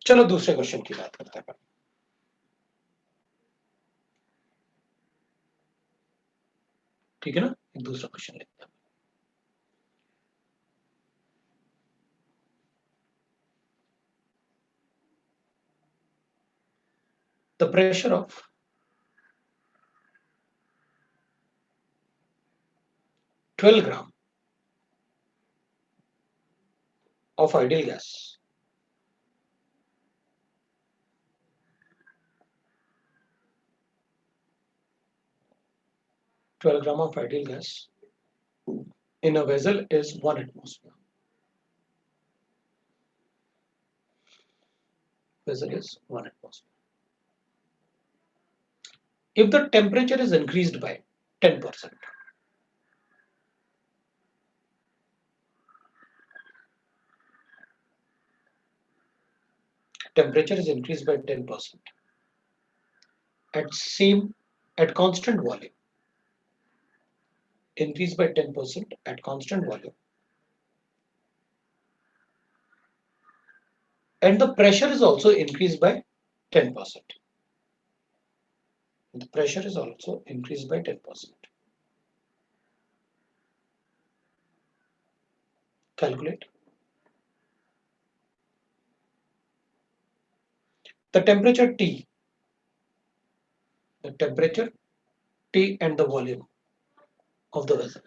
चलो दूसरे क्वेश्चन की बात करते हैं। ठीक है ना, एक दूसरा क्वेश्चन लेते हैं। The pressure of 12 gram of ideal gas in a vessel is 1 atmosphere. Vessel is 1 atmosphere. If the temperature is increased by 10%, temperature is increased by 10% at constant volume, increased by 10% at constant volume, and the pressure is also increased by 10%. The pressure is also increased by 10%. Calculate. The temperature T and the volume of the vessel.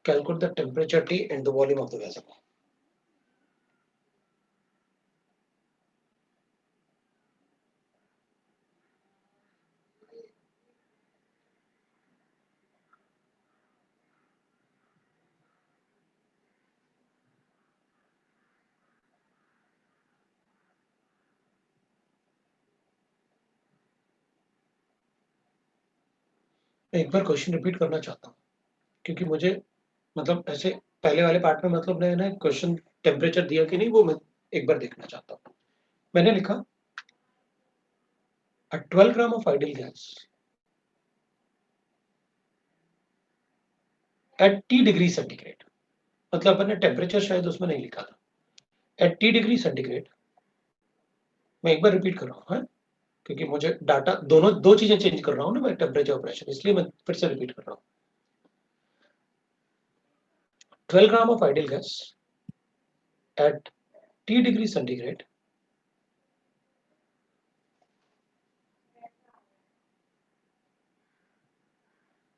Calculate the temperature T and the volume of the vessel. मैं एक बार question repeat करना चाहता हूँ क्योंकि मुझे मतलब ऐसे पहले वाले पार्ट में मतलब मैंने क्वेश्चन टेम्परेचर दिया कि नहीं वो मैं एक बार देखना चाहता हूँ। मैंने लिखा 12 gram of ideal gas at T degree centigrade, मतलब अपने टेम्परेचर शायद उसमें नहीं लिखा था, एट T डिग्री सेंटीग्रेड। मैं एक बार रिपीट कर रहा हूँ, है क्योंकि मुझे डाटा दो चीजें चेंज कर रहा हूँ ना मैं, टेम्परेचर और प्रेशर, इसलिए मैं फिर से रिपीट कर रहा हूँ। 12 gram of ideal gas at T degree centigrade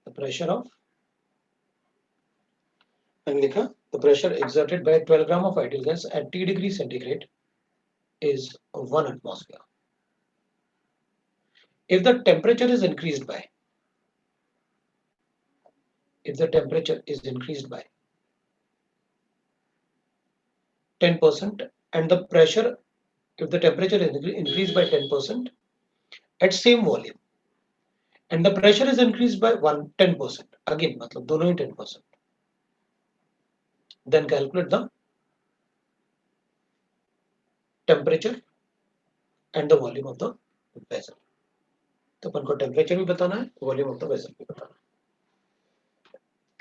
the pressure of, मैंने लिखा the pressure exerted by 12 gram of ideal gas at T degree centigrade is 1 atmosphere. If the temperature is increased by 10% and the pressure, if the temperature is increased by 10% at same volume and the pressure is increased by 10%, again मतलब दोनों ही 10%, then calculate the temperature and the volume of the vessel. तो अपन को temperature भी बताना है, volume of the vessel भी बताना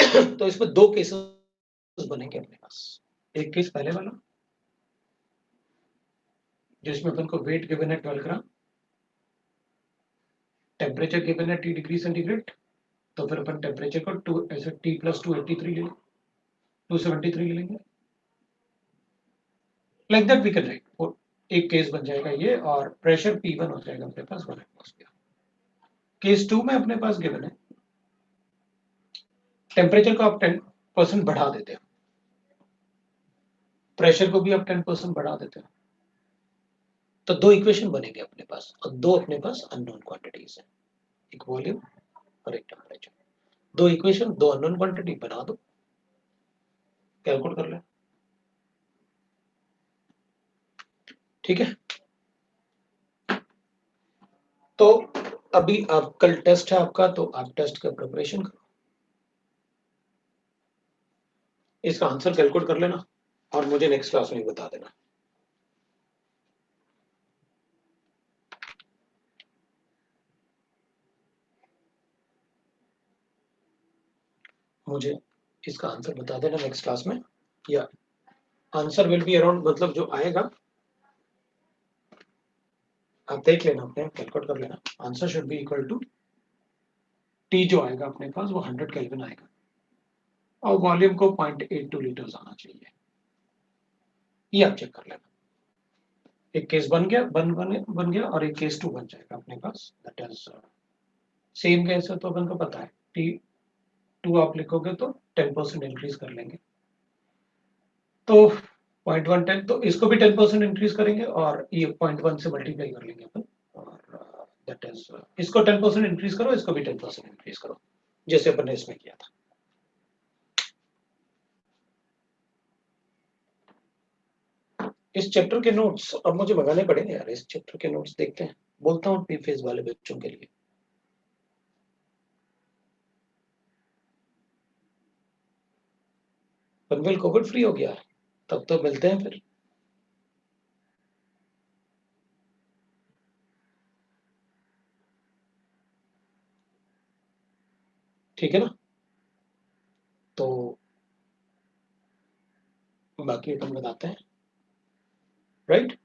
है। तो इसमें दो केसेस बनेंगे अपने पास। एक केस पहले वाला जिसमें अपन को वेट गिवन है 12 ग्राम, टेम्परेचर गिवन है T डिग्री सेंटीग्रेड, तो फिर अपन टेम्परेचर को 2 ऐसे T + 283 ले लेंगे, 273 ले लेंगे। Like that we can write, एक केस बन जाएगा ये, और प्रेशर P1 हो जाएगा अपने पास 1 एटमॉस्फेयर। केस 2 में अपने पास गिवन है टेम्परेचर को आप 10% बढ़ा देते हो, प्रेशर को भी आप 10% बढ़ा देते हो, तो दो इक्वेशन बनेंगे अपने पास, और दो अपने पास अननोन क्वांटिटीज है, एक वॉल्यूम और एक टेम्परेचर। दो इक्वेशन, दो अननोन क्वांटिटी बना दो, कैलकुलेट कर ले, ठीक है। तो अभी आप कल टेस्ट है आपका, तो आप टेस्ट का प्रिपरेशन करो, इसका आंसर कैलकुलेट कर लेना और मुझे नेक्स्ट क्लास में बता देना। मुझे इसका आंसर बता देना नेक्स्ट क्लास में, या आंसर विल बी अराउंड, मतलब जो आएगा आप देख लेना, अपने कैलकुलेट कर लेना। Answer should be equal to T जो आएगा अपने पास वो 100 केल्विन आएगा, और वॉल्यूम को 0.82 लीटर्स आना चाहिए, ये आप चेक कर लेना। एक केस बन गया और एक केस 2 बन जाएगा अपने पास। दैट इज सेम केस है तो अपन को पता है T2 आप लिखोगे तो 10% इंक्रीज कर लेंगे, तो 0.110, तो इसको भी 10% इंक्रीज करेंगे और ये 0.1 से मल्टीप्लाई कर लेंगे अपन, और दैट इज इसको 10% इंक्रीज करो, इसको भी 10% इंक्रीज करो, जैसे अपन ने इसमें किया था। इस चैप्टर के नोट्स अब मुझे मंगाने पड़ेंगे यार, इस चैप्टर के नोट्स देखते हैं, बोलता हूँ पीफेस वाले बच्चों के लिए। पनवेल कोविड फ्री हो गया, तब तो मिलते हैं फिर। ठीक है ना। तो बाकी अपन बताते हैं, राइट।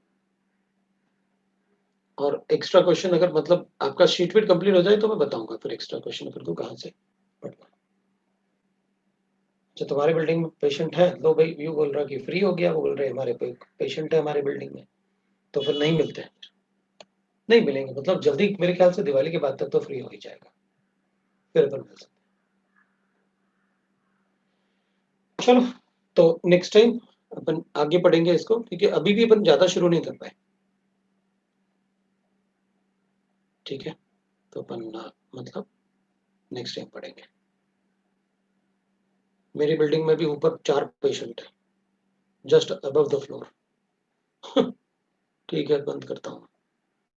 और एक्स्ट्रा क्वेश्चन अगर मतलब आपका शीट फिट कंप्लीट हो जाए तो मैं बताऊंगा फिर एक्स्ट्रा क्वेश्चन अपन को कहाँ से पढ़ना। अच्छा, तुम्हारी बिल्डिंग में पेशेंट है, लो भाई, व्यू बोल रहा कि फ्री हो गया, वो बोल रहे हमारे पेशेंट है हमारी बिल्डिंग में, तो फिर नहीं मिलते हैं, नहीं मिलेंगे मतलब जल्दी, मेरे ख्याल से दिवाली के बाद तक तो फ्री हो ही जाएगा, फिर अपन मिल सकते हैं। चलो, तो नेक्स्ट टाइम अपन आगे पढ़ेंगे इसको, क्योंकि अभी भी अपन ज्यादा शुरू नहीं कर पाए, ठीक है। तो अपन मतलब नेक्स्ट टाइम पढ़ेंगे। मेरी बिल्डिंग में भी ऊपर 4 पेशेंट है, जस्ट अबव द फ्लोर। ठीक है, बंद करता हूँ।